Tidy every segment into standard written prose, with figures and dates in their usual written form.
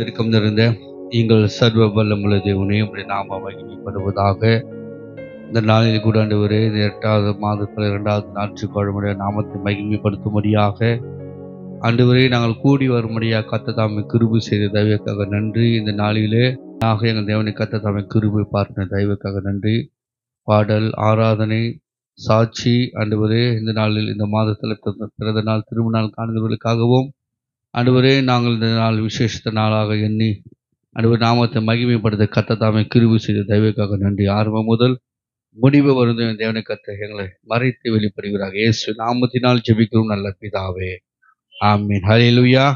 இரக்கம் நிறைந்த எங்கள் சர்வ வல்லமுள்ள தேவனே, உம்முடைய நாம மகிமைப்படுவதாக. இந்த நாளில் கூட ஆண்டவரே, இந்த 8வது மாதத்தில் 2வது ஞாயிற்றுக்கிழமையுடைய நாமத்தை மகிமைப்படுத்தும்படியாக ஆண்டவரே நாங்கள் கூடி வரும்படியாக கர்த்தர் தாமே கிருபை செய்த தயவுக்காக நன்றி. இந்த நாளிலே எங்கள் தேவனை கர்த்தர் தாமே கிருபை பார்க்கிற தயவுக்காக நன்றி. பாடல், ஆராதனை, சாட்சி ஆண்டவரே, இந்த நாளில் இந்த மாதத்தில் பிறந்த நாள் திருமண நாள் காணுகிறவர்களுக்காகவும் ஆண்டவரே நாங்கள் இந்த நாள் விசேஷத்த நாளாக எண்ணி ஆண்டவர் நாமத்தை மகிமைப்படுத்த கர்த்தர் தாமே கிருபை செய்த தயவுக்காக நன்றி. ஆரம்பம் முதல் முடிவு வருந்த தேவனை கர்த்தர் எங்களை மறைத்து வெளிப்படுகிறார். இயேசு நாமத்தினால் ஜெபிக்கிறோம் நல்ல பிதாவே, ஆமீன். ஹல்லேலூயா.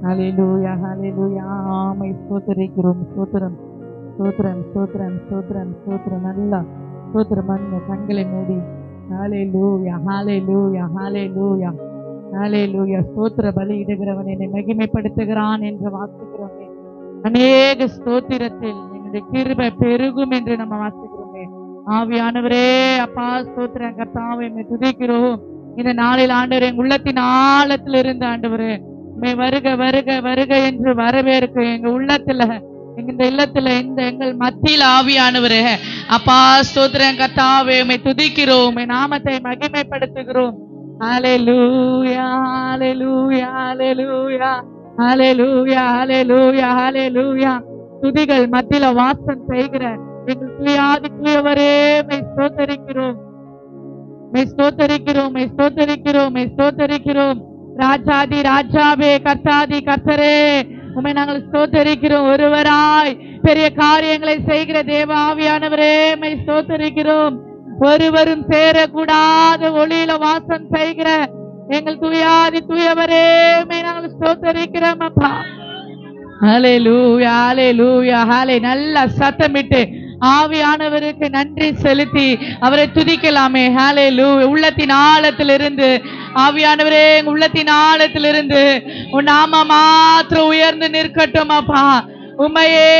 ஹல்லேலூயா ஹல்லேலூயா. ஆமை ஸ்தோத்திரிக்கிறோம். ஸ்தோத்திரம் ஸ்தோத்திரம் ஸ்தோத்திரம் ஸ்தோத்திரம் ஸ்தோத்திரம். நல்லா ஸ்தோத்திரம் பண்ணுங்க, கண்களை மூடி. ஹல்லேலூயா ஹல்லேலூயா ஹல்லேலூயா ஹல்லேலூயா. ஸ்தோத்திர பலி இடுகிறவன் என்னை மகிமைப்படுத்துகிறான் என்று வாசிக்கிறோமே. அநேக ஸ்தோத்திரத்தில் என்னுடைய கிருபை பெருகும் என்று நம்ம வாசிக்கிறோமே. ஆவியானவரே அப்பா ஸ்தோத்திரம் கர்த்தாவை துதிக்கிறோம். இந்த நாளில் ஆண்டவரே, எங்க உள்ளத்தின் ஆழத்தில் இருந்து ஆண்டவரே உம்மை வருக வருக வருக என்று வரவேற்க எங்க உள்ளத்துல இந்த இல்லத்துல எங்கள் மத்தியில் ஆவியானவரே அப்பா ஸ்தோத்திரம் கர்த்தாவே உம்மை துதிக்கிறோம், உம்மை நாமத்தை மகிமைப்படுத்துகிறோம். ஹல்லேலூயா ஹல்லேலூயா ஹல்லேலூயா ஹல்லேலூயா ஹல்லேலூயா ஹல்லேலூயா. துதிகள் மத்தியில வாசம் செய்கிற எங்கள் துயாதி துயவரே உம்மை ஸ்தோத்தரிக்கிறோம், உம்மை ஸ்தோத்தரிக்கிறோம், உம்மை ஸ்தோத்தரிக்கிறோம், உம்மை ஸ்தோத்தரிக்கிறோம். ராஜாதி ராஜாவே கர்த்தாதி கர்த்தரே உம்மை நாங்கள் ஸ்தோத்தரிக்கிறோம். ஒருவராய் பெரிய காரியங்களை செய்கிற தேவ ஆவியானவரே உம்மை ஸ்தோத்தரிக்கிறோம். ஒருவரும் சேரக்கூடாத ஒளியில வாசம் செய்கிற எங்கள் துயாதி துயவரே உம்மை நாங்கள் ஸ்தோத்தரிக்கிறோம் அப்பா. ஹல்லேலூயா ஹல்லேலூயா ஹல்லே. நல்ல சத்தமிட்டு ஆவியானவருக்கு நன்றி செலுத்தி அவரை துதிக்கலாமே. ஹல்லேலூயா. உள்ளத்தின் ஆழத்திலிருந்து ஆவியானவரே எங்க உள்ளத்தின் ஆழத்திலிருந்து உன் நாம மாத்திரம் உயர்ந்து நிற்கட்டும் அப்பா. உம்மையே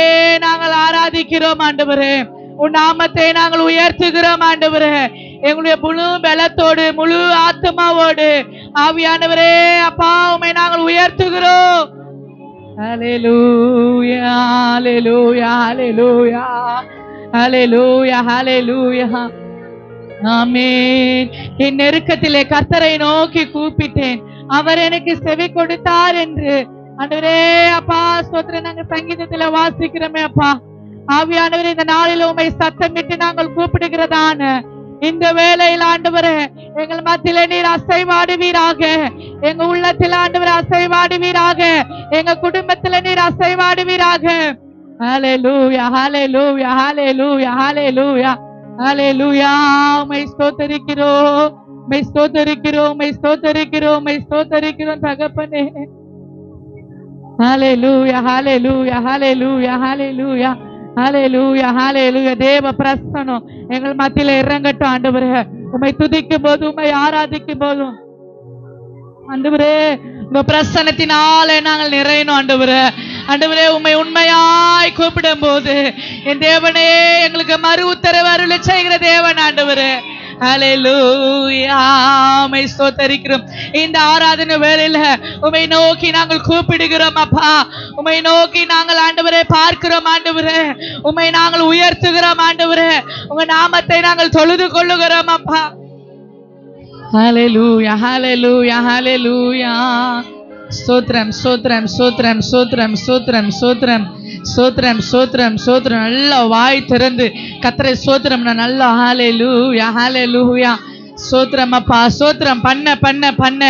நாங்கள் ஆராதிக்கிறோம் ஆண்டவரே, உன் நாமத்தை நாங்கள் உயர்த்துகிறோம் ஆண்டவரே. எங்களுடைய முழு பலத்தோடு முழு ஆத்மாவோடு ஆவியானவரே அப்பா உம்மை நாங்கள் உயர்த்துகிறோம். ஹல்லேலூயா ஹல்லேலூயா ஹல்லேலூயா ஹல்லேலூயா ஹல்லேலூயா. ஆமென். என் நெருக்கத்திலே கர்த்தரை நோக்கி கூப்பிட்டேன், அவர் எனக்கு செவி கொடுத்தார் என்று ஆண்டவரே அப்பா ஸ்தோத்திரம். நாங்க சங்கீதத்துல வாசிக்கிறோமே அப்பா. ஆவியானவரே இந்த நாளில் உம்மை சத்தமிட்டு நாங்கள் கூப்பிடுகிறதான இந்த வேளையில் ஆண்டவரே எங்கள் மத்தியில நீர் அசைவாடுவீராக, எங்க உள்ளத்தில் ஆண்டவரே அசைவாடுவீராக, எங்க குடும்பத்துல நீர் அசைவாடுவீராக. ஹல்லேலூயா ஹல்லேலூயா ஹல்லேலூயா ஹல்லேலூயா ஹல்லேலூயா. உம்மை ஸ்தோத்தரிக்கிறோம், உம்மை ஸ்தோத்தரிக்கிறோம், உம்மை ஸ்தோத்தரிக்கிறோம், உம்மை ஸ்தோத்தரிக்கிறோம் தகப்பனே. ஹல்லேலூயா ஹல்லேலூயா ஹல்லேலூயா ஹல்லேலூயா ஹல்லேலூயா ஹல்லேலூயா. தேவ பிரசன்னம் எங்கள் மத்தியில இறங்கட்டும் ஆண்டவரே. உம்மை துதிக்கும் போது உம்மை ஆராதிக்கும் போதும் ஆண்டவரே உங்க பிரசன்னத்தினாலே நாங்கள் நிறையணும் ஆண்டவரே. ஆண்டவரே உம்மை உண்மையாய் கூப்பிடும் போது என் தேவனே எங்களுக்கு மறு உத்தரவு அருள செய்கிற தேவன் ஆண்டவரே. ஹல்லேலூயா. உம்மை ஸ்தோத்தரிக்கிறோம். இந்த ஆராதனை வேளையில உம்மை நோக்கி நாங்கள் கூப்பிடுகிறோம் அப்பா. உம்மை நோக்கி நாங்கள் ஆண்டவரே பார்க்கிறோம் ஆண்டவரே. உம்மை நாங்கள் உயர்த்துகிறோம் ஆண்டவரே. உங்க நாமத்தை நாங்கள் தொழுது கொள்ளுகிறோம் அப்பா. ஹல்லேலூயா ஹல்லேலூயா ஹல்லேலூயா. ஸ்தோத்திரம் ஸ்தோத்திரம் ஸ்தோத்திரம் ஸ்தோத்திரம் ஸ்தோத்திரம் ஸ்தோத்திரம் ஸ்தோத்திரம் ஸ்தோத்திரம் ஸ்தோத்திரம். நல்லா வாய் திறந்து கர்த்தரை ஸ்தோத்திரம் நல்லா. ஹல்லேலூயா ஹல்லேலூயா. ஸ்தோத்திரம் அப்பா. ஸ்தோத்திரம் பண்ண பண்ண பண்ண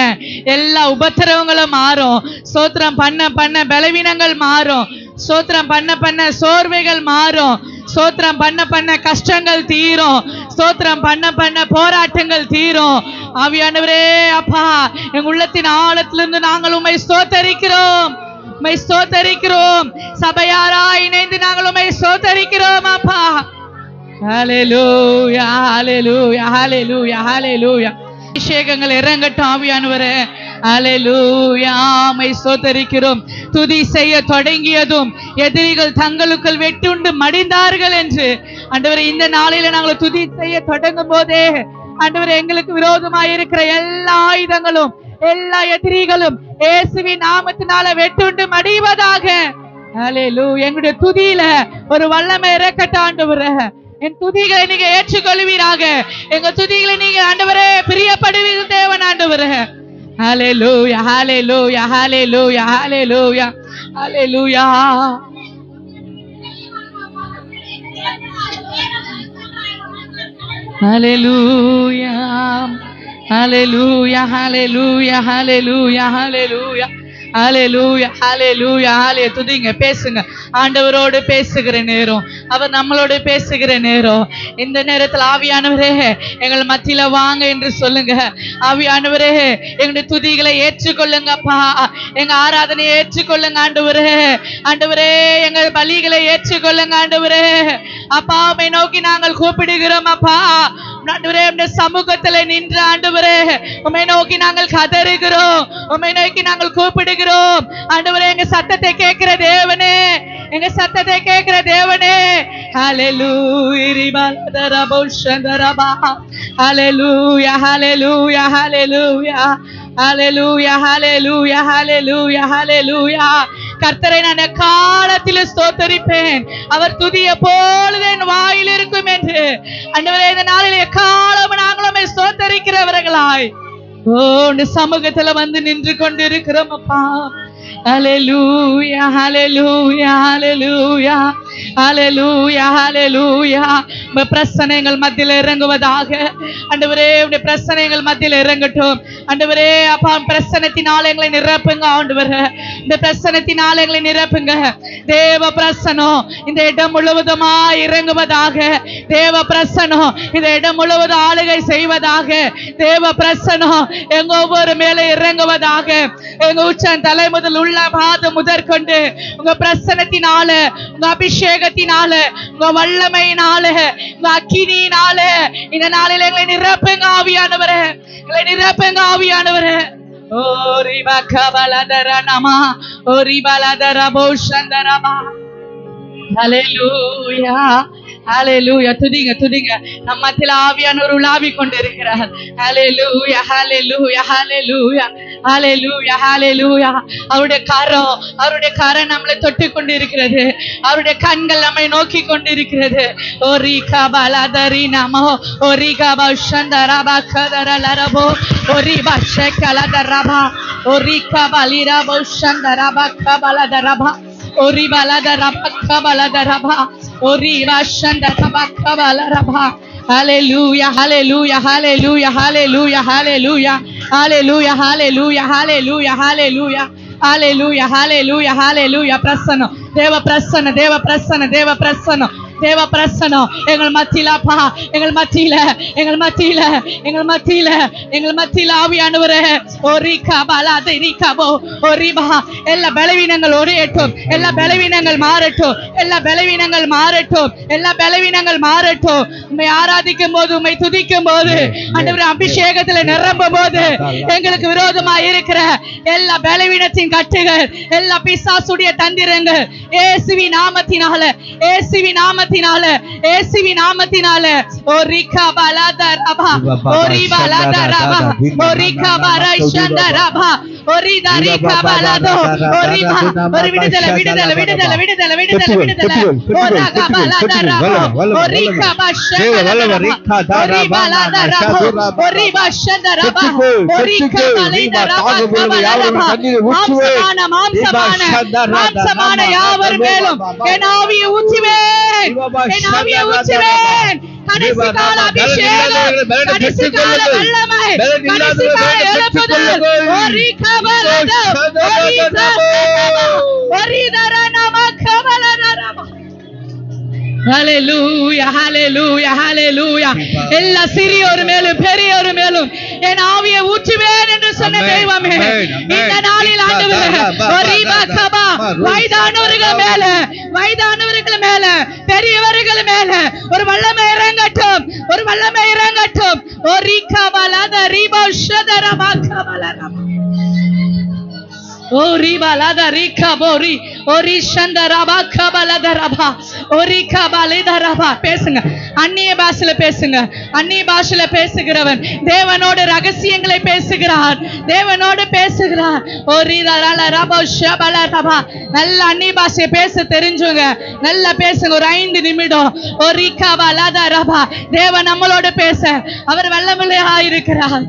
எல்லா உபத்திரவங்களும் மாறும். ஸ்தோத்திரம் பண்ண பண்ண பலவீனங்கள் மாறும். ஸ்தோத்திரம் பண்ண பண்ண சோர்வைகள் மாறும். ஸ்தோத்திரம் பண்ண பண்ண கஷ்டங்கள் தீரும். ஸ்தோத்திரம் பண்ண பண்ண போராட்டங்கள் தீரும். ஆவியானவரே அப்பா எங்க உள்ளத்தின் ஆழத்திலிருந்து நாங்கள் உம்மை ஸ்தோத்தரிக்கிறோம், உம்மை ஸ்தோத்தரிக்கிறோம். சபையாராய் இணைந்து நாங்கள் உம்மை ஸ்தோத்தரிக்கிறோம் அப்பா. ஹல்லேலூயா ஹல்லேலூயா ஹல்லேலூயா ஹல்லேலூயா. அபிஷேகங்கள் இறங்கட்டும் ஆவியானவரே. ஹல்லேலூயா. உம்மை ஸ்தோத்தரிக்கிறோம். துதி செய்ய தொடங்கியதும் எதிரிகள் தங்களுக்குள் வெட்டுண்டு மடிந்தார்கள் என்று ஆண்டவரே இந்த நாளில நாங்கள் துதி செய்ய தொடங்கும் போதே ஆண்டவரே எங்களுக்கு விரோதமாய் இருக்கிற எல்லா ஆயுதங்களும் எல்லா எதிரிகளும் இயேசுவின் நாமத்தினால வெட்டுண்டு மடிவதாக. ஹல்லேலூயா. எங்களுடைய துதியில ஒரு வல்லமை இறக்கட்டும் ஆண்டவரே. என் துதிகளை நீங்க ஏற்றுக்கொள்வீராக. எங்க துதிகளை நீங்க ஆண்டவரே பிரியப்படுவீங்க தேவன் ஆண்டவரே. ஹல்லேலூயா ஹல்லேலூயா ஹல்லேலூயா ஹல்லேலூயா ஹல்லேலூயா. ஹல்லேலூயா ஹல்லேலூயா ஹல்லேலூயா ஹல்லேலூயா ஹல்லேலூயா ஹல்லேலூயா ஹல்லேலூயா ஹல்லே. துதிங்க, பேசுங்க. ஆண்டவரோடு பேசுகிற நேரம், அவர் நம்மளோடு பேசுகிற நேரம். இந்த நேரத்தில் ஆவியானவரே எங்கள் மத்தியில வாங்க என்று சொல்லுங்க. ஆவியானவரே எங்களுடைய துதிகளை ஏற்றுக்கொள்ளுங்கப்பா. எங்க ஆராதனையை ஏற்றுக்கொள்ளுங்க ஆண்டவரே. ஆண்டவரே எங்கள் பலிகளை ஏற்றுக்கொள்ளுங்க ஆண்டவரே. அப்பா உம்மை நோக்கி நாங்கள் கூப்பிடுகிறோம் அப்பா. ஆண்டவரே இந்த சமூகத்துல நின்ற ஆண்டவரே உம்மை நோக்கி நாங்கள் கதறுகிறோம், உம்மை நோக்கி நாங்கள் கூப்பிடுகிறோம் ஆண்டவரே. எங்க சத்தத்தை கேட்கிற தேவனே, எங்க சத்தத்தை கேட்கிற தேவனே, Hallelujah. Hallelujah. Hallelujah. Hallelujah. Hallelujah. Hallelujah. Hallelujah. Hallelujah. கர்த்தரை நான் காலத்தில் ஸ்தோத்தரிப்பேன், அவர் துதி எப்பொழுது என் வாயில் இருக்கும் என்று. ஆண்டவரே, இந்த நாளில் எக்காலம் நாங்களும் ஸ்தோத்தரிக்கிறவர்களாய் சமூகத்துல வந்து நின்று கொண்டு இருக்கிறோம் அப்பா. Hallelujah, hallelujah, hallelujah, hallelujah, hallelujah. உம்முடைய பிரசன்னங்கள் மத்தியில் இறங்குவதாக. ஆண்டவரே, உம்முடைய பிரசன்னங்கள் மத்தியில் இறங்கட்டும். ஆண்டவரே அப்பா, பிரசன்னத்தினால எங்களை நிரப்புங்க. ஆண்டவரே, இந்த பிரசன்னத்தினால எங்களை நிரப்புங்க. தேவ பிரசன்னம் இந்த இடம் முழுவதுமாய் இறங்குவதாக. தேவ பிரசன்னம் இந்த இடம் முழுவதும் ஆளுகை செய்வதாக. தேவ பிரசன்னம் எங்க ஒவ்வொரு மேலே இறங்குவதாக. எங்க உச்சன் தலை முதல் உள்ள பாதம் முதற்கொண்டு உங்க பிரசன்னத்தினால, உங்க அபிஷேகத்தினால, உங்க வல்லமையினால, உங்க அக்கினியினால இந்த நாளில் எங்களை நிரப்புங்க ஆவியானவரே, எங்களை நிரப்புங்க ஆவியானவரே. ஓரி பகவலதர நம, ஓரி பலதர போஷந்தரமா. ஹalleluya, ஹalleluya. துதிங்க துதிங்க. நம்ம மத்தியில் ஆவியானவர் உலாவி கொண்டிருக்கிறார். ஹalleluya, ஹalleluya, ஹalleluya, ஹalleluya, ஹalleluya. அவருடைய கரம் நம்மளை தொட்டு கொண்டிருக்கிறது. அவருடைய கண்கள் நம்மை நோக்கி கொண்டிருக்கிறது. ஓரி கபலதரி நமோ, ஓரி கபஷந்தரபா கதரலரபோ, ஓரி பஷகலதரபா, ஓரி கபலிரபோ ஷந்தரபா கபலதரபா, ஓரி பலதரபா கபலதரபா, ஓரி பஷந்தரபா கபலரபா. Hallelujah, hallelujah, hallelujah, hallelujah, hallelujah, hallelujah, hallelujah, hallelujah, hallelujah, hallelujah, hallelujah, hallelujah. பிரசன்னம், தேவ பிரசன்னம், தேவ பிரசன்னம், தேவ பிரசன்னம், தேவ பிரசன்னம் எங்கள் மத்தியில அப்பா, எங்கள் மத்தியில, எங்கள் மத்தியில, எங்கள் மத்தியில, எங்கள் மத்தியில ஆவியானவரே. ஓரிகா பலாதை ரிகாபோ ஓரிபா. எல்லா பலவீனங்கள் ஒரேட்டும், எல்லா பலவீனங்கள் மாறட்டும், எல்லா பலவீனங்கள் மாறட்டும், எல்லா பலவீனங்கள் மாறட்டும். உம்மை ஆராதிக்கும் போது, உம்மை துதிக்கும் போது, ஆண்டவரே அபிஷேகத்துல நிரம்பும் போது எங்களுக்கு விரோதமா இருக்கிற எல்லா பலவீனத்தின் கட்டுகள், எல்லா பிசாசுடைய தந்திரங்கள் இயேசுவின் நாமத்தினால, இயேசுவின் நாமத்தினால, இயேசுவின் நாமத்தினால ஓரிகா பலதரபா, ஓரிபா லதரபா, ஓரிகா பரஷந்தரபா, ஓரிதரிகா பலதோ, ஓரிபா. ஒரு விடுதலை, விடுதலை, விடுதலை, விடுதலை, விடுதலை, விடுதலை. ஓரகா பலதரபா, ஓரிகா பஷந்தரபா, ஓரிபா லதரபா, ஓரிபா ஷந்தரபா, ஓரிகா பலிதரபா கபலரபா. மாம்சமான, மாம்சமான, மாம்சமான யாவர் மேலும் என் ஆவியை ஊற்றுவேன், என் ஆவியை ஊற்றுவேன். கடைசி கால அபிஷேகம், கடைசி கால வல்லமை, கடைசி கால எழுப்புதல். ஓரிகா பலதோ, ஓரிதா சதபா, ஓரிதரா நம கபலரபா. Hallelujah, hallelujah, hallelujah. எல்லா சிறியோர் மேலும் பெரியோர் மேலும் என் ஆவியை ஊற்றுவேன் என்று சொன்ன தெய்வமே, இந்த நாளில் ஆண்டவரே ஓரிபா கபா, வயதானவர்கள் மேல, வயதானவர்கள் மேல, பெரியவர்கள் மேல ஒரு வல்லமை இறங்கட்டும், ஒரு வல்லமை இறங்கட்டும். ஓரிகா பலத ரிபா ஷதரபா கபலரபா, ஓரிபா லத ரிகா போரி, ஓரி ஷந்தரபா கபலதரபா, ஓரிகா பலிதரபா. பேசுங்க, அந்நிய பாஷையில பேசுங்க. அந்நிய பாஷையில பேசுகிறவன் தேவனோடு ரகசியங்களை பேசுகிறார், தேவனோடு பேசுகிறார். ஓரிதரலரபா ஷபலரபா. நல்ல அந்நிய பாஷையை பேச தெரிஞ்சுங்க, நல்லா பேசுங்க. ஒரு 5 நிமிடம். ஓரிகா பலதரபா. தேவன் நம்மளோடு பேச அவர் வல்லமையா இருக்கிறார்.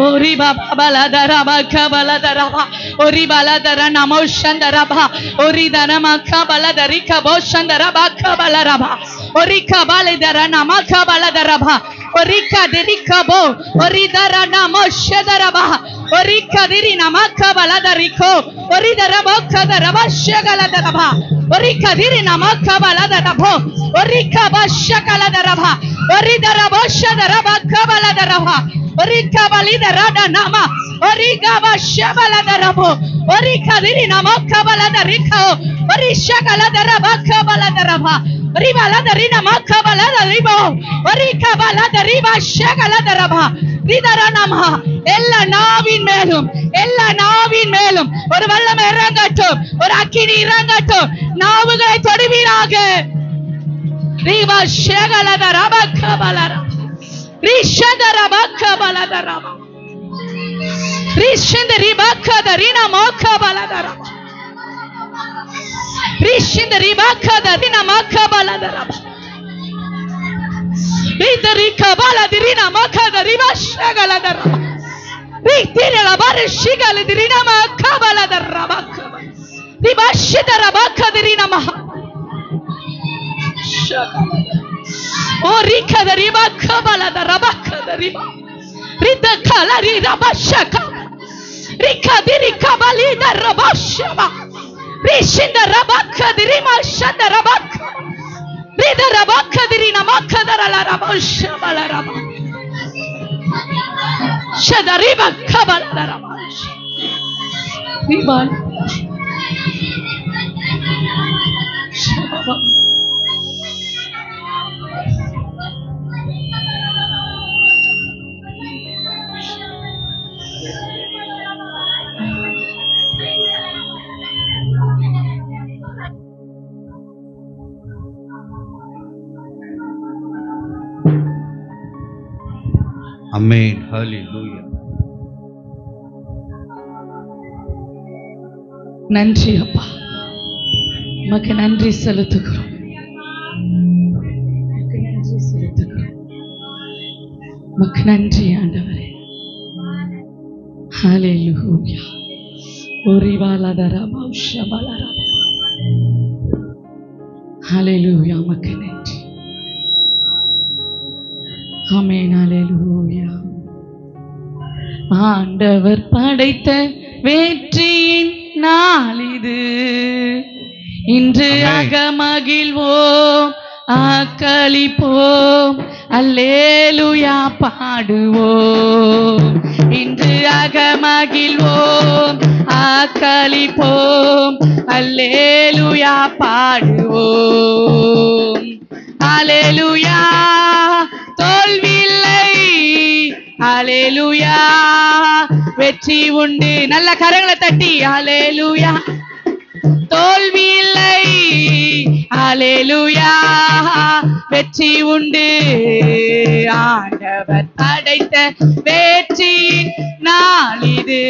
ஓரிபா பலதரபா கபலதரபா, ஓரிபா லதர நமோ ஷந்தரபா, ஓரிதரமா கபலதரிகா போஷந்தரபா கபலரபா, ஓரிகா பலிதர நம கபலதரபா, ஓரிகா திரிகா போ, ஓரிதர நமோ ஷதரபா, ஓரிகா திரி நம கபலதரிகோ, ஓரிதரபோ கதரபா ஷகலதரபா, ஓரிகா திரி நம கபலதரபோ, ஓரிகா பஷகலதரபா, ஓரிதரபோ ஷதரபா கபலதரபா, ஓரிகா பலிதரட நம, ஓரிகா பஷபலதரபோ, ஓரிகா திரி நம கபலதரிகோ, ஓரிஷகலதரபா கபலதரபா, ஓரிபலதரி நம கபலதரிபோ, ஓரிகா பலதரிபா ஷகலதரபா, ரிதர நம. எல்லா நாவின் மேலும், எல்லா நாவின் மேலும் ஒரு வல்லமை இறங்கட்டும், ஒரு அக்கினி இறங்கட்டும். நாவுகளை தொடுவீராக, Riba shagalada rabakabalara. Rishanda rabakabalada raba. Rishinda ribaka da rina makabalada raba. Rishinda ribaka da rina makabalada raba. Rita rikabala da rina makada riba shagalada raba. Rita la bar shigala da rina makabalada raba. Riba shida rabaka da rina maha. Oh, Rika the riba kabala the rabaka the riba. Rita kalari rabashaka. Rika diri kabali the rabashaba. Rishinda rabaka the rima shanda rabaka. Rida rabaka the rina maka the la rabashaba la raba. Shada riba kabala the rabash. Riba. Amen. Hallelujah. நன்றி அப்பா, உமக்கு நன்றி செலுத்துகிறோம். உமக்கு நன்றி ஆண்டவரே. ஹல்லேலூயா. ஓரிவாலதரபா உஷபலரபா. ஹல்லேலூயா. உமக்கு நன்றி. ஆமென். ஹல்லேலூயா. ஆண்டவர் படைத்த வெற்றியின் நாள் இது. இன்று அகமகிழ்வோம், ஆக்களிப்போம், அல்லேலூயா பாடுவோம். இன்று அகமகிழ்வோம், ஆக்களிப்போம், அல்லேலூயா பாடுவோம். அல்லேலூயா. தோல்வியில்லை, அல்லேலூயா வெற்றி உண்டு. நல்ல கரங்களை தட்டி அல்லேலூயா. தோல்வி இல்லை, அல்லேலூயா வெற்றி உண்டு. ஆண்டவர் படைத்த வெற்றியின் நாள் இது.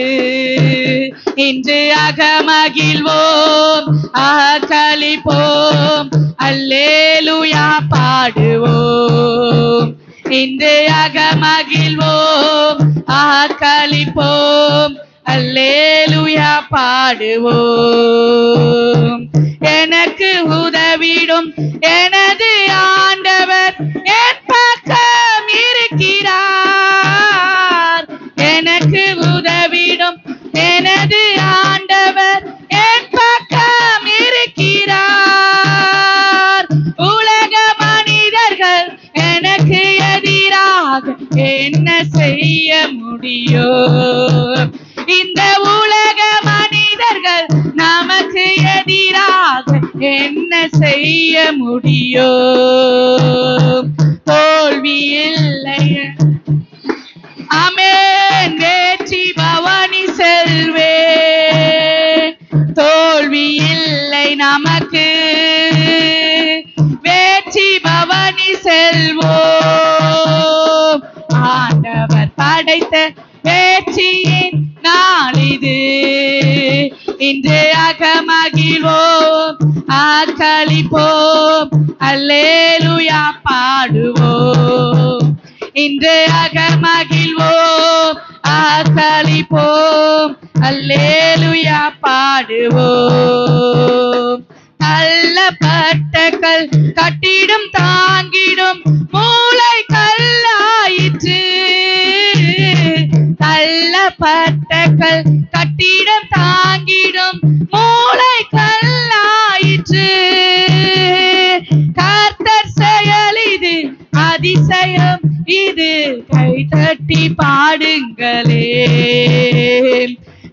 இன்று அகமகிழ்வோம், ஆக்களிப்போம், அல்லேலூயா பாடுவோம். இன்று அகமகிழ்வோம், ஆக்களிப்போம், அல்லேலூயா பாடுவோம். எனக்கு உதவிடும் எனது ஆண்டவர் என் பக்கம் இருக்கிறார். எனக்கு உதவிடும் எனது ஆண்டவர் என் பக்கம் இருக்கிறார். உலக மனிதர்கள் எனக்கு எதிராக என்ன செய்ய முடியும்? இந்த உலக மனிதர்கள் நமக்கு எதிராக என்ன செய்ய முடியும்? தோல்வி இல்லை. ஆமென். வெற்றி பவனி செல்வேன். தோல்வி இல்லை நமக்கு. வெற்றி பவனி செல்வோம். ஆண்டவர் படைத்த வெற்றியின் நாள் இது. இன்று அகமகிழ்வோம், ஆக்களிப்போம், அல்லேலூயா பாடுவோம். இன்று அகமகிழ்வோம், ஆக்களிப்போம், அல்லேலூயா பாடுவோம். தள்ளப்பட்ட கல் கட்டிடும் தாங்கிடும் மூளை கல்லாயிற்று. தள்ளப்பட்ட கல் கட்டிடம் தாங்கிடும் மூளை கல்லாயிற்று. கர்த்தர் செயல் இது அதிசயம் இது, கைதட்டி பாடுங்களே.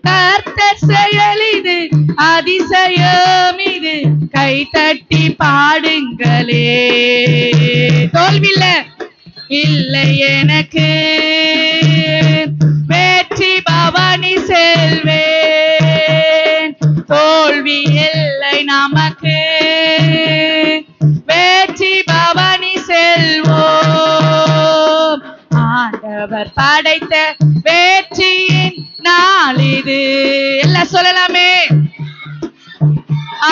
கர்த்தர் செயல் இது அதிசயம் இது, கைதட்டி பாடுங்களே. தோல்வில்லை இல்லை எனக்கு. வெற்றி பவனி செல்வேன். தோல்வி இல்லை நமக்கு. வெற்றி பவனி படைத்த வெற்றியின் நாள் இது. எல்லாம் சொல்லலாமே.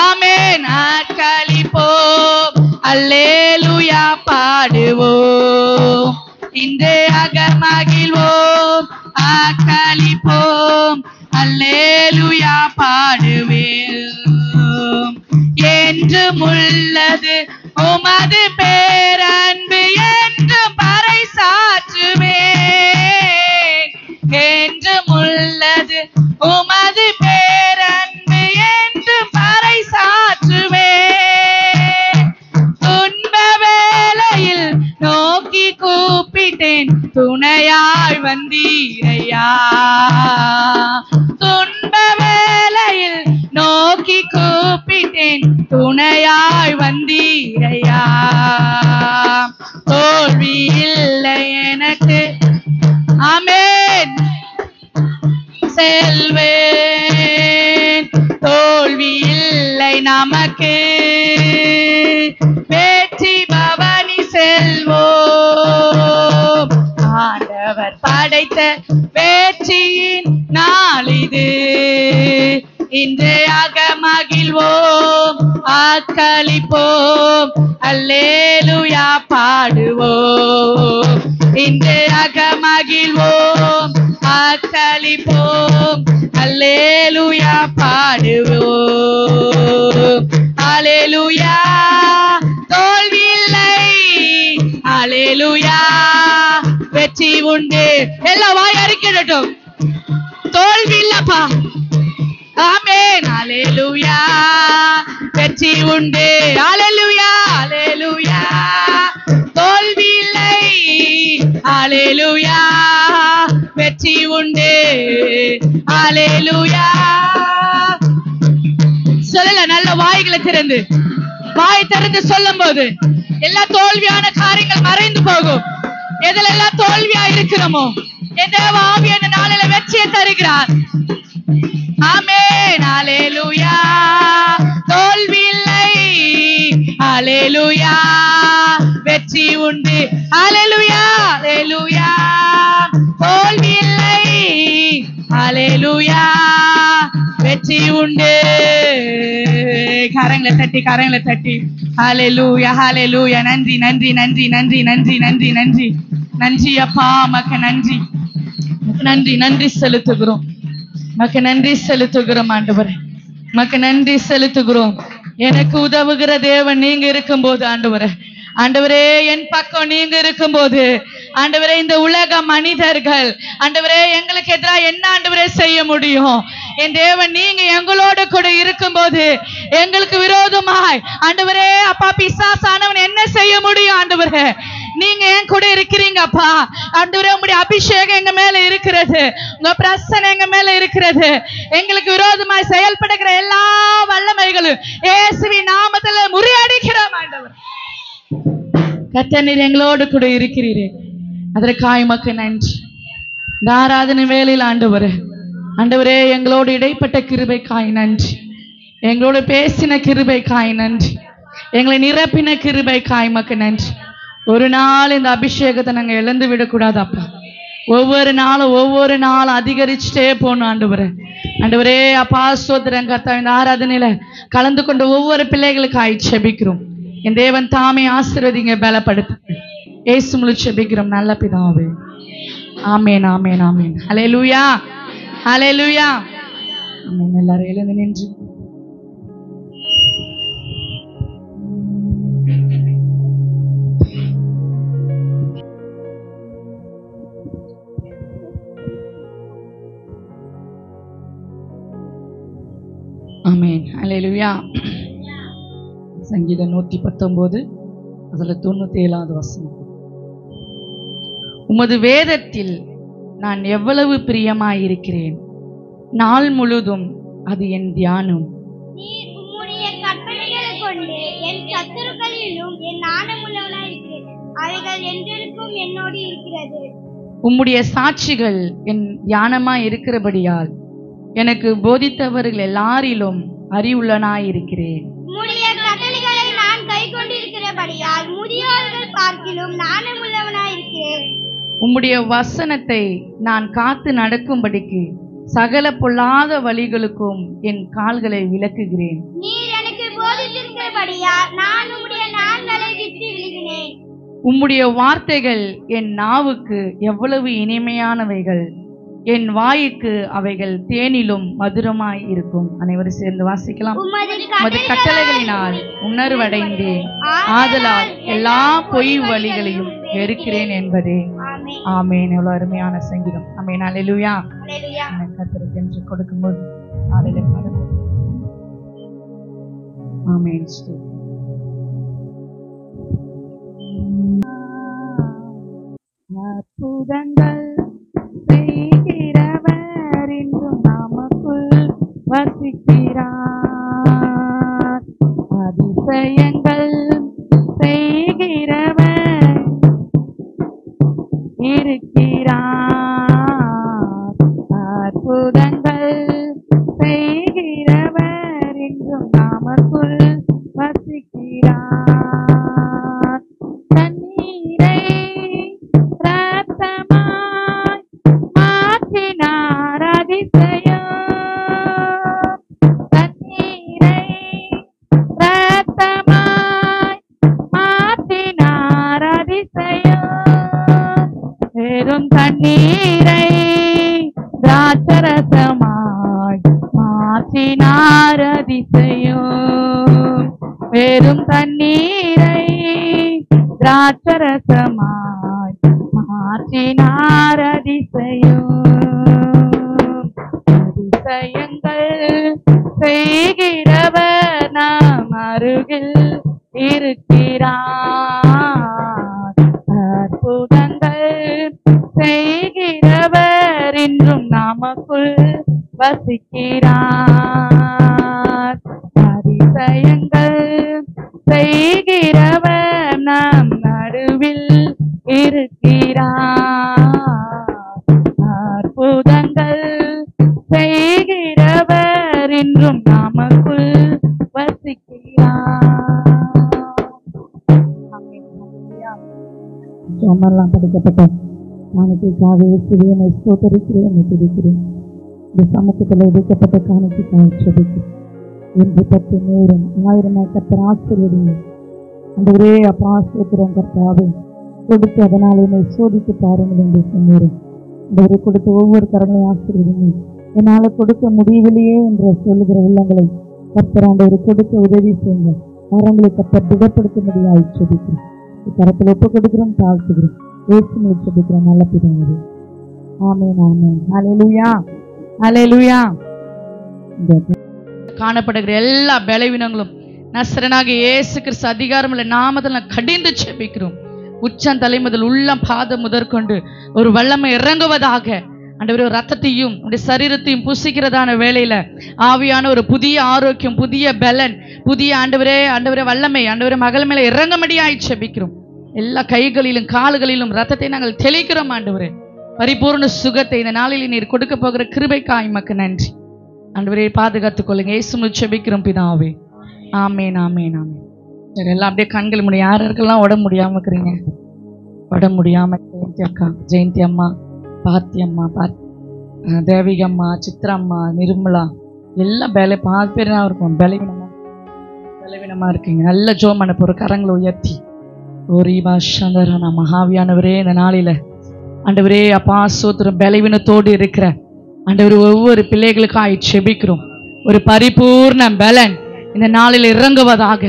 ஆமென். ஆக்களிப்போம், அல்லேலூயா பாடுவோம், இன்று அகமகிழ்வோம். ஆக்களிப்போம், அல்லேலூயா பாடுவேன். என்றும் உள்ளது உமது பேரன்பு என்று பறைசாற்றுவேன். என்றும் உள்ளது உமது பேரன்பு என்று பறைசாற்றுவேன். துன்ப வேளையில் நோக்கி கூப்பிட்டேன், துணையாய் வந்தீரையா. துன்ப வேளையில் நோக்கி கூப்பிட்டேன், துணையாய் வந்தீரையா. தோல்வி இல்லை எனக்கு, ஆமென், செல்வேன். தோல்வி இல்லை நமக்கு, வெற்றி பவனி செல்வோம். ஆண்டவர் படைத்த வெற்றியின் நாள் இது, இன்று அகமகிழ்வோம், ஆக்களிப்போம், அல்லேலூயா பாடுவோம். இன்று அகமகிழ்வோம், ஆக்களிப்போம், அல்லேலூயா பாடுவோம். அல்லேலூயா. தோல்வி இல்லை, அல்லேலூயா, வெற்றி உண்டு. எல்லாம் வாய் அறிக்கிடட்டும். தோல்வி இல்லப்பா. ஆமென். அல்லேலூயா, வெற்றி உண்டு. அல்லேலூயா, அல்லேலூயா, தோல்வி இல்லை. அல்லேலூயா, வெற்றி உண்டு. அல்லேலூயா. சொல்லல, நல்ல வாய்களை திறந்து, வாய் திறந்து சொல்லும் போது எல்லா தோல்வியான காரியங்கள் மறைந்து போகும். எதுல எல்லாம் தோல்வியா இருக்கிறோமோ என் தேவ ஆவியான நாளில வெற்றியை தருகிறார். ஆமென். அல்லேலூயா. தோல்வி இல்லை. அல்லேலூயா, வெற்றி உண்டு. அல்லேலூயா, அல்லேலூயா, தோல்வி இல்லை. அல்லேலூயா, வெற்றி உண்டு. கரங்களை தட்டி, கரங்களை தட்டி. அல்லேலூயா, அல்லேலூயா. நன்றி, நன்றி, நன்றி, நன்றி, நன்றி, நன்றி, நன்றி, நன்றி அப்பா. மக்க நன்றி, நன்றி, நன்றி செலுத்துகிறோம். மக்க நன்றி செலுத்துகிறோம் ஆண்டவரே, மக்க நன்றி செலுத்துகிறோம். எனக்கு உதவுகிற தேவன் நீங்க இருக்கும்போது ஆண்டவரே, ஆண்டவரே என் பக்கம் நீங்க இருக்கும்போது ஆண்டவரே, இந்த உலக மனிதர்கள் ஆண்டவரே எங்களுக்கு எதிராக என்ன ஆண்டவரே செய்ய முடியும்? என் தேவன் நீங்க எங்களோடு கூட இருக்கும்போது எங்களுக்கு விரோதமாய் ஆண்டவரே அப்பா பிசாசானவன் என்ன செய்ய முடியும்? ஆண்டவரே நீங்க என் கூட இருக்கிறீங்க அப்பா. ஆண்டவரே உங்களுடைய அபிஷேகம் எங்க மேல இருக்கிறது, உங்க பிரசன்னம் எங்க மேல இருக்கிறது. எங்களுக்கு விரோதமாய் செயல்படுகிற எல்லா வல்லமைகளும் இயேசுவின் நாமத்துல முறியடிக்கிறோம் ஆண்டவர். கர்த்தர் நீர் எங்களோடு கூட இருக்கிறீரே, அதற்காக உமக்கு நன்றி. இந்த ஆராதனை வேளையில் ஆண்டவரே, ஆண்டவரே எங்களோடு இடைப்பட்ட கிருபைக்காய் நன்றி, எங்களோடு பேசின கிருபைக்காய் நன்றி, எங்களை நிரப்பின கிருபைக்காய் உமக்கு நன்றி. ஒரு நாள் இந்த அபிஷேகத்தை நாங்கள் இழந்து விடக்கூடாது அப்பா. ஒவ்வொரு நாளும் அதிகரிச்சுட்டே போகணும் ஆண்டவரே. ஆண்டவரே அப்பா ஸ்தோத்திரம் கர்த்தா. இந்த ஆராதனையில கலந்து கொண்ட ஒவ்வொரு பிள்ளைகளுக்காய் செபிக்கிறோம். என் தேவன் தாமே ஆசீர்வதிங்க, பலப்படுத்து. இயேசு மூலம் செபிக்கிறோம் நல்ல பிதாவே. ஆமென், ஆமென், ஆமென். ஹல்லேலூயா, ஹல்லேலூயா, ஆமென். எல்லாரும் எழுந்து நின்று ஆமென். ஹல்லேலூயா. சங்கீதம் 119 அதுல 97வது வசனம். உமது வேதத்தில் நான் எவ்வளவு பிரியமாயிருக்கிறேன், நாள் முழுதும் அது என் தியானம். நீர் உம்முடைய கற்பனைகளை கொண்டு என் சத்துருக்களிலும் என் நாணமுள்ளவனாயிருக்கிறேன், அவைகள் என்றென்றும் என்னோடு இருக்கிறது. உம்முடைய சாட்சிகள் என் தியானமாய் இருக்கிறபடியால் எனக்கு போதித்தவர்கள் எல்லாரிலும் அறிவுள்ளனாயிருக்கிறேன். உம்முடைய கட்டளைகளை நான் கை கொண்டிருக்கிறபடியால் முதியோர்கள் பார்க்கிலும் நாணமுள்ளவனாயிருக்கிறேன். உம்முடைய வசனத்தை நான் காத்து நடக்கும்படிக்கு சகல பொல்லாத வழிகளுக்கும் என் கால்களை விலக்குகிறேன். நீர் எனக்கு போதித்திருக்கிறபடியா நான் உம்முடைய நாள்களை விட்டு விலகினேன். உம்முடைய வார்த்தைகள் என் நாவுக்கு எவ்வளவு இனிமையானவைகள், என் வாய்க்கு அவைகள் தேனிலும் மதுரமாய் இருக்கும். அனைவரும் சேர்ந்து வாசிக்கலாம். உமது கட்டளைகளினால் உணர்வடைந்தேன், ஆதலால் எல்லா பொய் வழிகளையும் வெறுக்கிறேன் என்பதே. ஆமேன். எவ்வளவு அருமையான சங்கீதம். ஆமேன். அல்லேலூயா. கர்த்தருக்கு என்று கொடுக்கும்போது ஆமேன். அற்புதங்கள் செய்கிறவர் என்றும் நமக்குள் வசிக்கிறார். அதிசயங்கள் செய்கிறவர் இருக்கிறார். அற்புதங்கள் செய்கிறவர் என்றும் நமக்குள் வசிக்கிறார். தண்ணீரை ரத்தமாய் மாற்றினார். அதிசயம். தண்ணீரை ரத்தமாய் மாற்றினார். அதிசயம். வெறும் தண்ணீரை திராட்சரசமாய் மாற்றினார். அதிசயம். வெறும் தண்ணீரை திராட்சரசமாய் மாற்றினார். அதிசயம். அதிசயங்கள் செய்கிறவர் நம் அருகில் இருக்கிறார். அற்புதங்கள் செய்கிறவர் என்றும் நமக்குள் வசிக்கிறார். அதிசயங்கள் செய்கிறவர் நம் நடுவில் இருக்கிறார். அற்புதங்கள் செய்கிறவர் என்றும் நமக்குள் வசிக்கிறார். சோமெல்லாம் படிக்கப்பட்ட காணிக்கைக்காக இயேசுவினை ஸ்தோத்தரிக்கிறேன், துதிக்கிறேன். இந்த சமூகத்தில் ஒதுக்கப்பட்ட காணிக்கைக்காக செபிக்கிறேன். இன்று 10 100 1000 கர்த்தர் ஆசீர்வதிங்க. ஆண்டவரே, அப்பா ஸ்தோத்திரம் கர்த்தாவே. கொடுத்து அதனால் என்னை சோதித்து பாருங்கள் என்று சொன்னீர்கள். ஆண்டவரே, கொடுத்த ஒவ்வொரு கரங்களையும் ஆசீர்வதிங்க. என்னால் கொடுக்க முடியவில்லையே என்று சொல்லுகிற உள்ளங்களை கர்த்தர் ஆண்டவரை கொடுக்க உதவி செய்யுங்க. கரங்களை கர்த்தர் திடப்படுத்தும்படியாக செபிக்கிறேன். கரத்தில் ஒப்பு கொடுக்கிறோம், தாழ்த்துகிறோம். இயேசுவை செபிக்கிறோம் நல்ல பிதாவே. ஆமென். ஆமென். ஹல்லேலூயா. ஹல்லேலூயா. காணப்படுகிற எல்லா பலவீனங்களும் நசரனாகிய இயேசு கிறிஸ்து அதிகாரமுள்ள நாமத்தில் நான் கடிந்து செபிக்கிறோம். உச்சம் தலை முதல் உள்ளம் பாதம் முதற்கொண்டு ஒரு வல்லமை இறங்குவதாக. ஆண்டவரே, ஒரு ரத்தத்தையும் உடைய சரீரத்தையும் புசிக்கிறதான வேளையில ஆவியான ஒரு புதிய ஆரோக்கியம், புதிய பலன், புதிய ஆண்டவரே வல்லமை ஆண்டவரே மகள் மேல இறங்கும்படியாய் செபிக்கிறோம். எல்லா கைகளிலும் கால்களிலும் ரத்தத்தை நாங்கள் தெளிக்கிறோம். ஆண்டவரே, பரிபூர்ண சுகத்தை இந்த நாளில் நீர் கொடுக்க போகிற கிருபைக்காய் மக்கு நன்றி. ஆண்டவரே, பாதுகாத்துக் கொள்ளுங்க. இயேசுவில் செபிக்கிறோம் பிதாவே. ஆமேன். ஆமேன். ஆமேன். சரி, எல்லாம் அப்படியே கண்கள் முடியும். யாருக்கெல்லாம் உடம்பு முடியாம இருக்கிறீங்க? உடம்பு முடியாம ஜெயந்தி அக்கா, ஜெயந்தி அம்மா, பாத்தி அம்மா, தேவிக அம்மா, சித்ரம்மா, நிர்மலா, எல்லாம் பாதி பேர் தான் இருக்கும். பலவீனமா இருக்கீங்க. நல்ல ஜோம் அனுப்புற கரங்களை உயர்த்தி ஒரு பாஷந்தரான மகாவியானவரே, இந்த நாளில ஆண்டவரே அப்பா சோத்திரம் பலவீனத்தோடு இருக்கிற ஆண்டவரே ஒவ்வொரு பிள்ளைகளுக்காக செபிக்கிறோம். ஒரு பரிபூர்ண பலன் இந்த நாளில் இறங்குவதாக.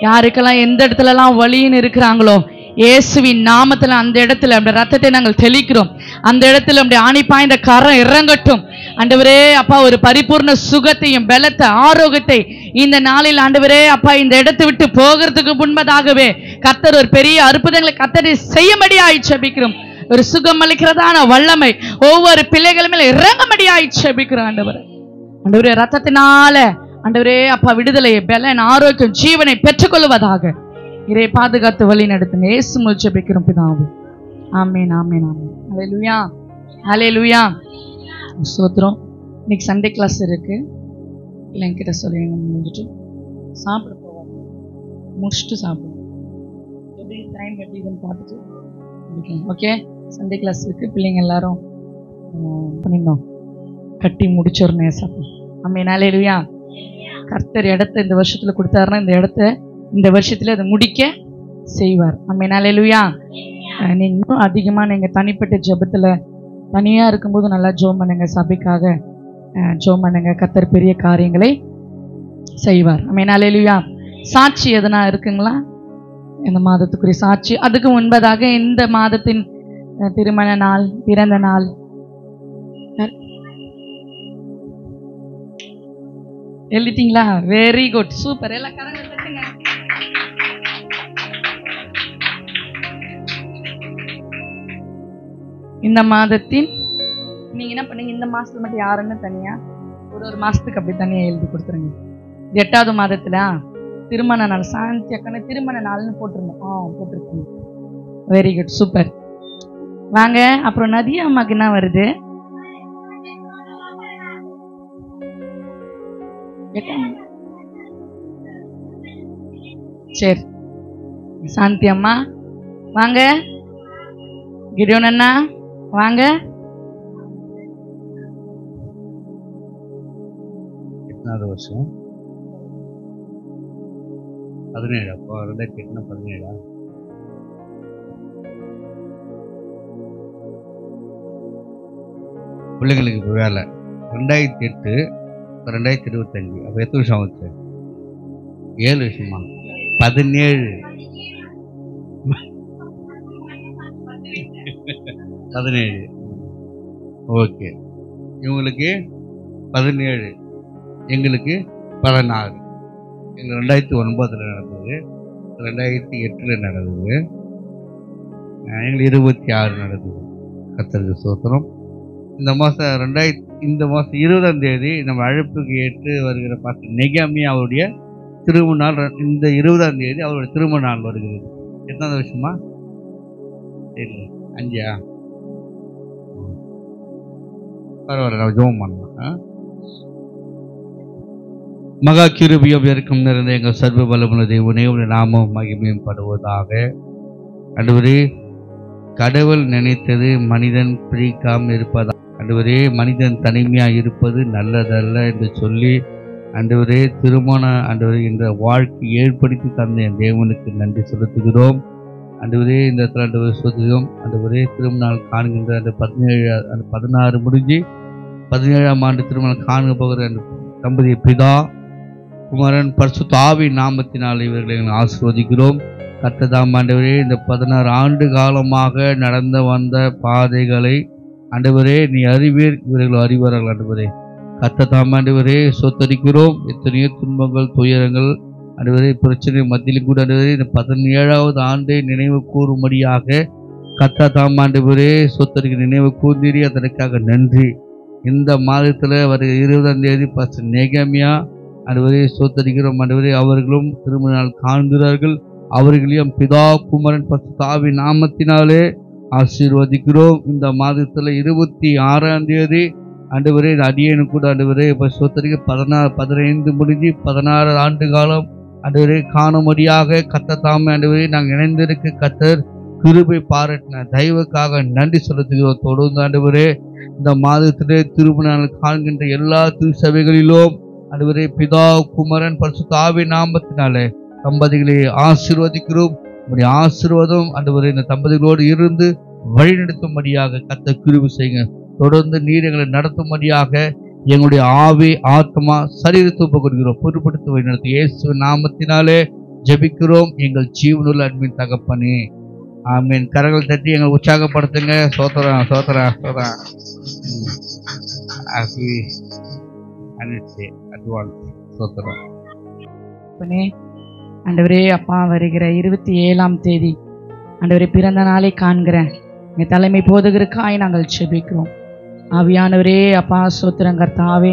யாருக்கெல்லாம் எந்த இடத்துலலாம் வலின்னு இருக்கிறாங்களோ இயேசுவின் நாமத்தில் அந்த இடத்துல அந்த ரத்தத்தை நாங்கள் தெளிக்கிறோம். அந்த இடத்துல அப்படி ஆணிப்பாய்ந்த கரம் இறங்கட்டும். ஆண்டவரே அப்பா, ஒரு பரிபூர்ண சுகத்தையும் பலத்தை ஆரோக்கியத்தை இந்த நாளில் ஆண்டவரே அப்பா இந்த இடத்தை விட்டு போகிறதுக்கு முன்பதாகவே கர்த்தர் ஒரு பெரிய அற்புதங்களை கர்த்தரை செய்யும்படியாய் செபிக்கிறோம். ஒரு சுகம் அளிக்கிறதான வல்லமை ஒவ்வொரு பிள்ளைகள் மேல இறங்கும்படியாய் செபிக்கிறோம். ஆண்டவரே ரத்தத்தினால ஆண்டவரே அப்பா விடுதலை, பலன், ஆரோக்கியம், ஜீவனை பெற்றுக்கொள்வதாக இறை பாதுகாத்து வழி நடத்துங்க. இயேசு மூலம் ஜெபிக்கிறோம் பிதாவே. ஆமென். ஆமென். ஆமென். ஹல்லேலூயா. ஹல்லேலூயா. ஸ்தோத்திரம். இன்னைக்கு சண்டே கிளாஸ் இருக்கு. இல்லை என்கிட்ட சொல்லுங்க, முடிஞ்சிட்டு சாப்பிட போவாங்க, முடிச்சுட்டு சாப்பிடுவோம். எப்படி டைம் எப்படி இதுன்னு பார்த்துட்டு ஓகே. சண்டே கிளாஸ் இருக்கு, பிள்ளைங்க எல்லாரும் பண்ணிடணும், கட்டி முடிச்சிடணும் ஏசப்பா. ஆமென். அல்லேலூயா. கர்த்தர் இடத்த இந்த வருஷத்துல கொடுத்தாருன்னா இந்த இடத்த இந்த வருஷத்துல அதை முடிக்க செய்வார். ஆமென். அல்லேலூயா. நீங்க இன்னும் அதிகமா நீங்க தனிப்பட்ட ஜெபத்துல தனியா இருக்கும்போது நல்லா ஜெபம் பண்ணுங்க, சபைக்காக ஜெபம் பண்ணுங்க. கர்த்தர் பெரிய காரியங்களை செய்வார். ஆமென். அல்லேலூயா. சாட்சி எதனா இருக்குங்களா? இந்த மாதத்துக்குரிய சாட்சி. அதுக்கு முன்பதாக இந்த மாதத்தின் திருமண நாள், பிறந்த நாள் எழுதிட்டீங்களா? Very good, super. எல்லாம் கரங்களை தட்டுங்க. இந்த மாதத்தின் நீங்க என்ன பண்ணீங்க? இந்த மாசத்துல மட்டும் யாருன்னு தனியா ஒரு மாசத்துக்கு அப்படி தனியா எழுதி கொடுத்துருங்க. 8வது மாதத்துல திருமண நாள், சாந்தி அக்கான திருமண நாள்னு போட்டிருந்தோம். போட்டிருக்கீங்க. Very good, super. வாங்க. அப்புறம் நதியா அம்மாக்கு என்ன வருது? சரி, சாந்தி அம்மா வாங்க. கிடியோன் அண்ணா வாங்க. எத்தனாவது வருஷம்? 17. அப்போ 2008 17. பிள்ளைங்களுக்கு இப்போ வேலை 2008 2025. அப்போ எத்தனை வருஷம் ஆச்சு? 7 வருஷமா? 17. 17. ஓகே. இவங்களுக்கு 17, எங்களுக்கு 16. எங்களுக்கு 2009 நடந்தது, 2008 நடந்தது, எங்களுக்கு 26 நடந்தது. கர்த்தருக்கு ஸ்தோத்திரம். இந்த மாதம் 20ஆம் தேதி நம்ம அழைப்புக்கு ஏற்று வருகிற பாஸ்டர் நெகேமியா அவருடைய திருமண நாள். இந்த 20ஆம் தேதி அவருடைய திருமண நாள் வருகிறது. எத்தனாவது வருஷமா? தெரியல. 5ஆ? பரவாயில்ல, நம்ம ஜெபம் பண்ணலாம். மகா கிருபையும் இருக்கும் நிறைந்த எங்கள் சர்வ வல்லமுள்ள தேவனே, உடைய நாமம் மகிமையும் படுவதாக. ஆண்டவரே, கடவுள் நினைத்தது மனிதன் பிரிக்காமல் இருப்பதா. ஆண்டவரே, மனிதன் தனிமையாக இருப்பது நல்லதல்ல என்று சொல்லி ஆண்டவரே திருமண ஆண்டவரே என்ற வாழ்க்கை ஏற்படுத்தி தந்த என் தேவனுக்கு நன்றி செலுத்துகிறோம். ஆண்டவரே, இந்த இடத்துல ஆண்டவரே சொல்லுகிறோம். ஆண்டவரே, திருமண நாள் காணுகின்ற அந்த 16 முடிஞ்சு 17ஆம் ஆண்டு திருமணம் காண போகிற அந்த தம்பதிய பிதா குமாரன் பரிசுத்த ஆவி நாமத்தினால் இவர்களை ஆசீர்வதிக்கிறோம். கர்த்ததாம் ஆண்டவரே, இந்த 16 ஆண்டு காலமாக நடந்து வந்த பாதைகளை ஆண்டவரே நீ அறிவீர், இவர்கள் அறிவார்கள். ஆண்டவரே, கர்த்ததாம் ஆண்டவரே சொத்தரிக்கிறோம். எத்தனையோ துன்பங்கள், துயரங்கள் ஆண்டவரே, பிரச்சனை மத்தியிலும் கூட ஆண்டவரே இந்த 17ஆவது ஆண்டை நினைவு கூறும்படியாக கர்த்ததாம் ஆண்டவரே சொத்தரிக்க நினைவு கூர்ந்தீரி. அதற்காக நன்றி. இந்த மாதத்தில் வருகிற 20ஆம் தேதி பாஸ்டர் நெகேமியா ஆண்டவரே சொத்தரிக்கிறோம். ஆண்டவரே, அவர்களும் திருமண நாள் காண்கிறார்கள். அவர்களையும் பிதா குமாரன் பரிசுத்த ஆவி நாமத்தினாலே ஆசீர்வதிக்கிறோம். இந்த மாதத்தில் 26ஆம் தேதி ஆண்டவரே அடியேனு கூட ஆண்டவரே இப்போ சொத்தரிக்க 15 முடிஞ்சு 16 ஆண்டு காலம் ஆண்டவரே காணும்படியாக கர்த்ததாமே ஆண்டவரே நாங்கள் இணைந்திருக்க கர்த்தர் கிருபை பாராட்டின தயவுக்காக நன்றி செலுத்துகிறோம். தொடர்ந்து ஆண்டவரே இந்த மாதத்திலே திருமண நாள் காண்கின்ற எல்லா திருச்சபைகளிலும் ஆண்டவரே பிதா குமாரன் பரிசுத்த ஆவி நாமத்தினாலே தம்பதிகளை ஆசீர்வதிக்கிறோம். உங்களுடைய ஆசீர்வாதம் ஆண்டவரே இந்த தம்பதிகளோடு இருந்து வழிநடத்தும்படியாக கர்த்தர் கிருபை செய்யுங்க. தொடர்ந்து நீர் எங்களை நடத்தும்படியாக எங்களுடைய ஆவி, ஆத்மா, சரீரத்தை ஒப்புக் கொடுக்கிறோம். பொறுப்படுத்தி வழிநடத்தி இயேசு நாமத்தினாலே ஜெபிக்கிறோம் எங்கள் ஜீவனுள்ள அன்பின் தகப்பனே, ஆமீன். கரங்கள் தட்டி எங்களை உற்சாகப்படுத்துங்க. சோத்திரம் சோத்திரம் சோத்திரம். அட்வான்ஸ் சோத்திரம். ஆண்டவரே அப்பா, வருகிற 27ஆம் தேதி ஆண்டவரே பிறந்த நாளை காண்கிற எங்கள் தலைமை போதகருக்காய் நாங்கள் ஜெபிக்கிறோம். ஆவியானவரே அப்பா ஸ்தோத்திரம். கர்த்தாவே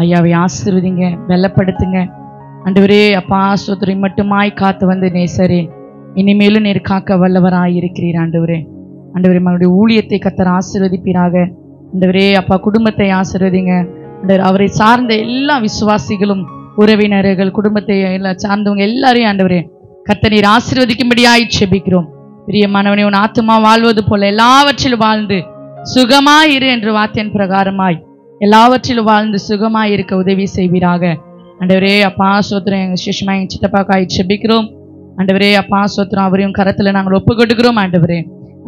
ஐயாவை ஆசீர்வதிங்க, பலப்படுத்துங்க. ஆண்டவரே அப்பா ஸ்தோத்திரம் மட்டுமாய் காத்து வந்து நேசரே இனிமேலும் நீர் காக்க வல்லவராய் இருக்கிறீர். ஆண்டவரே மகனுடைய ஊழியத்தை கர்த்தர் ஆசீர்வதிப்பீராக. ஆண்டவரே அப்பா குடும்பத்தை ஆசீர்வதிங்க. ஆண்டவர் அவரை சார்ந்த எல்லா விசுவாசிகளும், உறவினர்கள், குடும்பத்தை எல்லாம் சார்ந்தவங்க எல்லாரையும் ஆண்டவரே கர்த்தர் நீர் ஆசீர்வதிக்கும்படியாய் ஜெபிக்கிறோம். பிரியமானவனே, உன் ஆத்துமா வாழ்வது போல எல்லாவற்றிலும் வாழ்ந்து சுகமாயிரு என்று வார்த்தையின் பிரகாரமாய் எல்லாவற்றிலும் வாழ்ந்து சுகமாய் இருக்க உதவி செய்வீராக. ஆண்டவரே அப்பா ஸ்தோத்திரம். எங்கள் சிஷ்மா எங்கள் சித்தப்பாக்காய் செபிக்கிறோம். ஆண்டவரே அப்பா ஸ்தோத்திரம். அவரையும் கரத்தில் நாங்கள் ஒப்பு கொடுக்கிறோம்.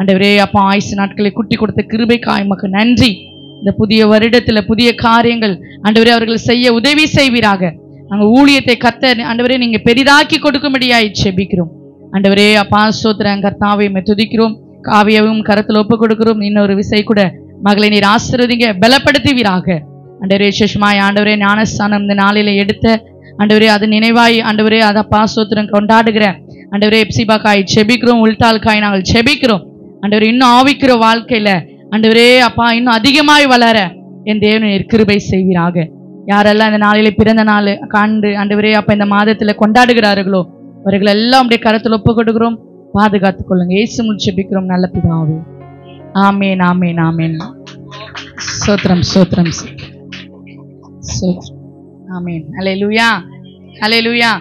ஆண்டவரே அப்பா ஆயுசு நாட்களை குட்டி கொடுத்த கிருபைக்காய் உமக்கு நன்றி. இந்த புதிய வருடத்துல புதிய காரியங்கள் ஆண்டவரே அவர்கள் செய்ய உதவி செய்வீராக. நாங்கள் ஊழியத்தை ஆண்டவரே நீங்க பெரிதாக்கி கொடுக்கும்படியாய் செபிக்கிறோம். ஆண்டவரே அப்பா ஸ்தோத்திரம். கர்த்தாவை துதிக்கிறோம். காவியவும் கரத்தில் ஒப்பு கொடுக்கிறோம். இன்னொரு விசை கூட மகளை நீர் ஆசீர்வதிங்க, பலப்படுத்துவீராக. ஆண்டவரே சுஷ்மாய் ஆண்டவரே ஞானஸ்தானம் இந்த நாளில எடுத்த ஆண்டவரே அது நினைவாய் ஆண்டவரே அதை அப்பா ஸ்தோத்திரம் கொண்டாடுகிற ஆண்டவரே எப்சிபாக்காய் செபிக்கிறோம். உள்தால்காய் நாங்கள் செபிக்கிறோம். ஆண்டவரே இன்னும் ஆவிக்கிற வாழ்க்கையில ஆண்டவரே அப்பா இன்னும் அதிகமாய் வளர என் தேவன் நீர் கிருபை செய்வீராக. யாரெல்லாம் இந்த நாளிலே பிறந்த நாள் காண்டு ஆண்டவரே அப்ப இந்த மாதத்துல கொண்டாடுகிறார்களோ அவர்கள் எல்லாம் அப்படியே கரத்தில் ஒப்பு கொடுக்கிறோம். பாதுகாத்துக் கொள்ளுங்க. இயேசு மூலம் ஜெபிக்கிறோம் நல்ல பிதாவே. ஆமேன் ஆமேன் ஆமேன். ஸ்தோத்திரம் ஸ்தோத்திரம் ஸ்தோத்திரம். ஆமேன். ஹல்லேலூயா ஹல்லேலூயா.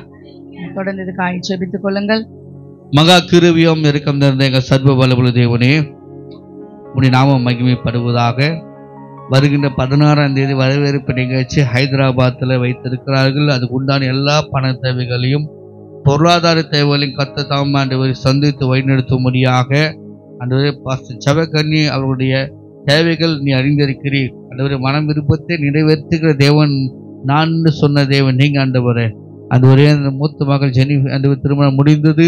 தொடர்ந்து இதுக்காக ஜெபித்துக் கொள்ளுங்கள். மகா கிருபையும் இரக்கம் நிறைந்த எங்கள் சர்வ வல்லமையுள்ள தேவனே, உம்முடைய நாமம் மகிமைப்படுவதாக. வருகின்ற 16ஆம் தேதி வரவேற்பு நிகழ்ச்சி ஹைதராபாத்தில் வைத்திருக்கிறார்கள். அதுக்கு உண்டான எல்லா பண தேவைகளையும் பொருளாதார தேவைகளையும் கர்த்தர் தாம் ஆண்டவரை சந்தித்து வழிநடத்தும்படியாக ஆண்டவரே பாஸ்டர் ஜெபக்கன்னி அவருடைய தேவைகள் நீ அறிந்திருக்கிறீர். ஆண்டவரே மனம் விருப்பத்தை நிறைவேற்றுகிற தேவன் நான் சொன்ன தேவன் நீங்க ஆண்டவரே. ஆண்டவரே அந்த மூத்த மகள் ஜெனி ஆண்டவர் திருமணம் முடிந்தது.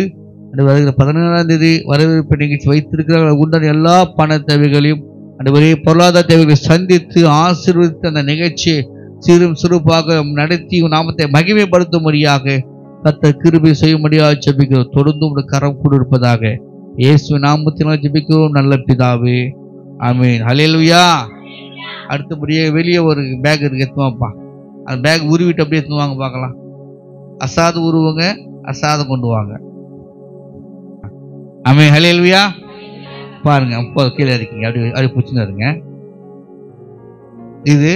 வருகிற 16ஆம் தேதி வரவேற்பு நிகழ்ச்சி வைத்திருக்கிறார்கள். உண்டான எல்லா பண தேவைகளையும் ஆண்டவரே பொருளாதார தேவைகளை சந்தித்து ஆசீர்வதித்து அந்த நிகழ்ச்சியை சீரும் சிறப்பாக நடத்தி நாமத்தை மகிமைப்படுத்தும்படியாக கர்த்தர் கிருபை செய்யும்படியாக ஜெபிக்கிறோம். தொடர்ந்து உடைய கரம் கூட இருப்பதாக இயேசு நாமத்தினால் ஜெபிக்கிறோம் நல்ல பிதாவே. ஆமீன். ஹல்லேலூயா. அடுத்தபடியே வெளியே ஒரு பேக் இருக்கு, எடுத்துவாப்பா. அந்த பேக் உருவிட்டு அப்படியே எடுத்துவாங்க பார்க்கலாம். அசாது உருவங்க, அசாதம் கொண்டு வாங்க. ஆமீன். ஹல்லேலூயா. பாருங்க, இப்போ கீழே இருக்கீங்க, அப்படி பிடிச்சுன்னு இருங்க. இது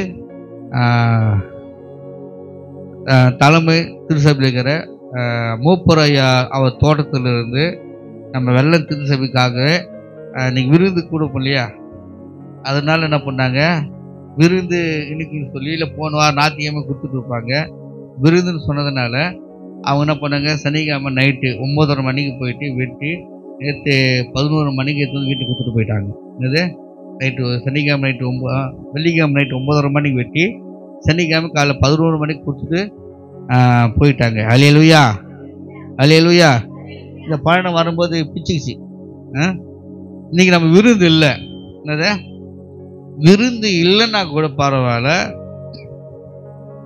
தலைமை திருசபையில் இருக்கிற மூப்பரையா அவர் தோட்டத்திலிருந்து நம்ம வெள்ளம் திருசபைக்காக இன்னைக்கு விருந்து கொடுப்போம் இல்லையா, அதனால என்ன பண்ணாங்க, விருந்து இன்னைக்குன்னு சொல்லி இல்லை போன வாரம் ஞாயிற்றுக்கிழமை கொடுத்துட்டு இருப்பாங்க. விருந்துன்னு சொன்னதுனால அவங்க என்ன பண்ணாங்க, சனிக்கிழமை நைட்டு 9:30 மணிக்கு போயிட்டு வெட்டி நேற்று 11 மணிக்கு எடுத்து வந்து வீட்டுக்கு கொடுத்துட்டு போயிட்டாங்க. என்னது நைட்டு சனிக்கிழமை நைட்டு வெள்ளிக்கிழமை நைட்டு 9:30 மணிக்கு வெட்டி சனிக்கிழமை காலைல 11 மணிக்கு கொடுத்துட்டு போயிட்டாங்க. ஹல்லேலூயா ஹல்லேலூயா. இந்த பயணம் வரும்போது பிச்சுக்குச்சு. இன்னைக்கு நம்ம விருந்து இல்லை, என்னது விருந்து இல்லைன்னா கூட பரவாயில்ல,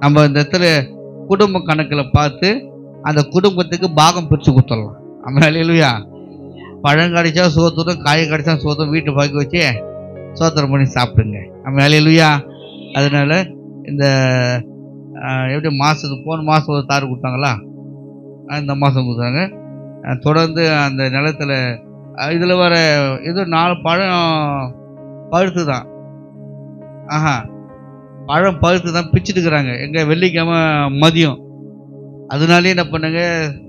நம்ம இந்த இடத்துல குடும்ப கணக்கில் பார்த்து அந்த குடும்பத்துக்கு பாகம் பிரித்து கொடுத்துடலாம். நம்ம ஹல்லேலூயா. பழம் கிடைச்சா சோத்துடும், காய் கிடைச்சா சோத்தும், வீட்டு பாக்கி வச்சு சோத்திரம் பண்ணி சாப்பிடுங்க. நம்ம ஹல்லேலூயா. அதனால இந்த எப்படி மாதத்துக்கு போன மாதம் ஒரு தாறு கொடுத்தாங்களா, இந்த மாதம் கொடுத்தாங்க. தொடர்ந்து அந்த நிலத்தில் இதில் வர ஏதோ 4 பழம் பழுத்து தான், பழம் பழுத்து தான் பிச்சுட்டு இருக்கிறாங்க எங்கள் வெள்ளிக்கிழமை மதியம். அதனாலே என்ன பண்ணுங்க,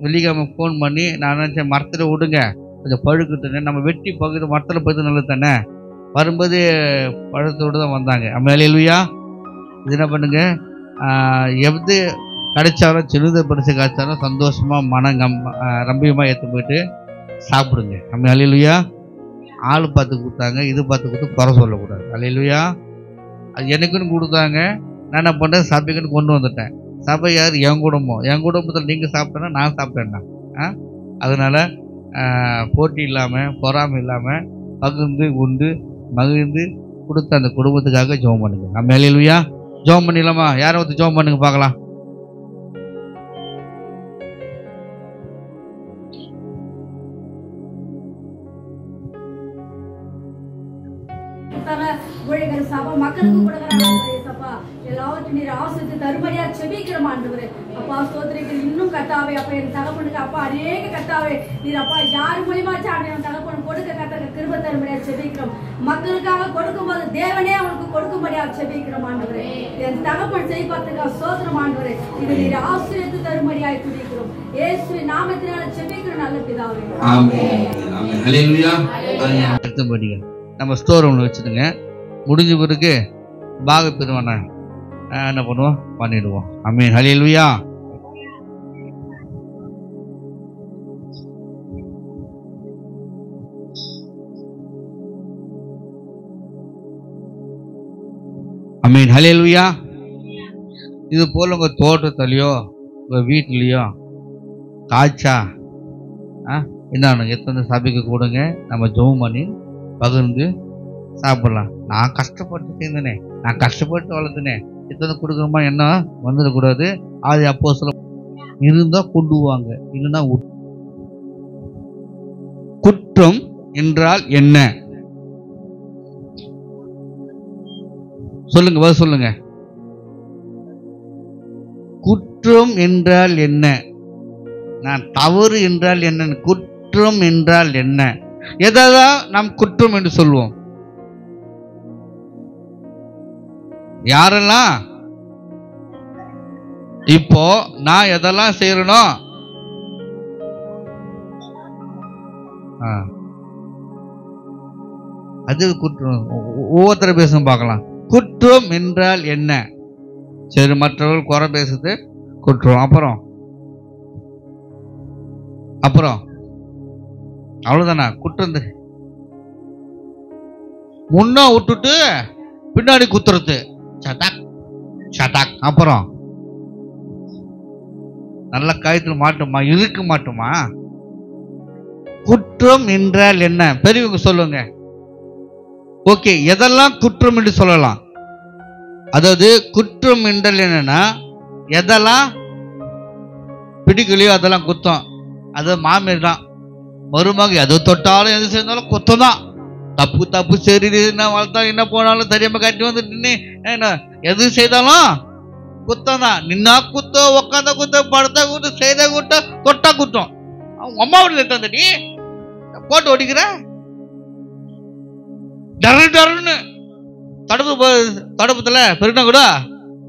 வெள்ளிக்கிழமை ஃபோன் பண்ணி நான் நினச்சேன் மரத்தில் விடுங்க கொஞ்சம் பழுக்குட்டுங்க, நம்ம வெட்டி பகுதி மரத்தில் பழுத்து நல்லது தானே, வரும்போது பழத்தோடு தான் வந்தாங்க. ஹல்லேலூயா. இது என்ன பண்ணுங்க, எது கிடைச்சாலும் சிறுதை பரிசு கிடைச்சாலும் சந்தோஷமாக மனம் ரம்பியமாக எடுத்து போயிட்டு சாப்பிடுங்க. நம்ம ஹல்லேலூயா. ஆள் பார்த்து கொடுத்தாங்க, இது பார்த்து கொடுத்து குறை சொல்லக்கூடாது. ஹல்லேலூயா. அது எனக்குன்னு கொடுத்தாங்க, நான் என்ன பண்ணுறேன், சபைக்குன்னு கொண்டு வந்துட்டேன். சபை யார்? என் குடும்பம். என் குடும்பத்தில் நீங்கள் சாப்பிட்டேன்னா நான் சாப்பிட்டேன்னா. அதனால் போட்டி இல்லாமல் பொறாமை இல்லாமல் பகிர்ந்து உண்டு மகிழ்ந்து கொடுத்த அந்த குடும்பத்துக்காக ஜெபம் பண்ணுங்க. நம்ம ஹல்லேலூயா. ஜெபம் பண்ணிடலாமா? யாரை வந்து ஜெபம் பண்ணுங்க பார்க்கலாம். ஊழியர்கள் சபை மக்களுக்கு கொடுக்குறாங்க. எல்லாவற்றையும் நீர் ஆசீர்வதித்து தரும்படியா செபிக்கிறோம் ஆண்டவரே. அப்பா ஸ்தோத்திரிக்கிறோம். இன்னும் கர்த்தாவே அப்பா என் தகப்பனுக்கு அப்பா அநேக கர்த்தாவே நீர் அப்பா யார் மூலியமாச்சு என் தகப்பன் கொடுக்க கர்த்தருக்கு கிருபை தரும்படியா செபிக்கிறோம். மக்களுக்காக கொடுக்கும்போது தேவனே அவனுக்கு கொடுக்கும்படியா செபிக்கிறோம் ஆண்டவரே. என் தகப்பன் செய்வதற்காக ஸ்தோத்திரம் ஆண்டவரே. இது நீர் ஆசீர்வதித்து தரும்படியாய் துதிக்கிறோம். இயேசுவின் நாமத்தினால செபிக்கிறோம் நல்ல பிதாவே. ஆமென். ஆமென். ஹல்லேலூயா. அடுத்தபடியா நம்ம ஸ்டோர் ஒன்று வச்சுடுங்க. முடிஞ்ச பிறகு பாக பெருவான என்ன பண்ணுவோம் பண்ணிடுவோம். ஆமென். ஹல்லேலூயா. ஆமென். ஹல்லேலூயா. இது போல உங்க தோட்டத்திலையோ உங்க வீட்லயோ காய்ச்சா என்னன்னு எத்தனை சபைக்கு கொடுங்க, நம்ம ஜெபம் பண்ணி பகிர்ந்து சாப்பிடலாம். நான் கஷ்டப்பட்டு சேர்ந்தனே, நான் கஷ்டப்பட்டு வளர்த்தனே, எத்தனை கொடுக்குறோமா என்ன வந்துடக்கூடாது. அது அப்போ சில இருந்தா கொண்டு வாங்க, இல்லைன்னா குற்றம் என்றால் என்ன சொல்லுங்க, பதில் சொல்லுங்க. குற்றம் என்றால் என்ன? நான் தவறு என்றால் என்ன? குற்றம் என்றால் என்ன? எதான் நாம் குற்றம் என்று சொல்வோம்? யாரெல்லாம் இப்போ நான் எதெல்லாம் செய்யறனோ அது குற்றம். ஒவ்வொருத்தர பேசும் பார்க்கலாம். குற்றம் என்றால் என்ன? சரி, மற்றவர்கள் குறை பேசுறது குற்றம். அப்புறம் அவ்வளவுதானா குற்றம்? முன்ன விட்டுட்டு பின்னாடி குத்துறது சட்டாக் சட்டாக். அப்புறம் நல்ல காயத்தில் மாட்டுமா, இருக்க மாட்டுமா? குற்றம் என்றால் என்ன? பெரியவங்க சொல்லுங்க. ஓகே, எதெல்லாம் குற்றம் என்று சொல்லலாம்? அதாவது குற்றம் என்றால் என்னன்னா, எதெல்லாம் பிடிக்கலையோ அதெல்லாம் குத்தம். அது மாமியார் தான், மருமக எது தொட்டாலும் எது செய்தாலும் குத்தம் தான். தப்பு தப்பு சரி என்ன வளர்த்தா என்ன போனாலும் தெரியாம கட்டி வந்துட்டு என்ன எது செய்தாலும் குத்தம் தான். நின்னா குத்தம், உக்காந்த குத்தம், படுத்தா குத்தம், செய்த குத்தம், தொட்டா குத்தம். அம்மா வீட்டுல தந்துட்டி போட்டு ஓடிக்கிற டரு டருன்னு தடுப்புல பெருனா கூட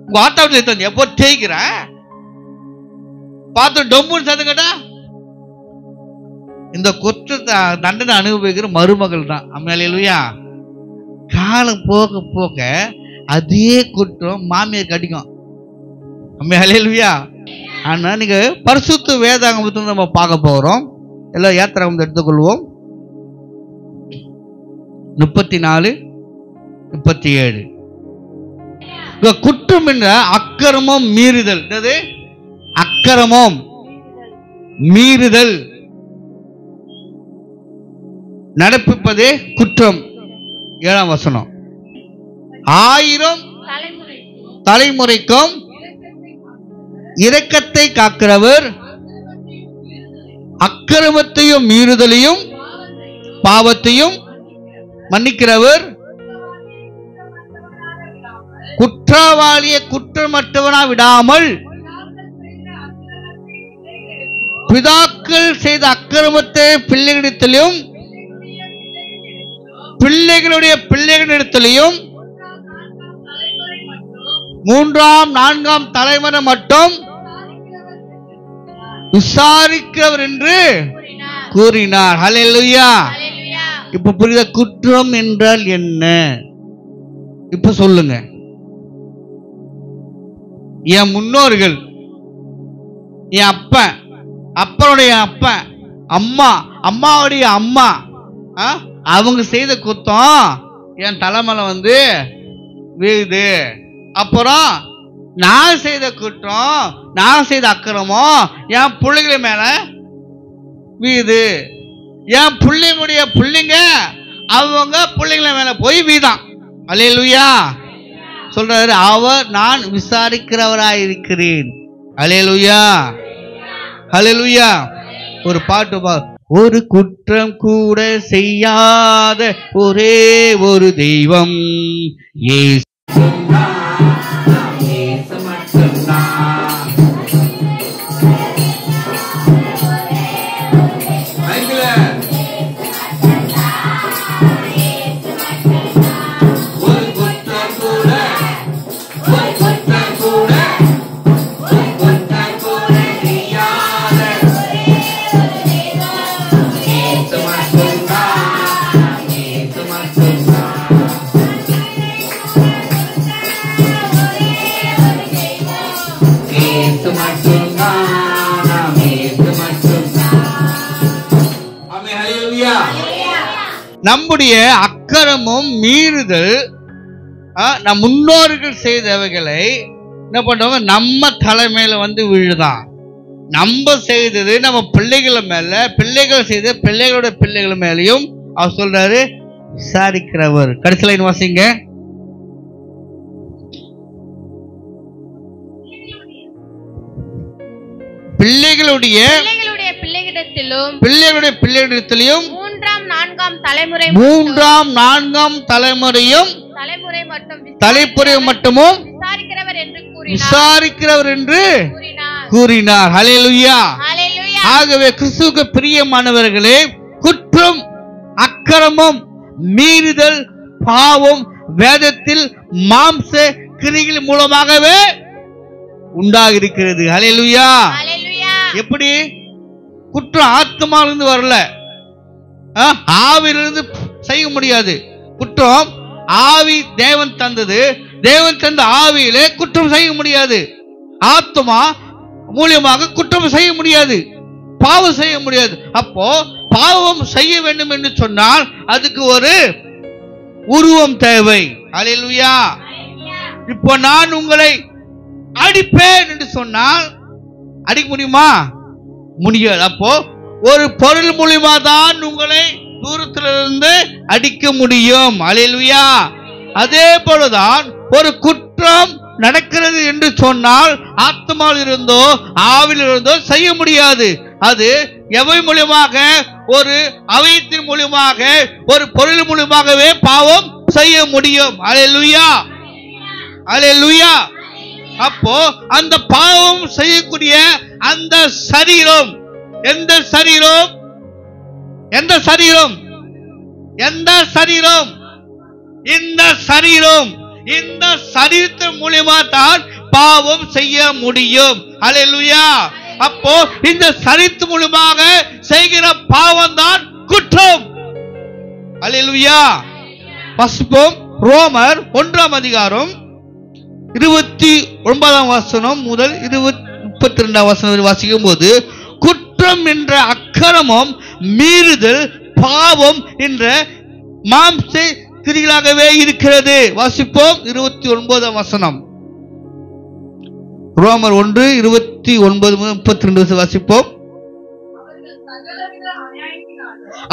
உங்க ஆத்தா வீட்டுல தந்து எப்போ தேய்க்கிற பார்த்து டொம்புன்னு சேர்ந்து கேட்டா இந்த குற்றத்தை தண்டனை அனுபவிக்கிற மருமகள் தான். ஹல்லேலூயா. காலம் போக போக அதே குற்றம் மாமியார் கடிக்கும். ஹல்லேலூயா. ஆனா நீங்க பரிசுத்த வேதாகமத்தை நம்ம பார்க்க போறோம். எல்லாம் யாத்திராகமத்தை எடுத்துக்கொள்வோம். 34:37. குற்றம் என்ற அக்கிரமம் மீறுதல். அக்கிரமம் மீறுதல் நடப்பிப்பதே குற்றம். 7ஆம் வசனம். 1000 தலைமுறைக்கும் இரக்கத்தை காக்கிறவர், அக்கிரமத்தையும் மீறுதலையும் பாவத்தையும் மன்னிக்கிறவர், குற்றவாளியை குற்றமற்றவனா விடாமல் பிதாக்கள் செய்த அக்கிரமத்தை பிள்ளைகளிடத்திலும் பிள்ளைகளுடைய பிள்ளைகளிடத்திலையும் 3ஆம் 4ஆம் தலைமுறை மட்டும் விசாரிக்கிறவர் என்று கூறினார். ஹல்லேலூயா. இப்ப புரியுத குற்றம் என்றால் என்ன? இப்ப சொல்லுங்க. என் முன்னோர்கள், என் அப்பா, அப்பனுடைய அப்பா, அம்மா, அம்மாவுடைய அம்மா, அவங்க செய்த குத்தம் என் தலைமையில வந்து வீழுது. அப்புறம் நான் செய்த குற்றம், நான் செய்த அக்கிரமம் என் பிள்ளைங்க மேல வீது. என் பிள்ளைங்களுடைய பிள்ளைங்க அவங்க பிள்ளைங்கள மேல போய் வீதான். ஹல்லேலூயா சொல்றாரு. அவர் நான் விசாரிக்கிறவராயிருக்கிறேன். ஹல்லேலூயா. ஹல்லேலூயா. ஒரு பாட்டு ஒரு குற்றம் கூட செய்யாத ஒரே ஒரு தெய்வம் இயேசு. நம்முடைய அக்கிரமம் மீறுதல் நம் முன்னோர்கள் செய்தவைகளை என்ன பண்றவங்க நம்ம தலைமையில வந்து விழுதான். நம்ம செய்தது நம்ம பிள்ளைகள் மேல, பிள்ளைகள் செய்த பிள்ளைகளோட பிள்ளைகள் மேலையும் அவர் சொல்றாரு விசாரிக்கிறவர். கடைசி லைன் வாசிங்க. பிள்ளைகளுடைய பிள்ளைகளிடத்திலும் மூன்றாம் நான்காம் தலைமுறையும் தலைமுறை மட்டுமும் விசாரிக்கிறவர் என்று கூறினார். ஹல்லேலூயா. ஆகவே கிறிஸ்துவுக்கு பிரியமானவர்களே, குற்றம், அக்கிரமம், மீறுதல், பாவம் வேதத்தில் மாம்ச கிரிகள் மூலமாகவே உண்டாகிருக்கிறது. ஹல்லேலூயா. எப்படி? குற்றம் ஆத்மாவிலிருந்து வரல, ஆவியிலிருந்து செய்ய முடியாது. குற்றம் ஆவி தேவன் தந்தது, தேவன் தந்த ஆவியிலே குற்றம் செய்ய முடியாது. ஆத்மா மூலியமாக குற்றம் செய்ய முடியாது, பாவம் செய்ய முடியாது. அப்போ பாவம் செய்ய வேண்டும் என்று சொன்னால் அதுக்கு ஒரு உருவம் தேவை. ஹல்லேலூயா. இப்போ நான் உங்களை அடிப்பேன் என்று சொன்னால் அடிக்க முடியுமா? முடியாது. அப்போ ஒரு பொருள் மூலியமா தான் உங்களை தூரத்திலிருந்து அடிக்க முடியும். ஹல்லேலூயா. அதே போலதான் ஒரு குற்றம் நடக்கிறது என்று சொன்னால் ஆத்மாவில் இருந்தோ ஆவில் இருந்தோ செய்ய முடியாது. அது எவை மூலியமாக? ஒரு அவயத்தின் மூலியமாக, ஒரு பொருள் மூலியமாகவே பாவம் செய்ய முடியும். ஹல்லேலூயா. ஹல்லேலூயா. அப்போ அந்த பாவம் செய்யக்கூடிய அந்த சரீரம், எந்த சரீரம்? எந்த சரீரம்? எந்த சரீரம்? இந்த சரீரம். இந்த சரீரத்தின் மூலமா தான் பாவம் செய்ய முடியும். ஹல்லேலூயா. அப்போ இந்த சரீரத்தின் மூலமாக செய்கிற பாவம் தான் குற்றம். ஹல்லேலூயா. வாசிப்போம். ரோமர் 1ஆம் அதிகாரம் 29ஆம் வசனம் முதல் 32ஆம் வசனம் வாசிக்கும் போது, குற்றம் என்ற அக்கிரமம், மீறுதல், பாவம் என்ற மாம்ச கிரிகளாகவே இருக்கிறது. வாசிப்போம். 29ஆம் வசனம். ரோமர் 1:29-32 வாசிப்போம்.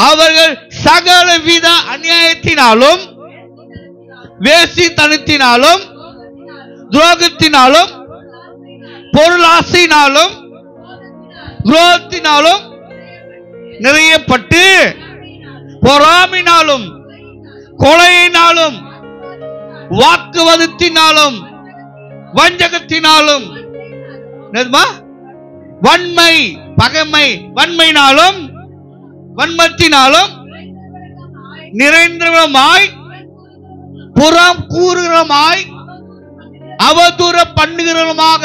அவர்கள் சகலவித அநியாயத்தினாலும், வேசித்தனத்தினாலும், துரோகத்தினாலும், பொருளாசையினாலும், குரோதத்தினாலும் நிறையப்பட்டு, பொறாமையினாலும், கொலையினாலும், வாக்குவாதத்தினாலும், வஞ்சகத்தினாலும், வன்மை, பகைமை, வன்மையினாலும், வன்மத்தினாலும் நிறைந்தவமாய், புறம் கூறுகிறமாய், அவதூற பண்ணுகிறவமாக,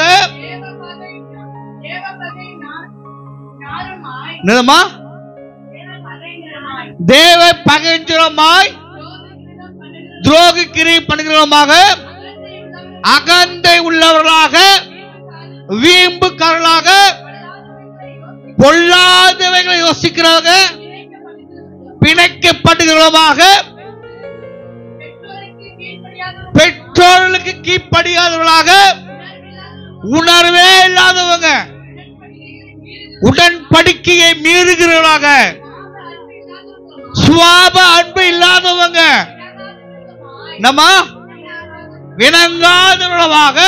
தேவ பகைஞருமாய், துரோக கிரியை பண்ணுகிறவமாக, அகந்தை உள்ளவர்களாக, வீம்புக்காரர்களாக, பொல்லாதவைகளை யோசிக்கிறவங்க, பிணைக்கப்படுகிறவமாக, பெற்றோர்களுக்கு கீழ்ப்படியாதவர்களாக, உணர்வே இல்லாதவங்க, உடன்படிக்கையை மீறுகிறவர்களாக, சுவாப அன்பு இல்லாதவங்க, நம்ம விளங்காதவர்களாக,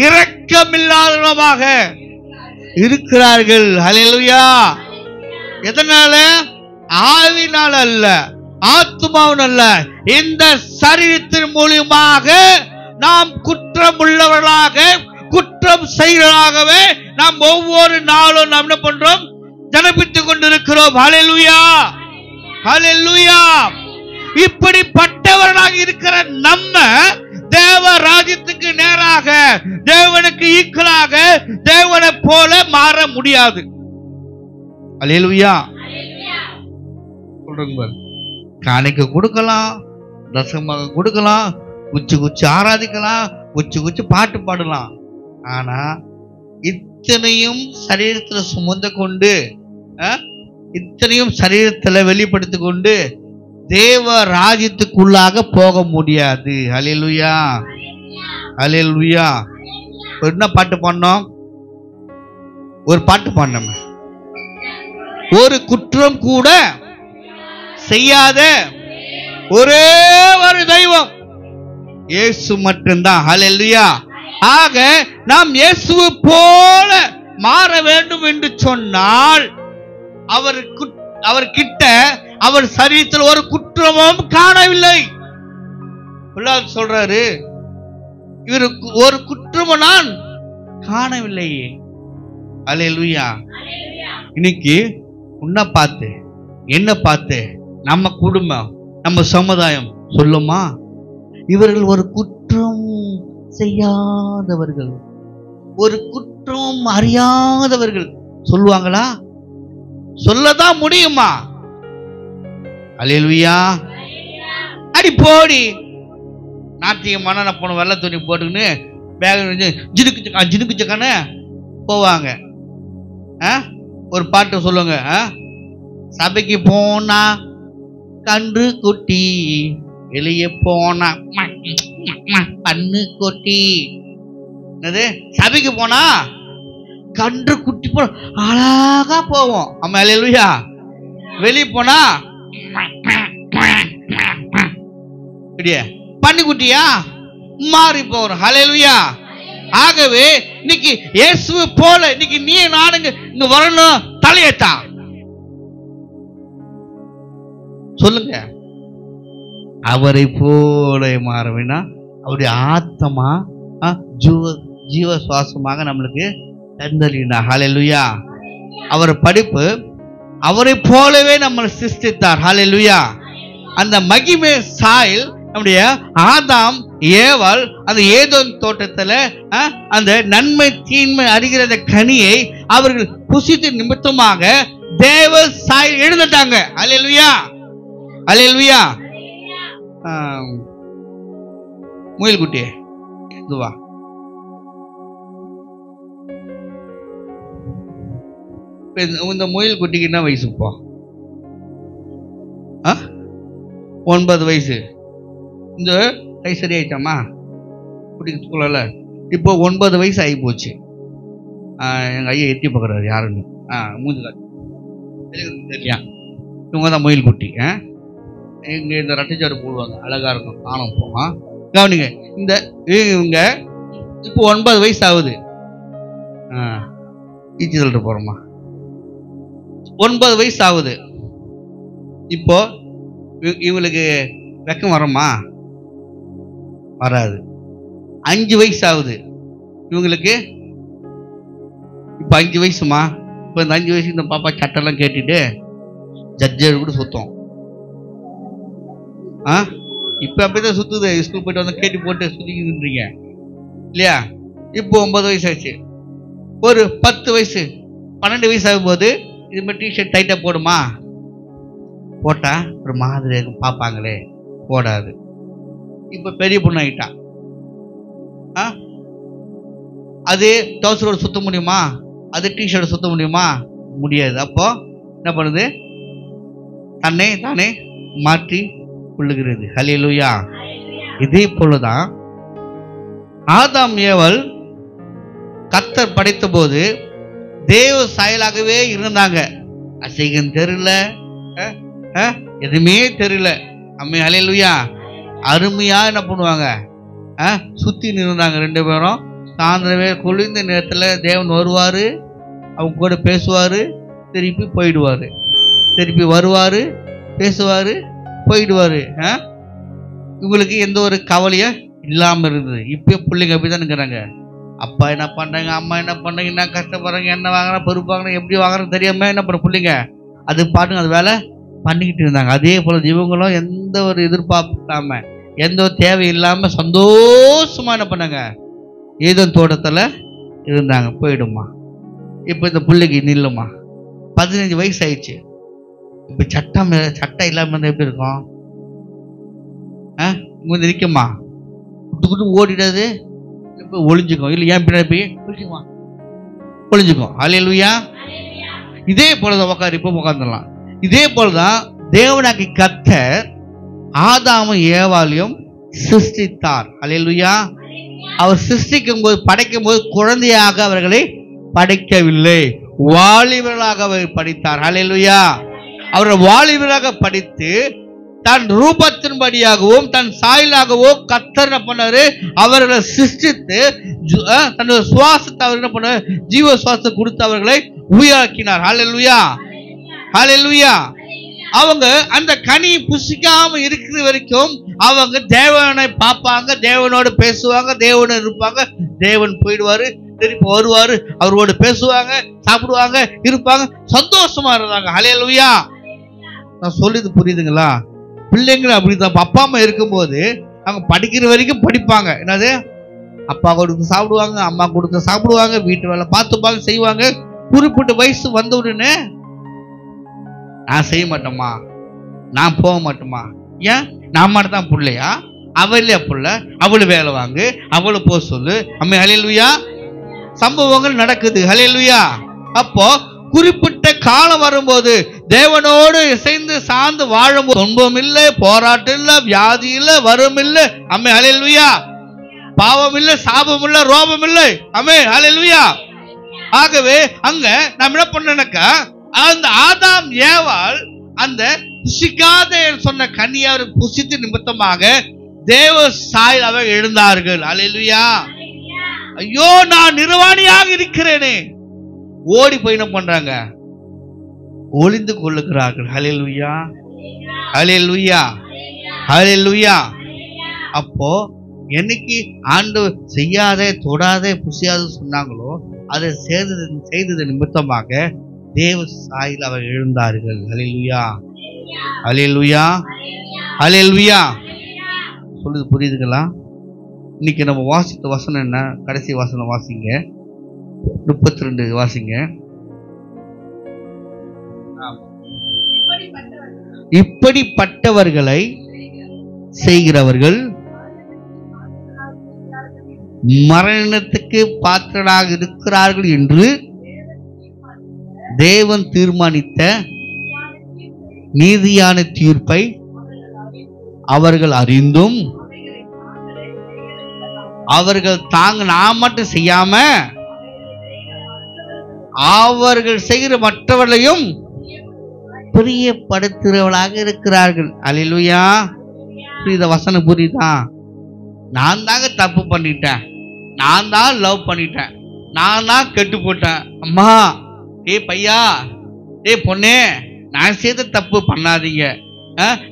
இரக்கமில்லாதவர்களாக இருக்கிறார்கள். ஹல்லேலூயா. எதனால? ஆவினால் அல்ல, ஆத்மாவின் அல்ல, இந்த சரீரத்தின் மூலியமாக நாம் குற்றம் உள்ளவர்களாக, குற்றம் செய்கிறவர்களாகவே நாம் ஒவ்வொரு நாளும் நாம் என்ன பண்றோம்? ஜனபித்துக் கொண்டிருக்கிறோம். ஹல்லேலூயா, ஹல்லேலூயா. இப்படிப்பட்டவர்களாக இருக்கிற நம்ம தேவ ராஜ்யத்துக்கு நேராக, தேவனுக்கு ஈக்குவலாக, தேவனை போல மாற முடியாது. ஹல்லேலூயா. சொல்றேங்க, காணிக்கை கொடுக்கலாம், தசமாக கொடுக்கலாம், குச்சி குச்சி ஆராதிக்கலாம், குச்சி குச்சி பாட்டு பாடலாம். ஆனா இத்தனையும் சரீரத்துல சுமந்து கொண்டு, இத்தனையும் சரீரத்துல வெளிப்படுத்தி கொண்டு தேவ ராஜ்யத்துக்குள்ளாக போக முடியாது. ஹல்லேலூயா, ஹல்லேலூயா. என்ன பாட்டு பாடினோம்? ஒரு பாட்டு பாடினோம், ஒரு குற்றம் கூட செய்யாத ஒரே ஒரு தெய்வம் இயேசு மட்டும்தான். ஹல்லேலூயா. ஆக நாம் இயேசுவை போல மாற வேண்டும் என்று சொன்னால் அவர் கிட்ட, அவர் சரீரத்தில் ஒரு குற்றமும் காணவில்லை. சொல்றாரு, இவருக்கு ஒரு குற்றமும் நான் காணவில்லையே. ஹல்லேலூயா. இன்னைக்கு உன்னை பார்த்து, என்ன பார்த்து நம்ம குடும்பம், நம்ம சமுதாயம் சொல்லுமா, இவர்கள் ஒரு குற்றம் செய்யாதவர்கள், ஒரு குற்றம் அறியாதவர்கள் சொல்லுவாங்களா? சொல்லதான் முடியுமா? ஹல்லேலூயா. அடி போடி, நாட்டியமான போன வெள்ளை துணி போட்டுக்கின்னு பேக ஜினுக்குச்சக்கான போவாங்க. ஒரு பாட்டு சொல்லுங்க, சபைக்கு போனா கன்று குட்டி, வெளியே போனா கண்ணு கொட்டி. என்னது? சபைக்கு போனா கன்று குட்டி போ அழகா போவோம். ஆமா, ஹல்லேலூயா. வெளியே போனா பன்னிக்குட்டியா மாறி போறோம். ஹல்லேலூயா. ஆகவே இன்னைக்கு இயேசுவை போல இன்னைக்கு நீ நானுங்க இங்க வரணும். தலையேத்தா சொல்லுங்க, அவரை போல மாறவேனா அவருடைய ஆத்மா ஜீவ சுவாசமாக நம்மளுக்கு தந்தலினா. ஹல்லேலூயா. அவர் படிப்பு அவரை போலவே நம்மளை சிருஷ்டித்தார். ஹல்லேலூயா. அந்த மகிமை சாயல் நம்முடைய ஆதாம் ஏவாள் அந்த ஏதோன் தோட்டத்துல அந்த நன்மை தீன்மை அறிகிற கனியை அவர்கள் புசித்து நிமித்தமாக தேவ சாயல் எழுந்துட்டாங்க. ஹல்லேலூயா, ஹல்லேலூயா. முயல் குட்டி இதுவா, இந்த முயல் குட்டிக்கு என்ன வயசு இப்போ? 9 வயசு. இந்த கை சரியாயிட்டாமா குட்டிக்கு சொல்லல. இப்போ 9 வயசு ஆகி போச்சு. எங்க ஐயா எட்டி பார்க்குறாரு யாருன்னு. மூஞ்சி தெரியலையா? இவங்க தான் முயல் குட்டி. இங்க இந்த ரட்டைச்சாடு போடுவாங்க, அழகா இருக்கும், காணம் போகும். கவனிங்க, இந்த இவங்க இப்போ 9 வயசு ஆகுது. ஈச்சி சொல்லிட்டு போறோமா, 9 வயசு ஆகுது. இப்போ இவங்களுக்கு வெக்கம் வருமா? வராது. 5 வயசு ஆகுது இவங்களுக்கு. இப்போ 5 வயசுமா. இப்போ இந்த 5 வயசு இந்த பாப்பா சட்டெல்லாம் கேட்டுட்டு ஜட்ஜர் கூட சுத்தம். இப்போ அப்படிதான் சுத்துது. ஸ்கூல் போயிட்டு வந்து கேட்டு போட்டு சுத்திக்கின்றீங்க இல்லையா? இப்போ 9 வயசு ஆச்சு. ஒரு 10 வயசு 12 வயசு ஆகும்போது இது மாதிரி டிஷர்ட் டைட்டா போடுமா? போட்டா ஒரு மாதிரி பார்ப்பாங்களே, போடாது. இப்ப பெரிய பொண்ணு ஆகிட்டா. அது டவுசரோட சுத்த முடியுமா? அது டிஷர்ட் சுத்த முடியுமா? முடியாது. அப்போ என்ன பண்ணுது? தன்னை தானே மாற்றி கொள்ளுகிறது. ஹல்லேலூயா. இதே போலதான் ஆதாம் ஏவாள் கர்த்தர் படைத்த போது தேவ சாயலாகவே இருந்தாங்க. அசைகம் தெரியல, எதுவுமே தெரியல. அம்மே ஹல்லேலூயா. அருமையா என்ன பண்ணுவாங்க? சுத்தி நின்றாங்க 2 பேரும். சாயந்தரமே குளிர்ந்த நேரத்துல தேவன் வருவாரு, அவங்க கூட பேசுவாரு, திருப்பி போயிடுவாரு, திருப்பி வருவாரு, பேசுவாரு, போயிடுவாரு. இவங்களுக்கு எந்த ஒரு கவலையும் இல்லாம இருந்தது. இப்ப பிள்ளைங்க அப்படிதான் இருக்கிறாங்க. அப்பா என்ன பண்ணுறாங்க, அம்மா என்ன பண்ணுறாங்க, என்ன கஷ்டப்படுறாங்க, என்ன வாங்குறாங்க, பொறுப்பு வாங்குறாங்க, எப்படி வாங்குறாங்க தெரியாமல் என்ன பண்ண பிள்ளைங்க அது பாட்டுங்க அது வேலை பண்ணிக்கிட்டு இருந்தாங்க. அதே போல் இவங்களும் எந்த ஒரு எதிர்பார்ப்பு இல்லாமல், எந்த ஒரு தேவை இல்லாமல் சந்தோஷமாக என்ன பண்ணாங்க, ஏதேன் தோட்டத்தில் இருந்தாங்க. போயிடுமா, இப்போ இந்த பிள்ளைக்கு நில்லுமா, 15 வயசு ஆயிடுச்சு. இப்போ சட்டம் இல்லாமல் இருந்தால் எப்படி இருக்கும்? இங்கே நிற்குமா, குட்டு ஓடிடாது, இப்போ ஒளிஞ்சுக்கும். இல்லை ஏன் பின்னாடி போய் ஒளிஞ்சுக்கும். ஹல்லேலூயா. இதே போலதான் இப்போ உட்காந்துடலாம். இதே போலதான் தேவனாகி கர்த்தர் ஆதாமும் ஏவாளையும் சிருஷ்டித்தார். ஹல்லேலூயா. அவர் சிருஷ்டிக்கும் போது, படைக்கும் போது குழந்தையாக அவர்களை படைக்கவில்லை, வாலிபர்களாக அவர் படைத்தார். ஹல்லேலூயா. அவர்கள் வாலிபராக படித்து தன் ரூபத்தின்படியாகவும் தன் சாயலாகவோ கர்த்தர் என்ன பண்ணாரு, அவர்களை சிருஷ்டித்து தன்னுடைய சுவாசத்தை அவர் என்ன பண்ணாரு, ஜீவ சுவாசத்தை கொடுத்து அவர்களை உயிராக்கினார். ஹல்லேலூயா. ஹல்லேலூயா. அவங்க அந்த கனி புசிக்காம இருக்கிற வரைக்கும் அவங்க தேவனை பார்ப்பாங்க, தேவனோடு பேசுவாங்க, தேவனோடு இருப்பாங்க. தேவன் போயிடுவாரு, திருப்பி வருவாரு, அவரோடு பேசுவாங்க, சாப்பிடுவாங்க, இருப்பாங்க, சந்தோஷமா இருந்தாங்க. ஹல்லேலூயா. நான் சொல்லிது புரியுதுங்களா? பிள்ளைங்களும் அப்படிதான். அப்பா அம்மா இருக்கும்போது அவங்க படிக்கிற வரைக்கும் படிப்பாங்க. என்னது, அப்பா கொடுத்து சாப்பிடுவாங்க, அம்மா கொடுத்து சாப்பிடுவாங்க, வீட்டு வேலை பார்த்துப்பாங்க, செய்வாங்க. குறிப்பிட்ட வயசு வந்த உடனே நான் செய்ய மாட்டேம்மா, நான் போக மாட்டேம்மா. ஏன்? நான் மட்டும் தான் பிள்ளையா? அவளே புள்ள, அவளு வேலை வாங்கு, அவளு போக சொல்லு. அம்மே ஹல்லேலூயா. சம்பவங்கள் நடக்குது. ஹல்லேலூயா. அப்போ குறிப்பிட்ட காலம் வரும்போது தேவனோடு இசைந்து சார்ந்து வாழும் துன்பம் இல்லை, போராட்டம் இல்லை, வியாதி இல்லை, வறுமை இல்லை. அம்மே ஹல்லேலூயா. பாவம் இல்லை, சாபம் இல்லை, ரோபம் இல்லை. அம்மே ஹல்லேலூயா. ஆகவே அங்க நாம் என்ன பண்ணனாக்கா, அந்த ஆதாம் ஏவாள் அந்த புசிக்காத சொன்ன கனியை புசித்து நிமித்தமாக தேவ சாயல் அவர் எழுந்தார்கள். ஹல்லேலூயா. ஐயோ நான் நிர்வாணியாக இருக்கிறேனே, ஓடி போய் என்ன பண்றாங்க, ஒளிந்து கொள்ளுகிறார்கள். ஹல்லேலூயா. ஹல்லேலூயா. ஹல்லேலூயா. அப்போ என்னைக்கு ஆண்டவர் செய்யாதே, தொடாதே, புசியாத சொன்னாங்களோ அதை செய்தது நிமித்தமாக தேவ சாயல் அவர் எழுந்தார்கள். ஹல்லேலூயா. ஹல்லேலூயா. ஹல்லேலூயா. சொல்லுது புரியுதுங்களா? இன்னைக்கு நம்ம வாசித்த வசனம் என்ன? கடைசி வசனம் வாசிங்க, 32 வாசிங்க. இப்படிப்பட்டவர்களை செய்கிறவர்கள் மரணத்துக்கு பாத்திரராக இருக்கிறார்கள் என்று தேவன் தீர்மானித்த நீதியான தீர்ப்பை அவர்கள் அறிந்தும் அவர்கள் நான் மட்டும் செய்யாம அவர்கள் செய்கிற மற்றவர்களையும் பிரியப்படுத்துகிறவர்களாக இருக்கிறார்கள். அல்லேலூயா. புரியுத வசனம்? புரியுதா? நான் தாங்க தப்பு பண்ணிட்டேன், நான் தான் லவ் பண்ணிட்டேன், நான் தான் கெட்டு போட்டேன். அம்மா, பையா, பொண்ணே, நான் செய்த தப்பு பண்ணாதீங்க.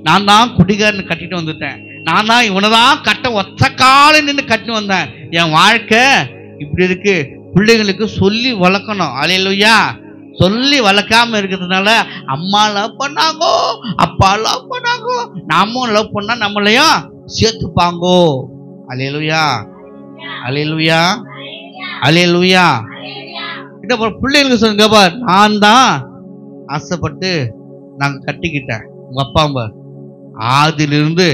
நான் தான் குடிகாரன் கட்டிட்டு வந்துட்டேன், நான் தான் இவனை தான் ஒத்த கால நின்று கட்டிட்டு வந்தேன். என் வாழ்க்கை இப்படி இருக்கு. பிள்ளைங்களுக்கு சொல்லி வளர்க்கணும். அல்லேலூயா. சொல்லி வளர்க்காம இருக்கிறதுனால அம்மா லவ் பண்ணாங்கோ, அப்பா லவ் பண்ணாங்கோ, நாமும் லவ் பண்ணா நம்மளையும் சேர்த்துப்பாங்கோ. அல்லேலூயா. அல்லேலூயா. அல்லேலூயா. இத பிள்ளைங்களுக்கு சொல்லுங்க, பார், நான் தான் ஆசைப்பட்டு நாங்கள் கட்டிக்கிட்டேன். உங்க அப்பா அம்மா ஆதிலிருந்து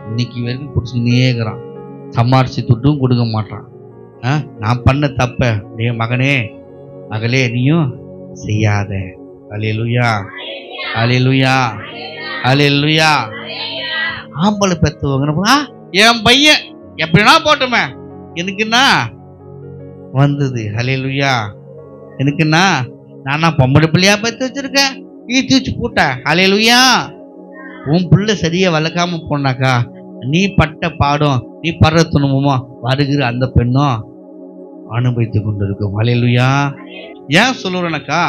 இன்னைக்கு வரைக்கும் பிடிச்சினேங்கிறான், சம்பாரிச்சு துட்டும் கொடுக்க மாட்டான். நான் பண்ண தப்ப மகனே மகளே நீயும் செய்யாத. அல்லேலூயா. அல்லேலூயா. அல்லேலூயா. ஆம்பளை பெற்றவங்க என் பையன் எப்படின்னா போட்டுமே, எனக்குன்னா வந்தது. அல்லேலூயா. எனக்குன்னா நானா பொம்பளை பிள்ளையா பெற்று வச்சிருக்கேன், தூச்சு போட்டேன். அல்லேலூயா. உன் பிள்ளை சரியா வளர்க்காம போனாக்கா நீ பட்ட பாடம், நீ படுற துன்பமோ வருகிற அந்த பெண்ணும் அனுபவித்து கொண்டிருக்கும். அல்லேலூயா. ஏன் சொல்லுறேனாக்கா,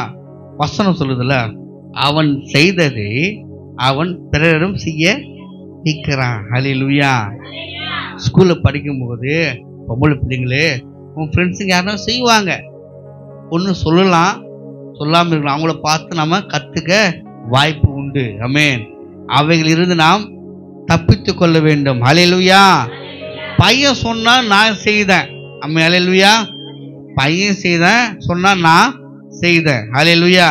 வசனம் சொல்லுதுல, அவன் செய்ததை அவன் பிறரும் செய்ய வைக்கிறான். அல்லேலூயா. ஸ்கூல்ல படிக்கும்போது பொம்பளை பிள்ளைங்களே உன் ஃப்ரெண்ட்ஸுங்க யாருன்னா செய்வாங்க, ஒன்று சொல்லலாம், சொல்லாமல் இருக்கலாம். அவங்கள பார்த்து நம்ம கற்றுக்க வாய்ப்பு உண்டு. ஆமென். அவைகளிலிருந்து நாம் தப்பித்து கொள்ள வேண்டும். ஹல்லேலூயா. பையன் சொன்னா நான் செய்தேன். ஆமென். ஹல்லேலூயா. பையன் செய்தேன் சொன்னா நான் செய்தேன். ஹல்லேலூயா.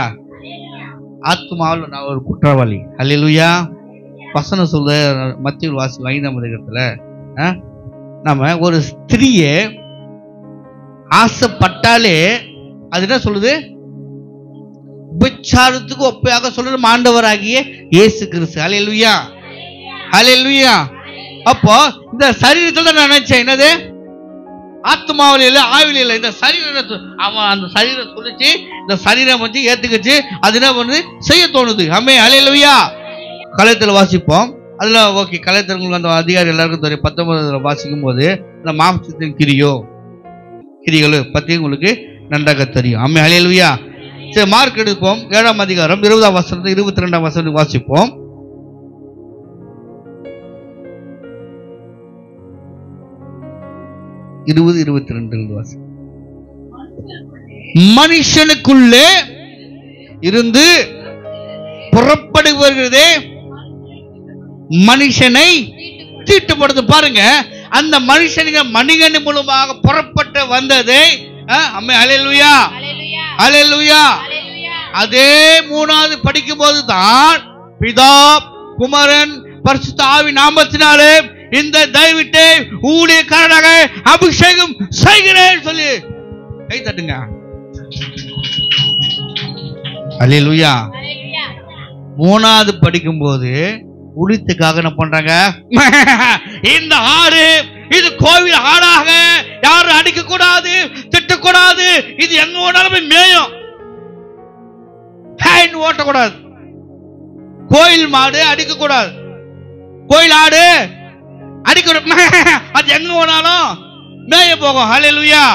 ஆத்மாவில் நான் ஒரு குற்றவாளி. ஹல்லேலூயா. வசனம் சொல்ல மத்திய வாசி 5ஆம் அதிகாரத்துல நம்ம ஒரு ஸ்திரியை ஆசைப்பட்டாலே அது என்ன சொல்லுது? விபச்சாரத்துக்கு ஒப்பையாக சொல்ற ஆண்டவராகிய இயேசு கிறிஸ்து. ஹல்லேலூயா. ஹல்லேலூயா. அப்போ இந்த சரீரத்துல நான் நினைச்சேன், என்னது? ஆத்மாவில் இல்லை, ஆவில இல்லை, இந்த சரீரம். அவன் அந்த சரீரம் சொல்லிச்சு, இந்த சரீரம் வந்து ஏத்துக்குச்சு, அது என்ன பண்ணுது? செய்ய தோணுது. ஆமென். ஹல்லேலூயா. கலையத்தில் வாசிப்போம். அதுல ஓகே, கலையத்தில் அந்த அதிகாரி எல்லாருக்கும் தெரியும். 19 வாசிக்கும் போது இந்த மாம்சத்தின் கிரிகள் பத்தி உங்களுக்கு நன்றாக தெரியும். ஆமென். ஹல்லேலூயா. சரி, மார்க் எடுப்போம். 7ஆம் அதிகாரம் 20ஆம் வசனத்தை 22ஆம் வசனத்தை வாசிப்போம். மனுஷனுக்குள்ளே இருந்து புறப்படுகிறதே மனுஷனை தீட்டுப்படுத்து. பாருங்க, அந்த மனுஷனுக்கு மனிதன் மூலமாக புறப்பட்டு வந்ததை ஹல்லேலூயா, ஹல்லேலூயா. அதே 3வது படிக்கும் போது தான் பிதா குமாரன் பரிசுத்த ஆவி நாமத்தினாலே இந்த தயவிட்டு ஊழியக்காரனாக அபிஷேகம் செய்கிறேன் சொல்லி கை தட்டுங்க. ஹல்லேலூயா. 3வது படிக்கும் போது உளித்துக்காக என்ன பண்றாங்க? இந்த ஆடு இது கோவில் ஆடாக யாரும் அடிக்க கூடாது, திட்டக்கூடாது, இது எங்க ஓடாலும் மேயும், ஓட்டக்கூடாது. கோயில் மாடு அடிக்க கூடாது, கோயில் ஆடு அடிக்க, அது எங்க ஓடாலும் மேய போகும். ஹல்லேலூயா.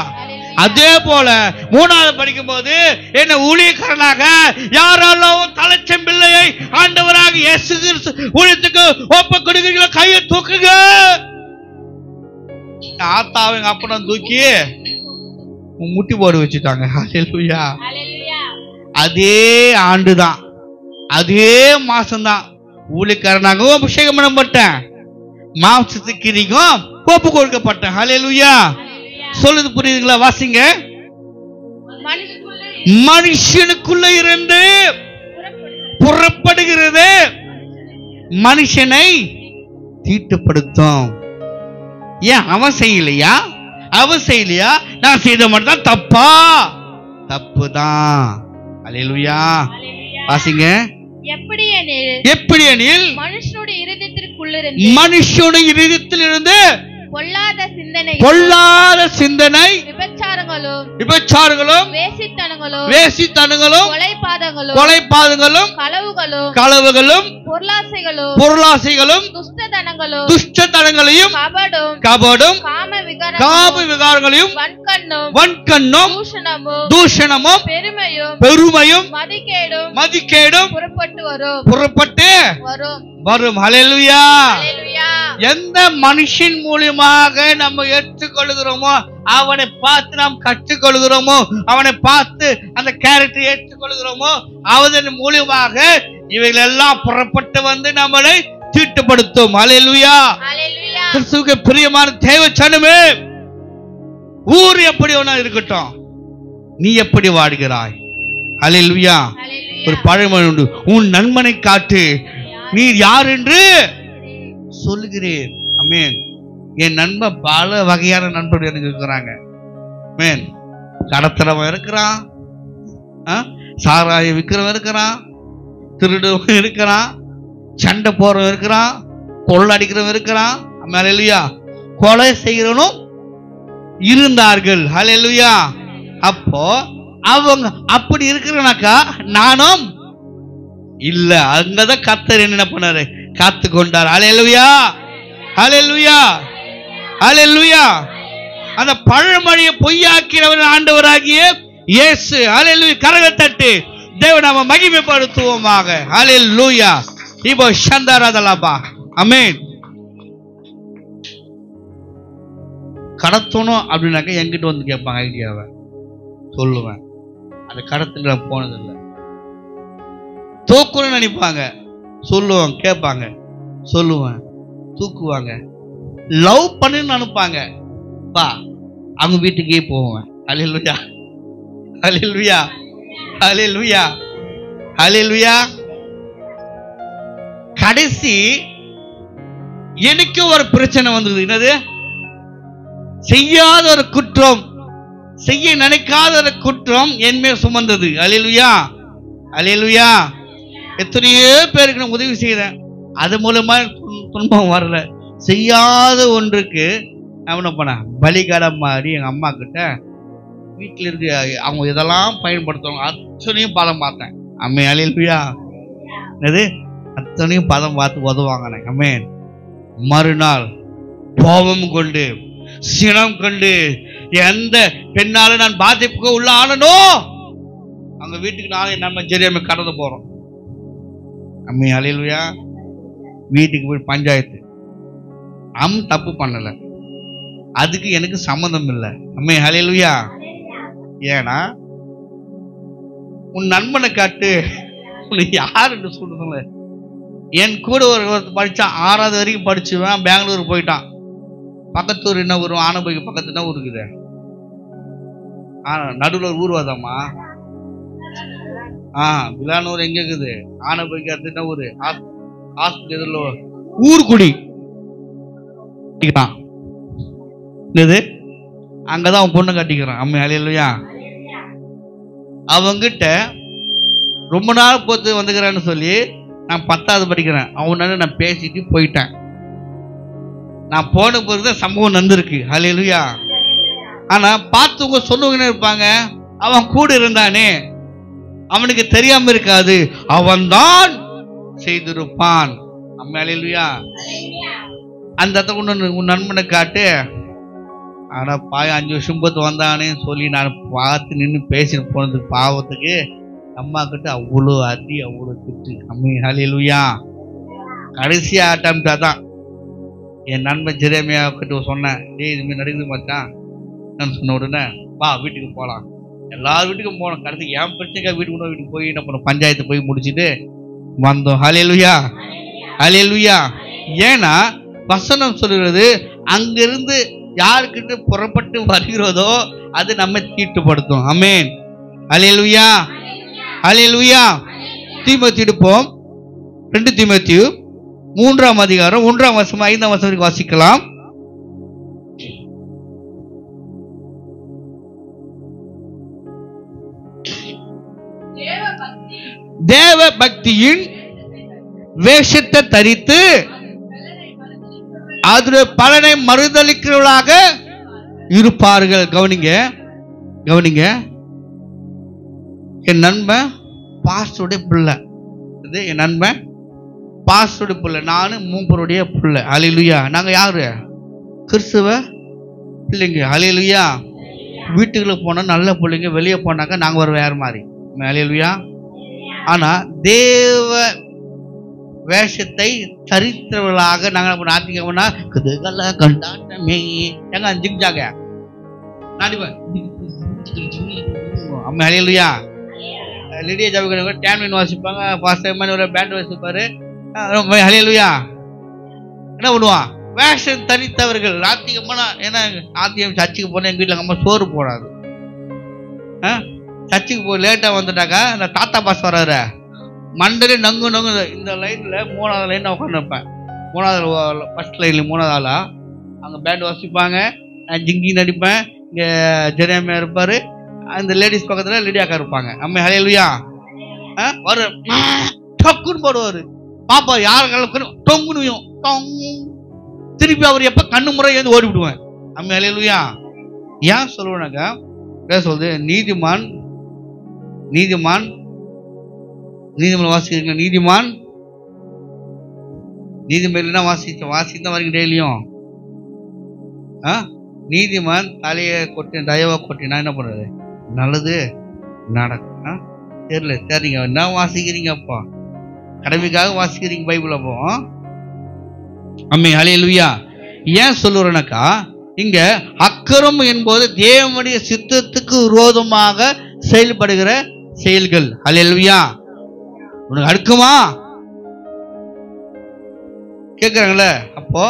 அதே போல 3வது படிக்கும் போது என்ன ஊழியக்காரனாக யாரெல்லாம் தலைச்சம் பிள்ளையை ஆண்டவராக இயேசு கிறிஸ்து ஊழியத்துக்கு ஒப்பு கொடுக்கிறீங்களோ கையை தூக்குங்க. ஆத்தாவை எங்க அப்பனும் தூக்கி முட்டி போடு வச்சுட்டாங்க. ஹல்லேலூயா. அதே ஆண்டுதான், அதே மாசம்தான் ஊழியக்காரனாகவும் அபிஷேகம் பண்ணப்பட்டேன், மாம்சத்துக்கு கிரிக்கும் ஒப்பு கொடுக்கப்பட்டேன். ஹல்லேலூயா. சொல்லுது, புரியுதுங்களா? வாசிங்க. மனுஷனுக்குள்ள இருந்து புறப்படுகிறது மனுஷனை தீட்டுப்படுத்தும். ஏன் அவன் செய்யலையா? அவன் செய்யலையா? நான் செய்த மட்டும் தான் தப்பா? தப்புதான். ஹல்லேலூயா. வாசிங்க. எப்படி எனில் மனுஷனுடைய இருதயத்திலிருந்து பொல்லாத சிந்தனை, விபச்சாரங்களும், வேசித்தனங்களும், கொலைபாதங்களும், களவுகளும், பொருளாசைகளும், துஷ்டத்தனங்களையும், கபடும், காம விகாரங்களையும், வன்கண்ணும், தூஷணமும், பெருமையும், மதிக்கேடும் புறப்பட்டு வரும். ஹல்லேலூயா. எந்த மனுஷன் மூலமாக நம்ம ஏற்றுக்கொள்கிறோமோ, அவனை பார்த்து நாம் கற்றுக்கொள்கிறோமோ, அவனை பார்த்து அந்த கேரக்டரை ஏற்றுக்கொள்கிறோமோ, அவன் மூலமாக இவைகள் எல்லாம் புறப்பட்டு வந்து நம்மளை தீட்டுப்படுத்தும். ஹல்லேலூயா. கிறிஸ்துவுக்கு பிரியமான தேவ ஜனமே, ஊர் எப்படி ஒண்ணா இருக்கட்டும், நீ எப்படி வாடுகிறாய்? ஹல்லேலூயா. ஒரு பழமொழி உண்டு, உன் நண்பனை காட்டு நீ யார் என்று சொல்லுகிறேன். ஆமென். என் நண்பன் பல வகையான நண்பர்கள் எனக்கு இருக்கிறாங்க. ஆமென். கடத்தறவன் இருக்கிறான், சாராய விற்கிறவன் இருக்கிறான், திருடுவன் இருக்கிறான், சண்டை போறவன் இருக்கிறான், கொள்ளை அடிக்கிறவன் இருக்கிறான். ஹல்லேலூயா. கொலை செய்கிறவனும் இருந்தார்கள். ஹல்லேலூயா. அப்போ அவங்க அப்படி இருக்கிறனாக்கா நானும் இல்ல. அங்கதான் கர்த்தர் என்ன பண்ணாரு? காத்து கொண்டார். ஹல்லேலூயா. ஹல்லேலூயா. ஹல்லேலூயா. அந்த பழமொழியை பொய்யாக்கிறவர் ஆண்டவராகிய இயேசு. ஹல்லேலூயா. கரங்களை தட்டி தேவனை நாம மகிமைப்படுத்துவோமாக. ஹல்லேலூயா. இப்போ சந்தராதலபா. ஆமென். கடத்தணும் அப்படின்னாக்கா என்கிட்ட வந்து கேட்பாங்க ஐடியாவை, சொல்லுவேன். அந்த கடத்துக்கு நான் போனதில்லை. தூக்கணும்னு நினைப்பாங்க, சொல்லுவாங்க, கேட்பாங்க, சொல்லுவேன், தூக்குவாங்க. லவ் பண்ணுன்னு அனுப்பாங்க, பா அவங்க வீட்டுக்கே போவேன். ஹல்லேலூயா, ஹல்லேலூயா, ஹல்லேலூயா, ஹல்லேலூயா. கடைசி எனக்கு ஒரு பிரச்சனை வந்தது. என்னது? செய்யாத ஒரு குற்றம், செய்ய நினைக்காத ஒரு குற்றம் என்மேல் சுமந்தது. ஹல்லேலூயா, ஹல்லேலூயா. எத்தனையோ பேருக்கு நான் உதவி செய்தேன், அது மூலமா துன்பம் வரல. செய்யாத ஒன்றுக்கு நான் என்ன பண்ணேன், பலிகடம் மாதிரி எங்க அம்மா கிட்ட வீட்டில் இருக்கு அவங்க இதெல்லாம் பயன்படுத்துவாங்க, அத்தனையும் பதம் பார்த்தேன். அம்மே, ஹல்லேலூயா. என்னது? அத்தனையும் பதம் பார்த்து உதவாங்க. அமேன். மறுநாள் கோபம் கொண்டு சினம் கொண்டு எந்த பெண்ணால நான் பாதிப்புக்கு உள்ள ஆனனோ அங்க வீட்டுக்கு நானும் நம்ம ஜெரியாம கடந்து போறோம். அம்மே, ஹல்லேலூயா. வீட்டுக்கு போய் பஞ்சாயத்து. தப்பு பண்ணல, அதுக்கு எனக்கு சம்மந்தம் இல்லை. அம்மே, ஹல்லேலூயா. ஏன்னா உன் நண்பனை காட்டு, உனக்கு யாருன்னு சொல்றதுல. என் கூட ஒரு படிச்சா 6வது வரைக்கும் படிச்சுவேன், பெங்களூர் போயிட்டான். பக்கத்தூர் என்ன ஊர்? ஆனபைக்கு பக்கத்து என்ன ஊர் இருக்குது? நடுவில் ஒரு ஊர் வாதாமா. விலானூர் எங்க இருக்குது? ஆனபைக்கு அடுத்து என்ன ஊரு? ஹாஸ்பிட்டல் எதிரில் ஊர்குடி. அங்கதான் அவன் பொண்ணு கட்டிக்கிறான். அம்மே, ஹல்லேலூயா. அவங்கிட்ட ரொம்ப நாள் போத்து வந்துக்கிறான்னு சொல்லி நான் 10வது படிக்கிறேன். அவனால நான் பேசிட்டு போயிட்டேன். நான் போன பிறகுதான் சம்பவம் நடந்திருக்கு. ஹல்லேலூயா. ஆனா பார்த்தவங்க சொல்லுவங்க இருப்பாங்க, அவன் கூட இருந்தானே, அவனுக்கு தெரியாம இருக்காது, அவன்தான் செய்திருப்பான். அம்மே, ஹல்லேலூயா. அந்த உன் நண்பனை காட்டு. ஆனா 5 வருஷம் போத்து வந்தானே சொல்லி நான் பார்த்து நின்று பேசிட்டு போனதுக்கு பாவத்துக்கு அம்மா கிட்ட அவ்வளோ அடி, அவ்வளோ திட்டு. அம்மே, ஹல்லேலூயா. கடைசி அட்டம்ப்டா தான் என் நண்பன் ஜெரேமியா கிட்ட சொன்னேன், டேய் இதுமாதிரி நடக்குது மச்சான். நான் சொன்ன உடனே வா வீட்டுக்கு போகலாம். எல்லார் வீட்டுக்கும் போனோம். கடைசி என் பிரச்சனைக்காக வீட்டுக்கு போய் என்ன பண்ணோம், பஞ்சாயத்து போய் முடிச்சுட்டு வந்தோம். ஹல்லேலூயா, ஹல்லேலூயா. ஏன்னா வசனம் சொல்லுகிறது, அங்கிருந்து யாருக்கிட்ட புறப்பட்டு வருகிறதோ அது நம்ம தீட்டுப்படுத்தும். ஆமென், ஹல்லேலூயா, ஹல்லேலூயா. தீமோத்தேயு எடுப்போம். 2 தீமோத்தேயு 3ஆம் அதிகாரம் 1ஆம் வசனம் 5ஆம் வசனம் வரைக்கும் வாசிக்கலாம். தேவ பக்தியின் வேஷத்தை தரித்து அதனுடைய பலனை மறுதளிக்கிறவர்களாக இருப்பார்கள். கவனிங்க, கவனிங்க. என் நண்பன் பாஸ்டருடைய பிள்ளை, என் நண்பன் பாஸ்டருடைய பிள்ளை, நானு மூப்பருடைய பிள்ளை. ஹல்லேலூயா. நாங்க யாரு? கிறிஸ்துவ பிள்ளைங்க. ஹல்லேலூயா. வீட்டுக்குள்ள போனா நல்ல பிள்ளைங்க, வெளியே போனாக்கா நாங்க ஒரு வேற மாதிரி. ஹல்லேலூயா. ஆனா தேவ வேஷத்தை தரித்தவர்களாக நாங்கள் நாத்திகம்னா கண்டாட்டமே எங்க அஞ்சுச்சாங்க. அம்மா, ஹல்லேலூயா. லிடியா ஜாபி டேன்மின் வாசிப்பாங்க, பாஸ்டர் ஒரு பேண்ட் வாசிப்பாரு. ஹல்லேலூயா. என்ன பண்ணுவான்? வேஷம் தரித்தவர்கள் நாத்திகம்னா. ஏன்னா நாத்திகம் சர்ச்சுக்கு போனா எங்க வீட்டில் அம்மா சோறு போடாது. சர்ச்சுக்கு போய் லேட்டா வந்துட்டாக்கா இந்த தாத்தா பாஸ் வர்றாரு, மண்டலே நங்கு நங்கு. இந்த லைன்ல 3வது லைன் உட்காந்து இருப்பேன். 3வது ஃபர்ஸ்ட் லைன்ல 3வது ஆளா அங்கே பேண்ட் வாசிப்பாங்க, நான் ஜிங்கி நடிப்பேன், இங்கே ஜெரேமியா இருப்பாரு, அந்த லேடிஸ் பக்கத்தில் லிடியாக்கா இருப்பாங்க. அம்மே, ஹல்லேலூயா. வரு டக்குன்னு போடுவாரு. பாப்பா யாரு டொங்குனும் திருப்பி அவர் எப்ப கண்ணு முறை ஏந்து ஓடி விடுவேன். அம்மே, ஹல்லேலூயா. ஏன் சொல்லுவேனாக்கா சொல்லுது, நீதிமான் நீதிமான் நீதிமன்றம் வாசிக்கிறீங்க. நீதிமான் நீதிமன்றம் வாசித்தான் வரைக்கும் டெய்லியும். நீதிமான் தலையை கொட்டி தயவா கொட்டினா என்ன பண்றது? நல்லது நடக்கும். தெரியல, சரிங்க. என்ன வாசிக்கிறீங்க? அப்பா கடமைக்காக வாசிக்கிறீங்க பைபிள். அப்போ அம்மே, ஹல்லேலூயா. ஏன் சொல்லுறேனாக்கா இங்க அக்கிரமம் என்பது தேவனுடைய சித்தத்துக்கு விரோதமாக செயல்படுகிற செயல்கள். ஹல்லேலூயா. உனக்கு அடுக்குமா கேக்குறாங்களே, அப்போ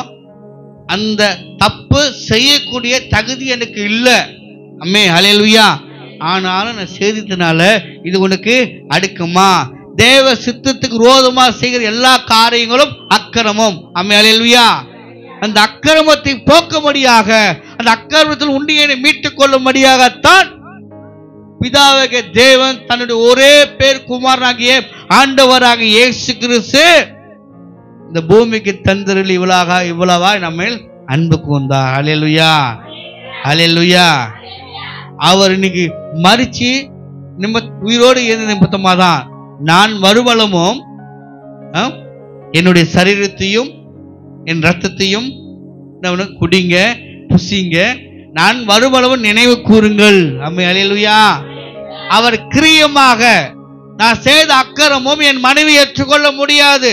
அந்த தப்பு செய்யக்கூடிய தகுதி எனக்கு இல்லை. அம்மே ஹல்லேலூயா. ஆனாலும் நான் செய்ததுனால இது உனக்கு அடுக்குமா? தேவ சித்தத்துக்கு விரோதமா செய்கிற எல்லா காரியங்களும் அக்கிரமம். அம்மே ஹல்லேலூயா. அந்த அக்கிரமத்தை போக்கும்படியாக, அந்த அக்கிரமத்தில் உண்டியனை மீட்டுக் கொள்ளும்படியாகத்தான் பிதாவாகிய தேவன் தன்னுடைய ஒரே பேர் குமாரனாகிய ஆண்டவராக இயேசு கிறிஸ்து இந்த பூமிக்கு தந்தரில் இவ்வளவா நம்ம அன்பு கூர்ந்தார். ஹல்லேலூயா, ஹல்லேலூயா. அவர் இன்னைக்கு மரிச்சு உயிரோடு இருந்த நிமித்தமா தான் நான் மறுபலமும் என்னுடைய சரீரத்தையும் என் ரத்தத்தையும் குடிங்க, புசிங்க, நான் மறுபலமும் நினைவு கூறுங்கள். அம்மே ஹல்லேலூயா. அவர் கிரியமாக நான் செய்த அக்கிரமும் என் மனைவி ஏற்றுக்கொள்ள முடியாது,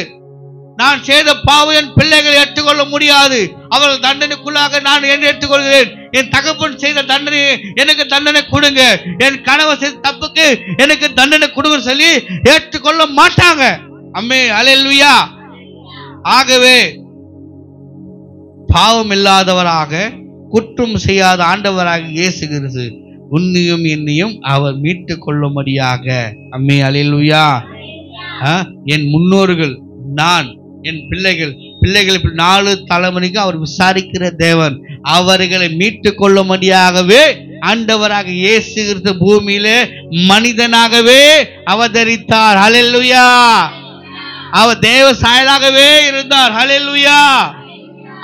நான் செய்த பாவம் என் பிள்ளைகளை ஏற்றுக்கொள்ள முடியாது, அவர்கள் தண்டனைக்குள்ளாக நான் என்ன ஏற்றுக்கொள்கிறேன்? என் தகப்பன் செய்த தண்டனை எனக்கு தண்டனை கொடுங்க, என் கணவர் செய்த தப்புக்கு எனக்கு தண்டனை கொடுங்க சொல்லி ஏற்றுக்கொள்ள மாட்டாங்க. அம்மே ஹல்லேலூயா. ஆகவே பாவம் இல்லாதவராக குற்றம் செய்யாத ஆண்டவராக இயேசு கிறிஸ்து உன்னையும் என்னையும் அவர் மீட்டுக் கொள்ளும்படியாக. அம்மே ஹல்லேலூயா. என் முன்னோர்கள், நான், என் பிள்ளைகள் 4 தலைமுறைக்கு அவர் விசாரிக்கிற தேவன், அவர்களை மீட்டுக் கொள்ளும்படியாகவே ஆண்டவராக இயேசு கிறிஸ்து பூமியிலே மனிதனாகவே அவதரித்தார். ஹல்லேலூயா. அவர் தேவ சாயலாகவே இருந்தார். ஹல்லேலூயா.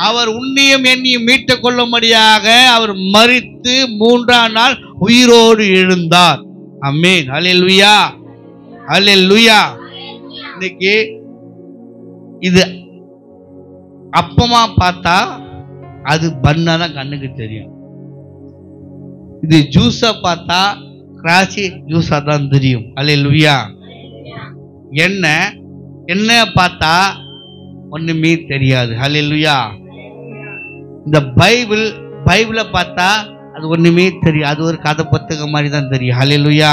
அவர் உன்னையும் என்னையும் மீட்டுக் கொள்ளும்படியாக அவர் மரித்து 3ஆம் நாள் உயிரோடு எழுந்தார். ஆமென். ஹல்லேலூயா, ஹல்லேலூயா. இன்னைக்கு இது அப்பமா பார்த்தா அது பண்ணாதான் கண்ணுக்கு தெரியும். இது ஜூஸா பார்த்தா கிராசி ஜூஸா தான் தெரியும். ஹல்லேலூயா. எண்ணெய் பார்த்தா ஒண்ணுமே தெரியாது. ஹல்லேலூயா. இந்த பைபிளை பார்த்தா அது ஒண்ணுமே தெரியும், அது ஒரு கதை புத்தகம் மாதிரி தான் தெரியும். ஹல்லேலூயா.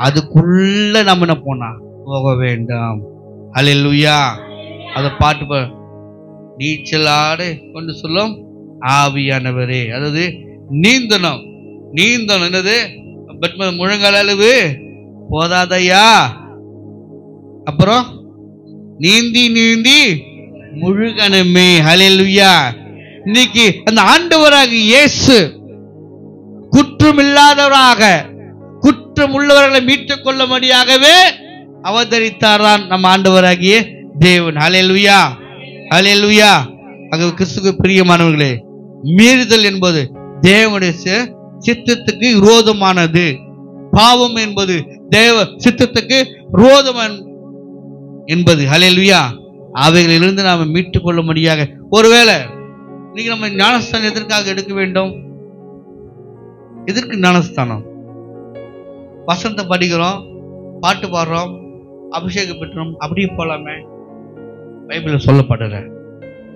அதுக்குள்ள நம்ம என்ன போக வேண்டாம். ஹல்லேலூயா. அதை பாட்டு நீச்சலாடு கொண்டு சொல்லும் ஆவியானவரே, அதாவது நீந்தணும். என்னது முழங்கால் அளவு போதாதையா, அப்புறம் நீந்தி முழுகணுமே. ஹல்லேலூயா. இன்னைக்கு அந்த ஆண்டவராக இயேசு குற்றம் இல்லாதவராக குற்றம் உள்ளவர்களை மீட்டுக் கொள்ளும்படியாகவே அவதரித்தாரான் நம்ம ஆண்டவராகிய தேவன். ஹல்லேலூயா, ஹல்லேலூயா. ஆகவே கிறிஸ்துவுக்கு பிரியமானவர்களே, மீறுதல் என்பது தேவனுடைய சித்தத்துக்கு விரோதமானது. பாவம் என்பது தேவ சித்தத்துக்கு விரோதம் என்பது. ஹல்லேலூயா. அவைகளிலிருந்து நாம மீட்டுக் கொள்ளும்படியாக, ஒருவேளை நீங்க நம்ம ஞானஸ்தானம் எதற்காக எடுக்க வேண்டும்? எதற்கு ஞானஸ்தானம்? வசந்த படிக்கிறோம், பாட்டு பாடுறோம், அபிஷேகம் பெற்றோம், அப்படியே போலாமே. பைபிள் சொல்லப்படுற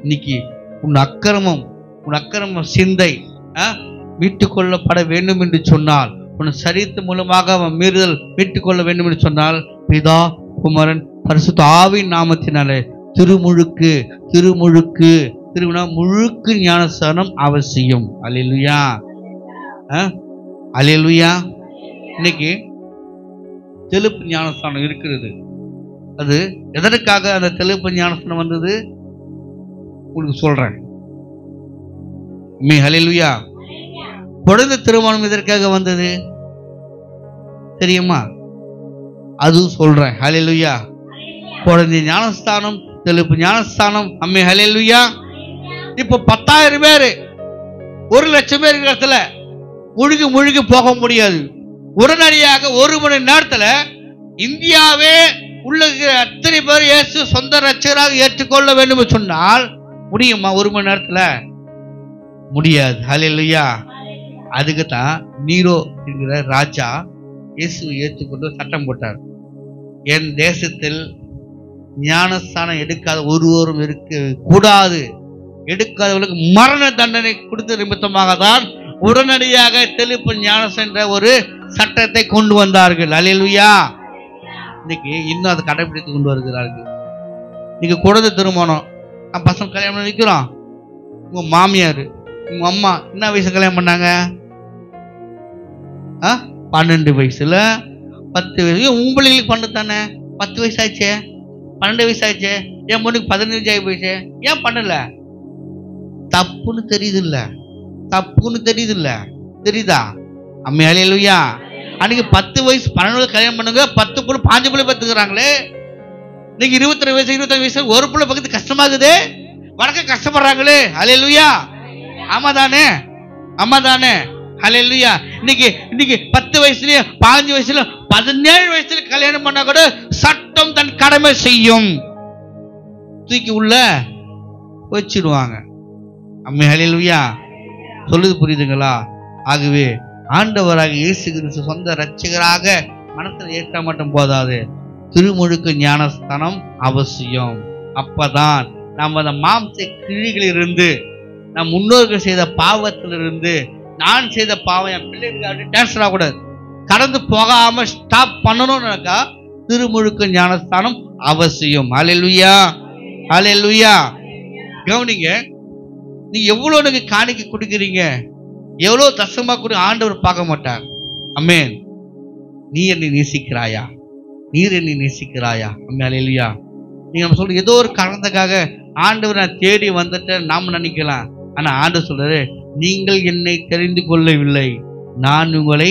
இன்னைக்கு உன் அக்கிரம சிந்தை மீட்டுக் கொள்ளப்பட வேண்டும் என்று சொன்னால், உன் சரீரத்து மூலமாக அவன் மீறுதல் மீட்டுக் கொள்ள வேண்டும் என்று சொன்னால், பிதா குமாரன் பரிசுத்த ஆவியின் நாமத்தினாலே முழுக்கு ஞானஸ்தானம் அவசியம். அல்லேலூயா, அல்லேலூயா. இன்னைக்கு தெளிப்பு ஞானஸ்தானம் இருக்கிறது. அது எதற்காக அந்த தெளிப்பு ஞானஸ்தானம் வந்தது உங்களுக்கு சொல்றேன். அல்லேலூயா. குழந்தை திருமணம் எதற்காக வந்தது தெரியுமா? அது சொல்றேன். அல்லேலூயா. குழந்தை ஞானஸ்தானம், தெளிப்பு ஞானஸ்தானம். அம்மே ஹல்லேலூயா. இப்போ 10,000 பேர் 1,00,000 பேர் இருக்கிற இடத்துல முழுகி போக முடியாது. உடனடியாக 1 மணி நேரத்துல இந்தியாவே உள்ள அத்தனை பேர் இயேசு சொந்த ரட்சகராக ஏற்றுக்கொள்ள வேண்டும் சொன்னால் முடியுமா? 1 மணி நேரத்துல முடியாது. ஹல்லேலூயா. அதுக்கு தான் நீரோ என்கிற ராஜா இயேசுவை ஏற்றுக்கொண்டு சட்டம் போட்டார். என் தேசத்தில் ஞானஸ்தானம் எடுக்காத ஒருவரும் இருக்க கூடாது. எடுக்காதவர்களுக்கு மரண தண்டனை கொடுத்த நிமித்தமாக தான் உடனடியாக தெளிப்பு ஞானம் என்ற ஒரு சட்டத்தை கொண்டு வந்தார்கள். அல்லேலூயா. இன்னைக்கு இன்னும் அதை கடைபிடித்து கொண்டு வருகிறார்கள். நீங்க குழந்தை திருமணம், பசங்க கல்யாணம் பண்ணி நிற்கிறோம். உங்க மாமியார் உங்க அம்மா என்ன வயசு கல்யாணம் பண்ணாங்க? 12 வயசுல 10 வயசு. உங்க பிள்ளைங்களுக்கு பண்ணு தானே. 10 வயசு ஆயிடுச்சு, 12 வயசு ஆயிடுச்சு, என் பொண்ணுக்கு 15 ஆகி போயிடுச்சு. ஏன் பண்ணல? தப்புன்னு தெரியுது இல்ல, தப்புன்னு தெரியுது இல்ல, தெரியுதா? அம்மே அல்லேலூயா. அன்னைக்கு 10 வயசு 12 கல்யாணம் பண்ணுங்க, 10 புள்ள 5 புள்ள பத்துக்கிறாங்களே. இன்னைக்கு 22 வயசு 25 வயசு ஒரு புள்ள பக்கத்து கஷ்டமாகுது, வழக்க கஷ்டப்படுறாங்களே. அல்லேலூயா. ஆமா தானே, ஆமா தானே. அல்லேலூயா. இன்னைக்கு 10 வயசுலயே 15 வயசுல 17 வயசுல கல்யாணம் பண்ணா கூட சட்டம் தன் கடமை செய்யும், தூக்கி உள்ள வச்சிடுவாங்க. அம்மே அல்லேலூயா. சொல்லுது புரியுதுங்களா? ஆகவே ஆண்டவராக இயேசு கிறிஸ்து சொந்த இரட்சகராக மனத்தில் ஏற்ற மட்டும் போதாது, திருமுழுக்கு ஞானஸ்தானம் அவசியம். அப்பதான் நம்ம அந்த மாம்ச கிழிகளிலிருந்து, நம் முன்னோர்கள் செய்த பாவத்திலிருந்து, நான் செய்த பாவம் என் பிள்ளைகளுக்கு டிரான்ஸ்ஃபர் ஆகக்கூடாது, கடந்து போகாம ஸ்டாப் பண்ணணும்னாக்கா திருமுழுக்கு ஞானஸ்தானம் அவசியம். அல்லேலூயா, அல்லேலூயா. கவனிங்க, நீங்க எவ்வளவு நீங்க காணிக்கை கொடுக்குறீங்க, எவ்வளவு தசமா கூட ஆண்டவர் பார்க்க மாட்டார். அமேன். நீ என்னை நேசிக்கிறாயா, நீர் என்னை நேசிக்கிறாயா? அம்மே அல்லேலூயா. நீங்க நம்ம சொல்ற ஏதோ ஒரு காரணத்துக்காக ஆண்டவர் நான் தேடி வந்துட்டேன் நாம நினைக்கலாம். ஆனா ஆண்டவர் சொல்றாரு, நீங்கள் என்னை தெரிந்து கொள்ளவில்லை, நான் உங்களை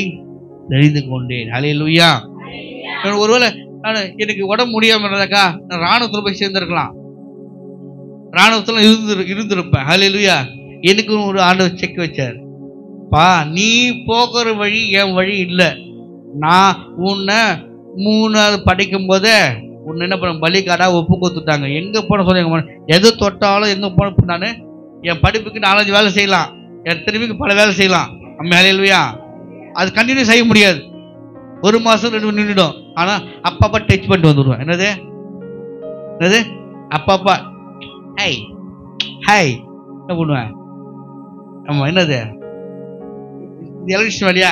தெரிந்து கொண்டேன். அல்லேலூயா. ஒருவேளை எனக்கு உடம்பு முடியாம இருந்தாக்கா நான் ராணுவத்துல போய் சேர்ந்திருக்கலாம், ராணுவத்துல இருந்திருப்பேன். அல்லேலூயா. எனக்கு ஒரு ஆண்டவர் செக் வச்சார். பா, நீ போகிற வழி என் வழி இல்லை. நான் உன்னை 3வது படிக்கும் போதே உன்னை என்ன பண்ண பலிக்காடா ஒப்பு கொடுத்துட்டாங்க. எங்க போன சொல்ல எது தொட்டாலும் எங்க போன நான் என் படிப்புக்கு 4-5 வேலை செய்யலாம், என் திரும்பிக்கு பல வேலை செய்யலாம். அம்மே அல்லேலூயா. அது கண்டினியூ செய்ய முடியாது, 1 மாசம் 2 நின்றுடும். ஆனா அப்பப்பா டச் பண்ணிட்டு வந்துடுவேன். என்னது என்னது அப்பப்பா ஹை ஹை என்ன பண்ணுவேன்? ஆமா, என்னது எலக்ட்ரிஷன் வழியா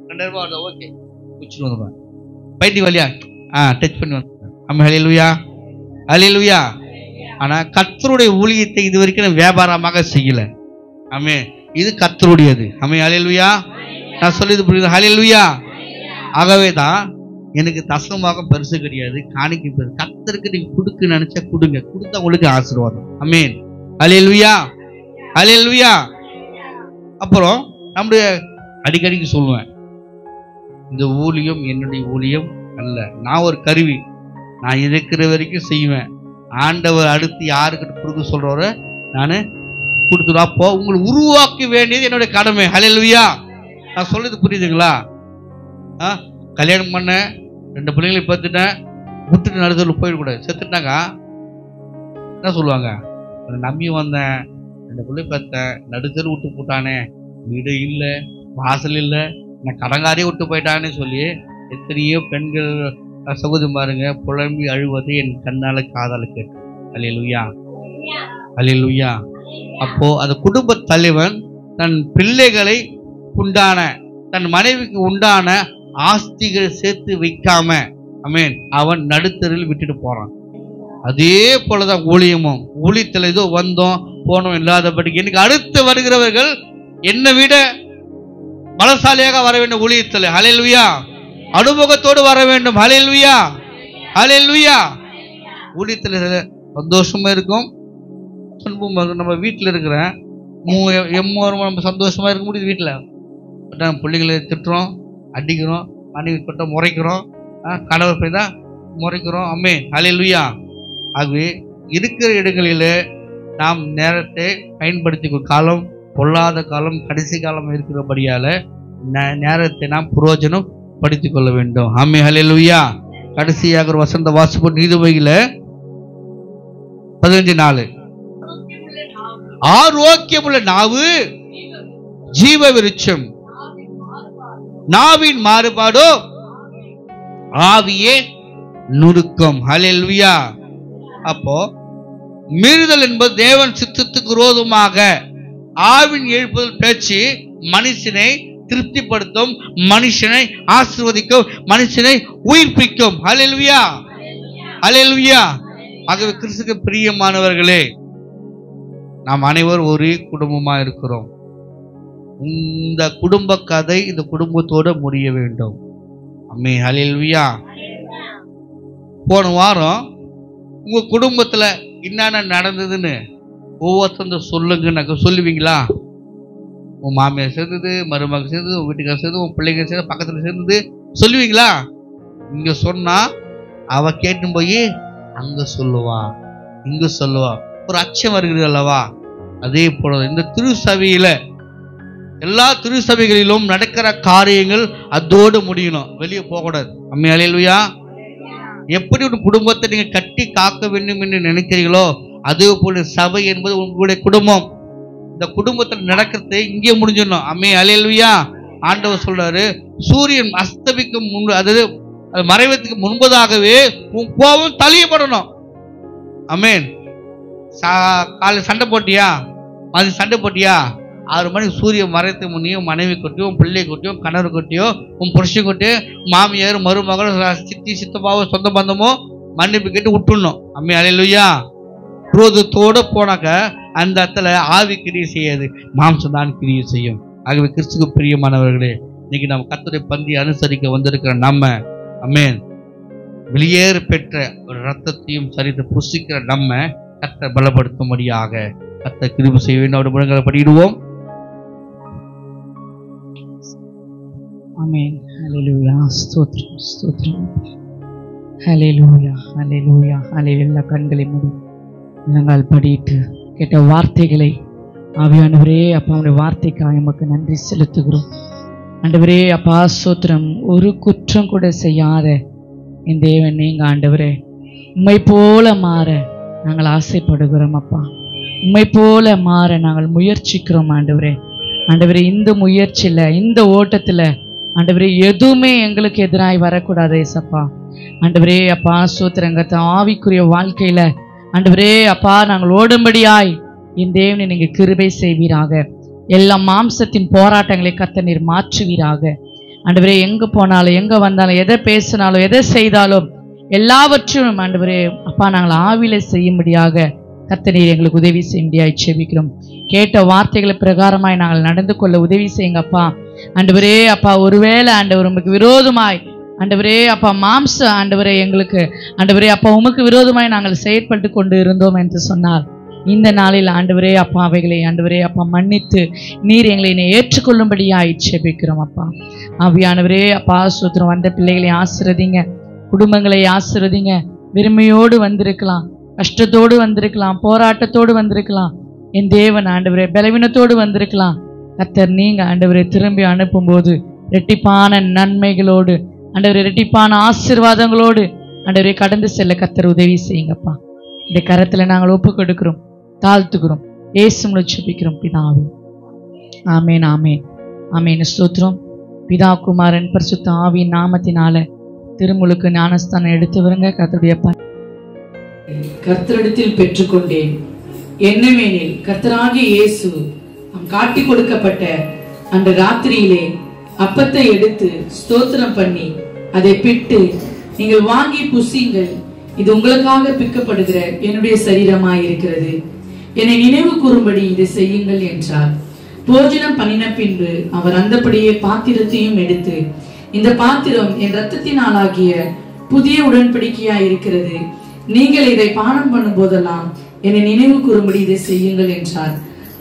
2000 ரூபாய் வருது, ஓகே குச்சிட்டு வந்துடுவேன். பைத்தியம் வழியா டச் பண்ணி வந்துடுவேன். அம்மே அல்லேலூயா, அல்லேலூயா. ஆனா கர்த்தருடைய ஊழியத்தை இது வரைக்கும் நான் வியாபாரமாக செய்யல. ஆமே, இது கர்த்தருடையது. அம்மே அல்லேலூயா. நான் சொல்லிது புரியுது? அல்லேலூயா. ஆகவே தான் எனக்கு தசமாக பெருசு கிடையாது, காணிக்கை பெருசு. கர்த்தருக்கு நீங்க கொடுக்க நினைச்சா கொடுங்க, கொடுத்தா உங்களுக்கு ஆசீர்வாதம். ஆமென். அல்லேலூயா, அல்லேலூயா. அப்புறம் நம்முடைய அடிக்கடிக்கு சொல்லுவேன், இந்த ஊழியம் என்னுடைய ஊழியம் அல்ல, நான் ஒரு கருவி, நான் இருக்கிற வரைக்கும் செய்வேன். ஆண்டவர் அடுத்து யாருக்கிட்ட கொடுக்க சொல்றவரை நான் கொடுத்துடும். அப்போ உங்களை உருவாக்க வேண்டியது என்னுடைய கடமை. அல்லேலூயா. நான் சொல்றது புரியுதுங்களா? கல்யாணம் பண்ண 2 பிள்ளைங்களை பார்த்துட்டேன், விட்டுட்டு நடுத்தூர்ல போயிடக்கூடாது. செத்துட்டாங்க என்ன சொல்லுவாங்க? நம்பி வந்தேன், 2 பிள்ளை பார்த்தேன், நடுத்தூர் விட்டு போட்டானே, வீடு இல்லை, வாசல் இல்லை, நான் கடங்காரியே விட்டு போயிட்டான்னு சொல்லி எத்தனையோ பெண்கள் சகோதரி பாருங்க புலம்பி அழுவதை என் கண்ணால காதால கேட்டு. அல்லேலூயா, அல்லேலூயா. அப்போ அந்த குடும்ப தலைவன் தன் பிள்ளைகளை உண்டான, தன் மனைவிக்கு உண்டான ஆஸ்திகளை சேர்த்து வைக்காம, ஆமென், அவன் நடுத்தரில் விட்டுட்டு போறான். அதே போலதான் ஊழியமும். ஊழியத்தில் ஏதோ வந்தோம் போனோம் இல்லாதபடி எனக்கு அடுத்து வருகிறவர்கள் என்னை விட பலசாலியாக வர வேண்டும். ஊழியத்தில் அல்லேலூயா, அனுபவத்தோடு வர வேண்டும். அல்லேலூயா, அல்லேலூயா. ஊழியத்தில் சந்தோஷமா இருக்கும், துன்பம். நம்ம வீட்டில் இருக்கிற எம்மோரமா நம்ம சந்தோஷமா இருக்க முடியுது. வீட்டில் பிள்ளைகளை திட்டுறோம், அடிக்கிறோம், மனைவி தொட்ட முறைக்கிறோம், கணவர் போய் தான் முறைக்கிறோம். அம்மே அல்லேலூயா. ஆகவே இருக்கிற இடங்களில் நாம் நேரத்தை பயன்படுத்தி, காலம் பொல்லாத காலம், கடைசி காலம் இருக்கிறபடியால நேரத்தை நாம் பிரயோஜனம் படுத்திக் கொள்ள வேண்டும். ஆமே அல்லேலூயா. கடைசியாக ஒரு வசந்த வாசிப்பு நீதிமொழியில 15:4. ஆரோக்கியமுள்ள நாவு ஜீவ விருட்சம், நாவின் மாறுபாடோ ஆவியே நுணுக்கம். அல்லேலூயா. அப்போ மீறுதல் என்பது தேவன் சித்தத்துக்கு விரோதமாக ஆவின் எழுப்புதல் பேச்சு மனுஷனை திருப்திப்படுத்தும், மனுஷனை ஆசீர்வதிக்கும், மனுஷனை உயிர்ப்பிக்கும். ஹல்லேலூயா, ஹல்லேலூயா. ஆகவே கிறிஸ்துவுக்கு பிரியமானவர்களே, நாம் அனைவரும் ஒரே குடும்பமா இருக்கிறோம். இந்த குடும்ப கதை இந்த குடும்பத்தோட முடிய வேண்டும். ஆமென், ஹல்லேலூயா. போன வாரம் உங்க குடும்பத்துல என்னென்ன நடந்ததுன்னு ஒவ்வொருத்தரும் சொல்லுங்க. சொல்லுவீங்களா? உன் மாமியார் சேர்ந்தது, மருமக சேர்ந்தது, உன் வீட்டுக்கார சேர்ந்து, உன் பிள்ளைங்க சேர்ந்து, பக்கத்துல சேர்ந்தது சொல்லுவீங்களா? இங்க சொன்னா அவ கேட்டு போய் அங்க சொல்லுவா, இங்க சொல்லுவா. ஒரு அச்சம் வருகிறது அல்லவா? அதே போல இந்த திருச்சபையில எல்லா திருச்சபைகளிலும் நடக்கிற காரியங்கள் அதோடு முடியணும், வெளியே போகக்கூடாது. ஆமென், ஹல்லேலூயா. எப்படி ஒரு குடும்பத்தை நீங்க கட்டி காக்க வேண்டும் என்று நினைக்கிறீங்களோ அதே போல சபை என்பது உங்களுடைய குடும்பம். இந்த குடும்பத்தில் நடக்கிறது இங்கே முடிஞ்சிடணும். ஆமென், ஹல்லேலூயா. ஆண்டவர் சொல்றாரு, சூரியன் அஸ்தமிக்கும் முன்பு, அதாவது மறைவதற்கு முன்பதாகவே உன் கோபம் தளியப்படணும். ஆமென். காலையில் சண்டை போட்டியா, மதியம் சண்டை போட்டியா, 6 மணிக்கு சூரியன் மறைத்து முன்னையோ மனைவி கொட்டியோ, உன் பிள்ளை கொட்டியோ, கணவர் கொட்டியோ, உன் புருஷன் கொட்டியோ, மாமியார் மருமகள் சித்தி சித்தப்பாவோ சொந்த பந்தமோ மன்னிப்பு கேட்டு விட்டுடணும். ஆமென், ஹல்லேலூயா. குரோதத்தோட போனாக்க அந்த இடத்துல ஆவி கிரியை செய்யாது, மாம்சம் தான் கிரியை செய்யும். ஆகவே கிறிஸ்துவுக்கு பிரியமானவர்களே, இன்னைக்கு நம்ம கர்த்தருடைய பந்தி அனுசரிக்க வந்திருக்கிற நம்ம, ஆமென், வெளியேற பெற்ற ஒரு ரத்தத்தையும் சரித்து புசிக்கிற நம்ம கர்த்தர் பலப்படுத்தும்படியாக கர்த்தர் கிருபை செய்ய வேண்டும். அவருடைய முழங்களை படிடுவோம். ஆமென், ஹல்லேலூயா. ஸ்தோத்திரம், ஸ்தோத்திரம். ஹல்லேலூயா, ஹல்லேலூயா, ஹல்லேலூயா. எல்லா கண்களை மூடி முழங்கால் படிட்டு கேட்ட வார்த்தைகளை ஆவியானவரே அப்பா உடைய வார்த்தைக்காக எமக்கு நன்றி செலுத்துகிறோம். ஆண்டவரே அப்பா ஸ்தோத்திரம். ஒரு குற்றம் கூட செய்யாத என் தேவன் நீங்க ஆண்டவரே, உம்மை போல மாற நாங்கள் ஆசைப்படுகிறோம் அப்பா. உம்மை போல மாற நாங்கள் முயற்சிக்கிறோம் ஆண்டவரே. ஆண்டவரே இந்த முயற்சியில் இந்த ஓட்டத்தில் ஆண்டவரே எதுவுமே எங்களுக்கு எதிராய் வரக்கூடாது ஏசப்பா. ஆண்டவரே அப்பா ஸ்தோத்திரங்கத்த ஆவிக்குரிய வாழ்க்கையில் ஆண்டவரே அப்பா நாங்கள் ஓடும்படியாய் என் தேவனை நீங்கள் கிருபை செய்வீராக. எல்லா மாம்சத்தின் போராட்டங்களை கர்த்தர் நீர் மாற்றுவீராக. ஆண்டவரே எங்கே போனாலும் எங்கே வந்தாலும் எதை பேசினாலும் எதை செய்தாலும் எல்லாவற்றையும் ஆண்டவரே அப்பா நாங்கள் ஆவில செய்யும்படியாக கர்த்தர் நீர் எங்களுக்கு உதவி செய்யும்படியாய் செபிக்கிறோம். கேட்ட வார்த்தைகளை பிரகாரமாய் நாங்கள் நடந்து கொள்ள உதவி செய்யுங்க அப்பா. ஆண்டவரே அப்பா ஒருவேளை ஆண்டவர் உமக்கு விரோதமாய் ஆண்டவரே அப்பா மாம்ச ஆண்டவரே எங்களுக்கு ஆண்டவரே அப்பா உமக்கு விரோதமாய் நாங்கள் செயற்பட்டு கொண்டு இருந்தோம் என்று சொன்னார். இந்த நாளில் ஆண்டவரே அப்பா அவைகளை ஆண்டவரே அப்பா மன்னித்து நீர் எங்களை ஏற்றுக்கொள்ளும்படியாய் செபிக்கிறோம் அப்பா. ஆவியானவரே அப்பா ஸ்தோத்திரம். வந்த பிள்ளைகளை ஆசீர்வதிங்க, குடும்பங்களை ஆசீர்வதிங்க. வெறுமையோடு வந்திருக்கலாம், கஷ்டத்தோடு வந்திருக்கலாம், போராட்டத்தோடு வந்திருக்கலாம், என் தேவன் ஆண்டவரே பலவீனத்தோடு வந்திருக்கலாம். கர்த்தர் நீங்க ஆண்டவரை திரும்பி அனுப்பும்போது இரட்டிப்பான நன்மைகளோடு ஆண்டவரை இரட்டிப்பான ஆசீர்வாதங்களோடு ஆண்டவரை கடந்து செல்ல கர்த்தர் உதவி செய்யுங்கப்பா. இந்த கரத்துல நாங்கள் ஒப்பு கொடுக்கிறோம், தாழ்த்துக்கிறோம், இயேசுவின் ஜெபிக்கிறோம் பிதாவே. ஆமேன், ஆமேன், ஆமேன். ஸ்தோத்திரம். பிதா குமாரன் பரிசுத்த ஆவியின் நாமத்தினால திருமுழுக்கு ஞானஸ்தானம் எடுத்து வருங்க. கர்த்தருடைய கர்த்தரிடத்தில் பெற்றுக்கொண்டேன் என்னவெனில் கர்த்தராகிய இயேசு காட்டி கொடுக்கப்பட்ட அந்த ராத்திரியிலே அப்பத்தை எடுத்து ஸ்தோத்திரம் பண்ணி அதை பிட்டு, நீங்கள் வாங்கி புசியுங்கள், இது உங்களுக்காக பிற்கப்படுகிற என்னுடைய சரீரமாய் இருக்கிறது, என்னை நினைவு கூறும்படி இதை செய்யுங்கள் என்றார். போஜனம் பண்ணின பின்பு அவர் அந்தபடியே பாத்திரத்தையும் எடுத்து, இந்த பாத்திரம் என் இரத்தத்தினாலாகிய புதிய உடன்படிக்கையாய் இருக்கிறது, நீங்கள் இதை பானம் பண்ணும் போதெல்லாம் என்னை நினைவு கூறும்படி இதை செய்யுங்கள் என்றார்.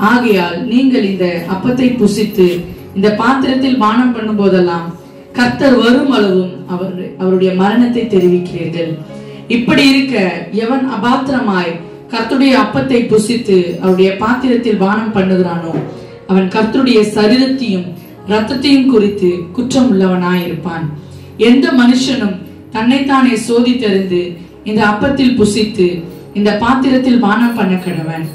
ஆகையால் நீங்கள் இந்த அப்பத்தை புசித்து இந்த பாத்திரத்தில் பானம் பண்ணும் போதெல்லாம் கர்த்தர் வரும் அளவும் அவருடைய மரணத்தை தெரிவிக்கிறீர்கள். இப்படி இருக்க எவன் அபாத்திரமாய் கர்த்தருடைய அப்பத்தை புசித்து அவருடைய பாத்திரத்தில் பானம் பண்ணுகிறானோ அவன் கர்த்தருடைய சரீரத்தையும் இரத்தத்தையும் குறித்து குற்றம் உள்ளவனாய் இருப்பான். எந்த மனுஷனும் தன்னைத்தானே சோதித்தறிந்து இந்த அப்பத்தில் புசித்து இந்த பாத்திரத்தில் பானம் பண்ண கடவன்.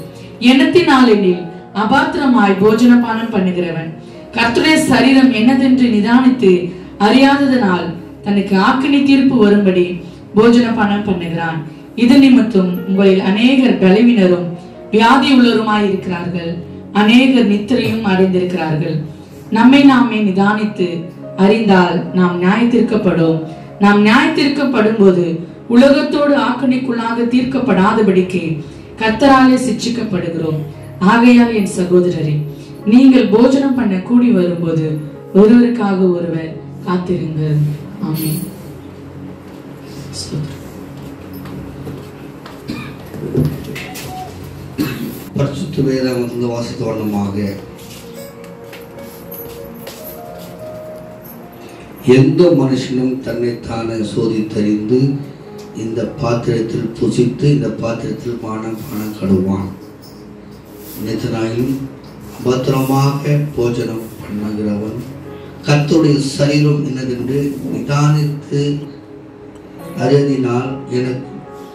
எண்ணத்தினாலெனில் அபாத்திரமாய் போஜன பானம் பண்ணுகிறவன் கர்த்தருடைய சரீரம் என்னதென்று நிதானித்து அறியாததனால் தனக்கு ஆக்கினி தீர்ப்பு வரும்படி போஜன பானம் பண்ணுகிறான். இது நிமித்தம் உங்களில் அநேகர் பலவீனரும் வியாதி உள்ளவருமாயிருக்கிறார்கள், அநேகர் நித்திரையும் அடைந்திருக்கிறார்கள். நம்மை நாமே நிதானித்து அறிந்தால் நாம் நியாயத்தீர்க்கப்படும். நாம் நியாயத்தீர்க்கப்படும் போது உலகத்தோடு ஆக்கணிக்குள்ளாக தீர்க்கப்படாதபடிக்கு கர்த்தராலே சிட்சிக்கப்படுகிறோம். ஆகையால் என் சகோதரரே, நீங்கள் போஜனம் பண்ண கூடி வரும்போது ஒருவருக்காக ஒருவர் காத்திருங்கள். ஆமென். பரிசுத்த வேதாகமத்திலிருந்து வாசித்த வண்ணமாக, எந்த மனுஷனும் தன்னைத்தானே சோதித்தறிந்து இந்த பாத்திரத்தில் புசித்து இந்த பாத்திரத்தில் பானம் கழுவான். நித்தனாயிலும் பத்திரமாக போஜனம் பண்ணுகிறவன் கர்த்தருடைய சரீரம் என்னதென்று நிதானித்து அறியதினால்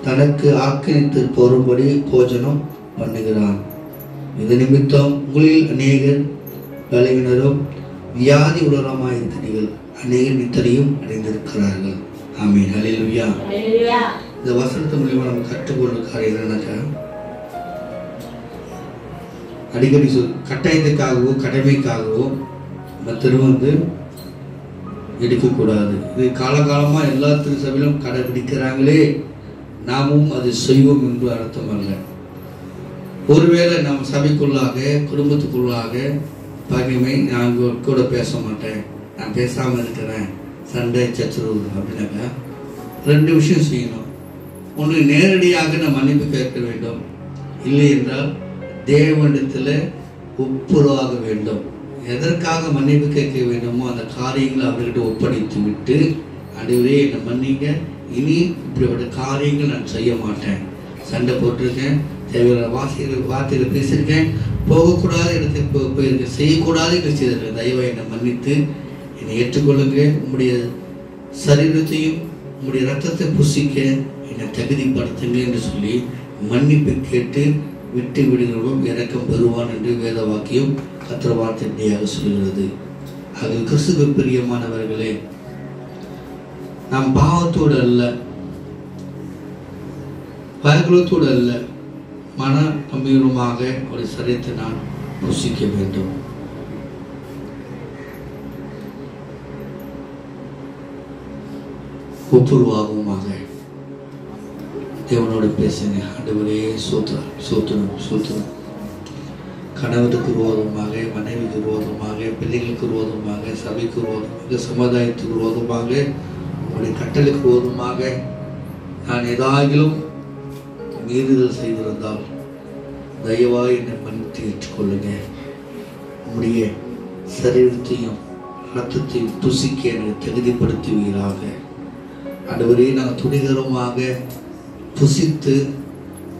தனக்கு ஆக்கினித்து போரும்படி போஜனம் பண்ணுகிறான். இது நிமித்தம் உங்களில் அநேகர் பலவீனரும் வியாதி உள்ளவருமாயிருக்கிறீர்கள், அநேகர் நித்திரையும் அடைந்திருக்கிறார்கள். ஆமென். ஹல்லேலூயா. இந்த வசனத்து மூலமா நம்ம கற்றுக்கொள்ள காரியம் என்னன்னாக்கா, அடிக்கடி கட்டாயத்துக்காகவோ கடமைக்காகவோ மற்றவர் எடுக்கக்கூடாது. இது காலகாலமாக எல்லா திருச்சபையிலும் கடைபிடிக்கிறாங்களே, நாமும் அது செய்வோம் என்று அர்த்தம் அல்ல. ஒருவேளை நம்ம சபைக்குள்ளாக குடும்பத்துக்குள்ளாக பகைமை, நான் கூட பேச மாட்டேன், நான் பேசாமல் இருக்கிறேன், சண்டை சச்சரவு அப்படின்னாக்கா 2 விஷயம் செய்யணும். ஒன்று, நேரடியாக நான் மன்னிப்பு கேட்க வேண்டும். இல்லை என்றால் தேவனிடத்தில் ஒப்புரவாக வேண்டும். எதற்காக மன்னிப்பு கேட்க வேண்டுமோ அந்த காரியங்களை அவர்கிட்ட ஒப்படைத்து விட்டு, ஆண்டவரே என்னை மன்னிங்க, இனி இப்படிப்பட்ட காரியங்கள் நான் செய்ய மாட்டேன், சண்டை போட்டிருக்கேன், தேவையான வார்த்தைகள் பேசியிருக்கேன், போகக்கூடாத இடத்துக்கு போயிருக்கேன், செய்யக்கூடாது என்று செய்திருக்கேன், தயவாக என்னை மன்னித்து என்னை ஏற்றுக்கொள்ளுங்க, உங்களுடைய சரீரத்தையும் உங்களுடைய ரத்தத்தை புசிக்க என்னை தகுதிப்படுத்துங்க என்று சொல்லி மன்னிப்பு கேட்டு விட்டு விடுகிறவரும் இரக்கம் பெறுவான் என்று வேத வாக்கியம் கர்த்தர் வார்த்தையாக சொல்கிறது. அது கிறிஸ்துவுக்கு பிரியமானவர்களே, நாம் பாவத்தோடு அல்ல, பயகுலத்தோடு அல்ல, மன கம்பீரமாக ஒரு சரீரத்தை நான் புசிக்க வேண்டும். ஒப்புருவாகவுமாக தேவனோடு பேசுங்க. ஆண்டவரே சோத்திரம் சோத்திரம் சோத்திரம். கணவருக்கு விரோதமாக, மனைவிக்கு விரோதமாக, பிள்ளைகளுக்கு விரோதமாக, சபைக்கு விரோதமாக, சமுதாயத்துக்கு விரோதமாக, உங்களுடைய கட்டளைக்கு விரோதமாக நான் ஏதாகிலும் மீறுதல் செய்திருந்தால் தயவாய் என்னை மன்னித்து ஏற்றுக்கொள்ளுங்க. உங்களுடைய சரீரத்தையும் ரத்தத்தையும் புசிக்க என்னை தகுதிப்படுத்துவீராக. ஆண்டவரே, நாங்கள் துணிகரமாக புசித்து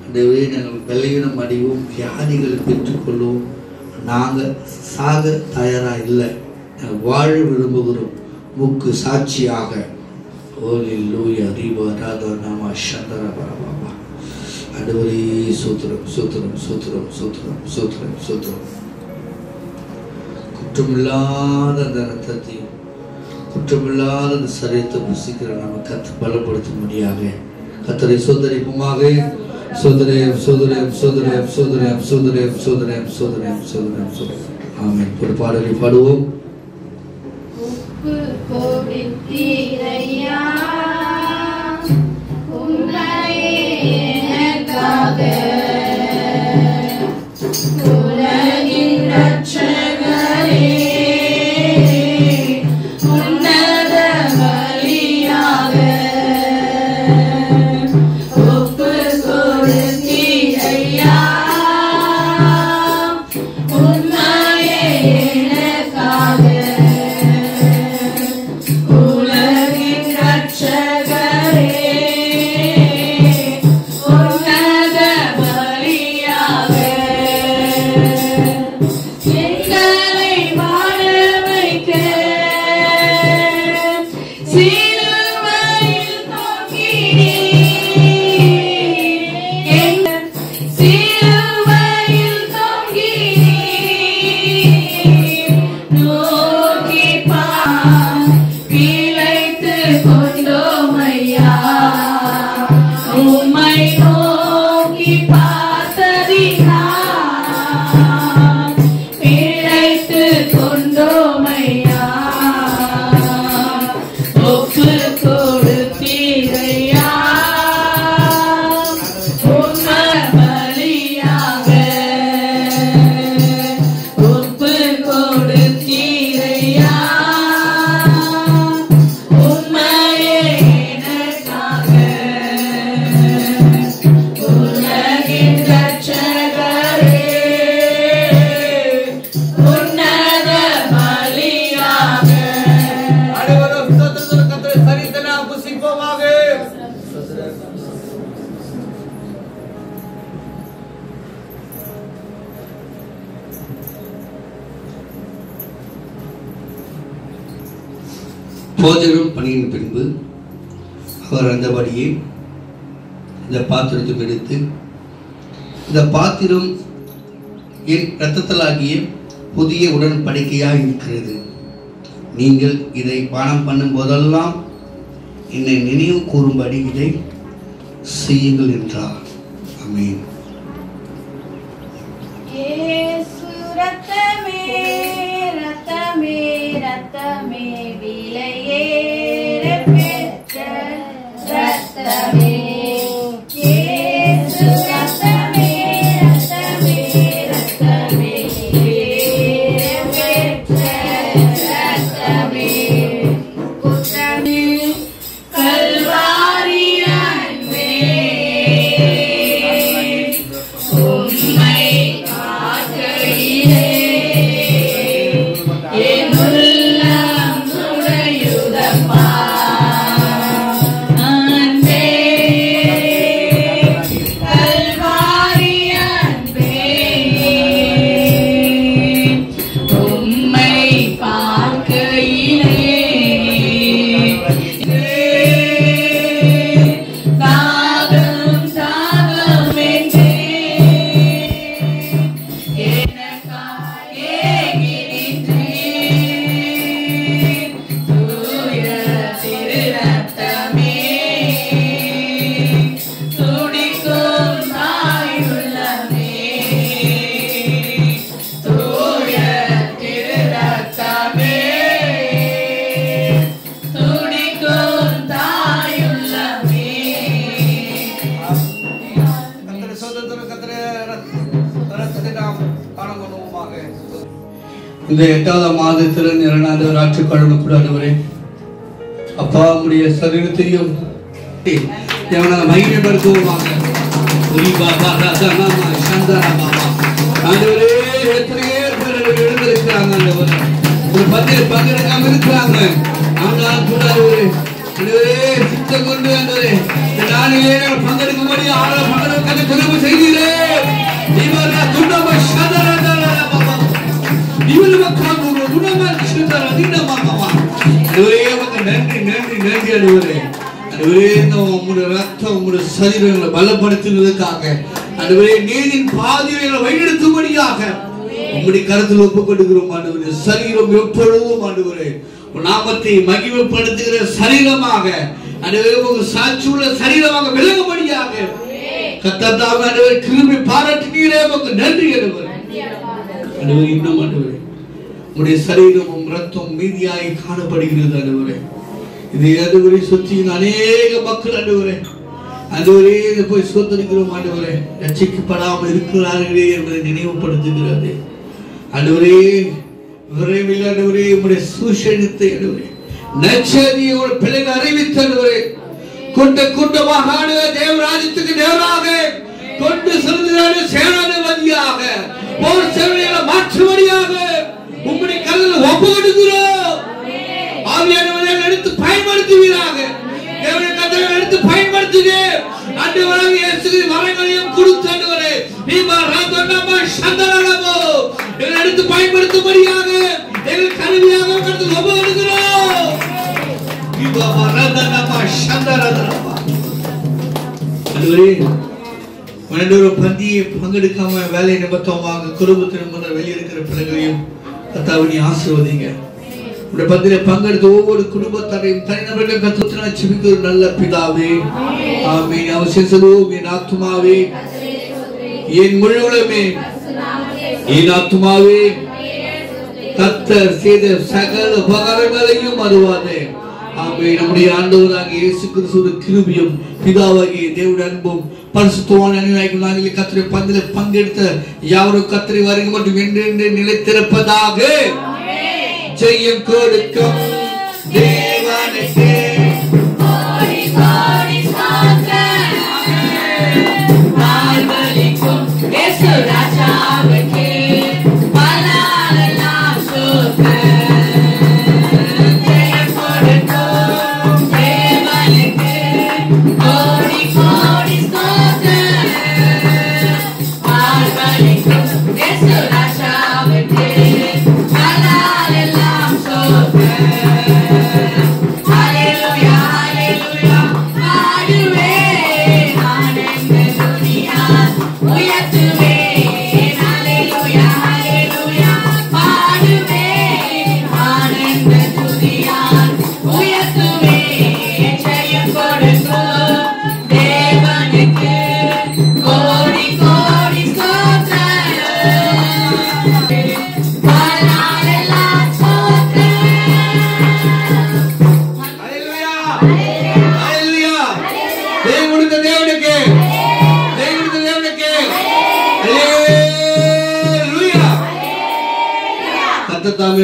ஆண்டவரே நாங்கள் பலவீனம் அடைவோம், வியாதிகளை பெற்றுக்கொள்வோம். நாங்கள் சாக தயாராக இல்லை, நாங்கள் வாழ விரும்புகிறோம் முக்கு சாட்சியாக. ஓலிலூயா ரீபா ராதா நாமா சந்தர பாபா. ஆண்டவரே சோத்திரம் சோத்திரம் சோத்திரம் சோத்திரம் சோத்திரம் சோத்திரம். குற்றமில்லாத அந்த ரத்தத்தையும் குற்றமில்லாத அந்த சரீரத்தை புசிக்கிற நம்ம கத்து பலப்படுத்தும்படியாக கத்தரை சோதரிப்புமாக சோதரேம் சோதரேம் சோதரேம் சோதரேம் சோதரேம் சோதரேம் சோதரேம் சோதரேம் சோதரேம். ஆமென். ஒரு பாடலை பாடுவோம். உலகின் ரட்சகரே, உன்னத போஜனம் பணியின் பின்பு அவர் அந்தபடியே இந்த பாத்திரத்தை எடுத்து, இந்த பாத்திரம் என் இரத்தத்தாலாகிய புதிய உடன்படிக்கையாக இருக்கிறது. நீங்கள் இதை பானம் பண்ணும் போதெல்லாம் என்னை நினைவு கூறும்படி இதை செய்யுங்கள் என்றார். ஆமென். ரத்தமே ரத்தமே ரத்தமே விலையேற பெற்ற ரத்தமே, இயேசு ரத்தமே ரத்தமே ரத்தமே விலையேற பெற்ற ரத்தமே, குற்றமே கல்வாரி அன்பே உம்மை காக்கையிலே என் உள்ளம் நுழையுதப்பா, அன்பே கல்வாரி அன்பே உம்மை பார்க்கையிலே தாகம் தாகம் என்றே எனக்காய் ஏங்கினீர். தூய திரு ரத்தமே துடிக்கும் தாய் உள்ளமே, தூய திரு ரத்தமே துடிக்கும் தாய் உள்ளமே. இந்த 8வது மாதத்தில் 2வது ஞாயிற்றுக்கிழமை கூட ஆண்டவரே, அப்பா உம்முடைய சரீரத்தையும் தேவனால மகிமைப்படுத்துவோமாக. ஆண்டவரே, எத்தனையோ பேர் எழுந்திருக்கிறாங்க ஆண்டவரே, ஒரு பந்தியில் பங்கெடுக்காம இருக்கிறாங்க. ஆனால் கூட ஆண்டவரே, சித்தம் கொண்டு ஆண்டவரே இந்த நாளிலே பங்கெடுக்கும்படி பங்கெடுக்க திரும்ப செய்தீரே. சரீரங்களை பலப்படுத்துவதற்காக நீரின் பாதைகளை வழிநடத்தும்படியாக உங்களுடைய கருத்தில் ஒப்புக் கொடுக்கிறோம் ஆண்டவரே. சரீரம் எப்பொழுதும் ஆண்டவரே நாமத்தை மகிமைப்படுத்துகிற சரீரமாக சாட்சியுள்ள சரீரமாக விளங்கும்படியாக கர்த்தாவே ஆண்டவரே கிருபை பாராட்டினீரே, உமக்கு நன்றி ஆண்டவரே. இன்னும் ஆண்டவரே உங்களுடைய சரீரமும் ரத்தம் மீதியாய் காணப்படுகிறது ஆண்டவரே. இது ஆண்டவரே சுற்றியின் அநேக மக்கள் ஆண்டவரே இதை போய் சோதரிக்கிறோம் ஆண்டவரே, ரட்சிக்கப்படாமல் இருக்கிறார்களே என்பதை நினைவுபடுத்துகிறது ஆண்டவரே. விரைவில் ஆண்டவரே உங்களுடைய சுவிசேஷத்தை ஆண்டவரே நற்செய்தியை ஒரு பிள்ளைகள் அறிவித்து ஆண்டவரே கூட்டமாக தேவராஜ்யத்துக்கு தேவராக கொண்டு செல்கிறாரு. சேனாதிபதியாக போர் சேவைகளை மாற்றும்படியாக உம்முடைய கருத்தில் ஒப்புக் கொடுக்கிறோம். ஆவியானவரை எடுத்து பயன்படுத்துவீராக. தேவனுடைய கருத்தை எடுத்து பயன்படுத்துங்க ஆண்டவரே. இயேசுவின் வரங்களையும் கொடுத்து ஆண்டவரே நீமா ராதனமா சந்தனமோ எடுத்து பயன்படுத்தும்படியாக எங்கள் கருவியாக கருத்தில் ஒப்புக் கொடுக்கிறோம். நீமா ராதனமா சந்தனமோ ஆண்டவரே பந்தியை பங்கெடுக்காம வேலை நிமித்தமாக குடும்பத்தின் முன்னர் வெளியிருக்கிற பிள்ளைகளையும் கர்த்தாவே ஆசீர்வதிங்க. உடைய பந்தியில பங்கெடுத்த ஒவ்வொரு குடும்பத்தாரையும் தனிநபர்கள் கர்த்தரால் ஜெபிக்கிற நல்ல பிதாவே ஆமென். அவசியம் சொல்லுவோம், என் ஆத்துமாவே என் முழுவதுமே என் ஆத்துமாவே கர்த்தர் செய்த சகல உபகாரங்களையும் மறவாதே. ஆமென். நம்முடைய ஆண்டவராகிய இயேசு கிறிஸ்துவின் கிருபையும் பிதாவாகிய தேவனுடைய அன்பும் பரிசுத்தமான அனுயாயிகள் நாங்கள் கர்த்தருடைய பந்தியில பங்கெடுத்த யாவரும் கர்த்தரை வருகை மட்டும் என்றென்று நிலைத்திருப்பதாக. ஜெயம் கொடுக்கும் தேவனுக்கே கோடி கோடி ஸ்தோத்திரம், வாழ்வளிக்கும் இயேசு ராஜாவுக்கே பலரெல்லாம் ஸ்தோத்திரம். ஜெயம் கொடுக்கும் தேவனுக்கே கோடி கோடி ஸ்தோத்திரம், வாழ்வளிக்கும் இயேசு ராஜாவுக்கே பலரெல்லாம் ஸ்தோத்திரம்.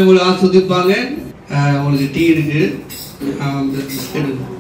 உங்களை ஆஸ்வதிப்பாங்க. உங்களுக்கு டீ இருக்கு, பிஸ்கட் இருக்கு.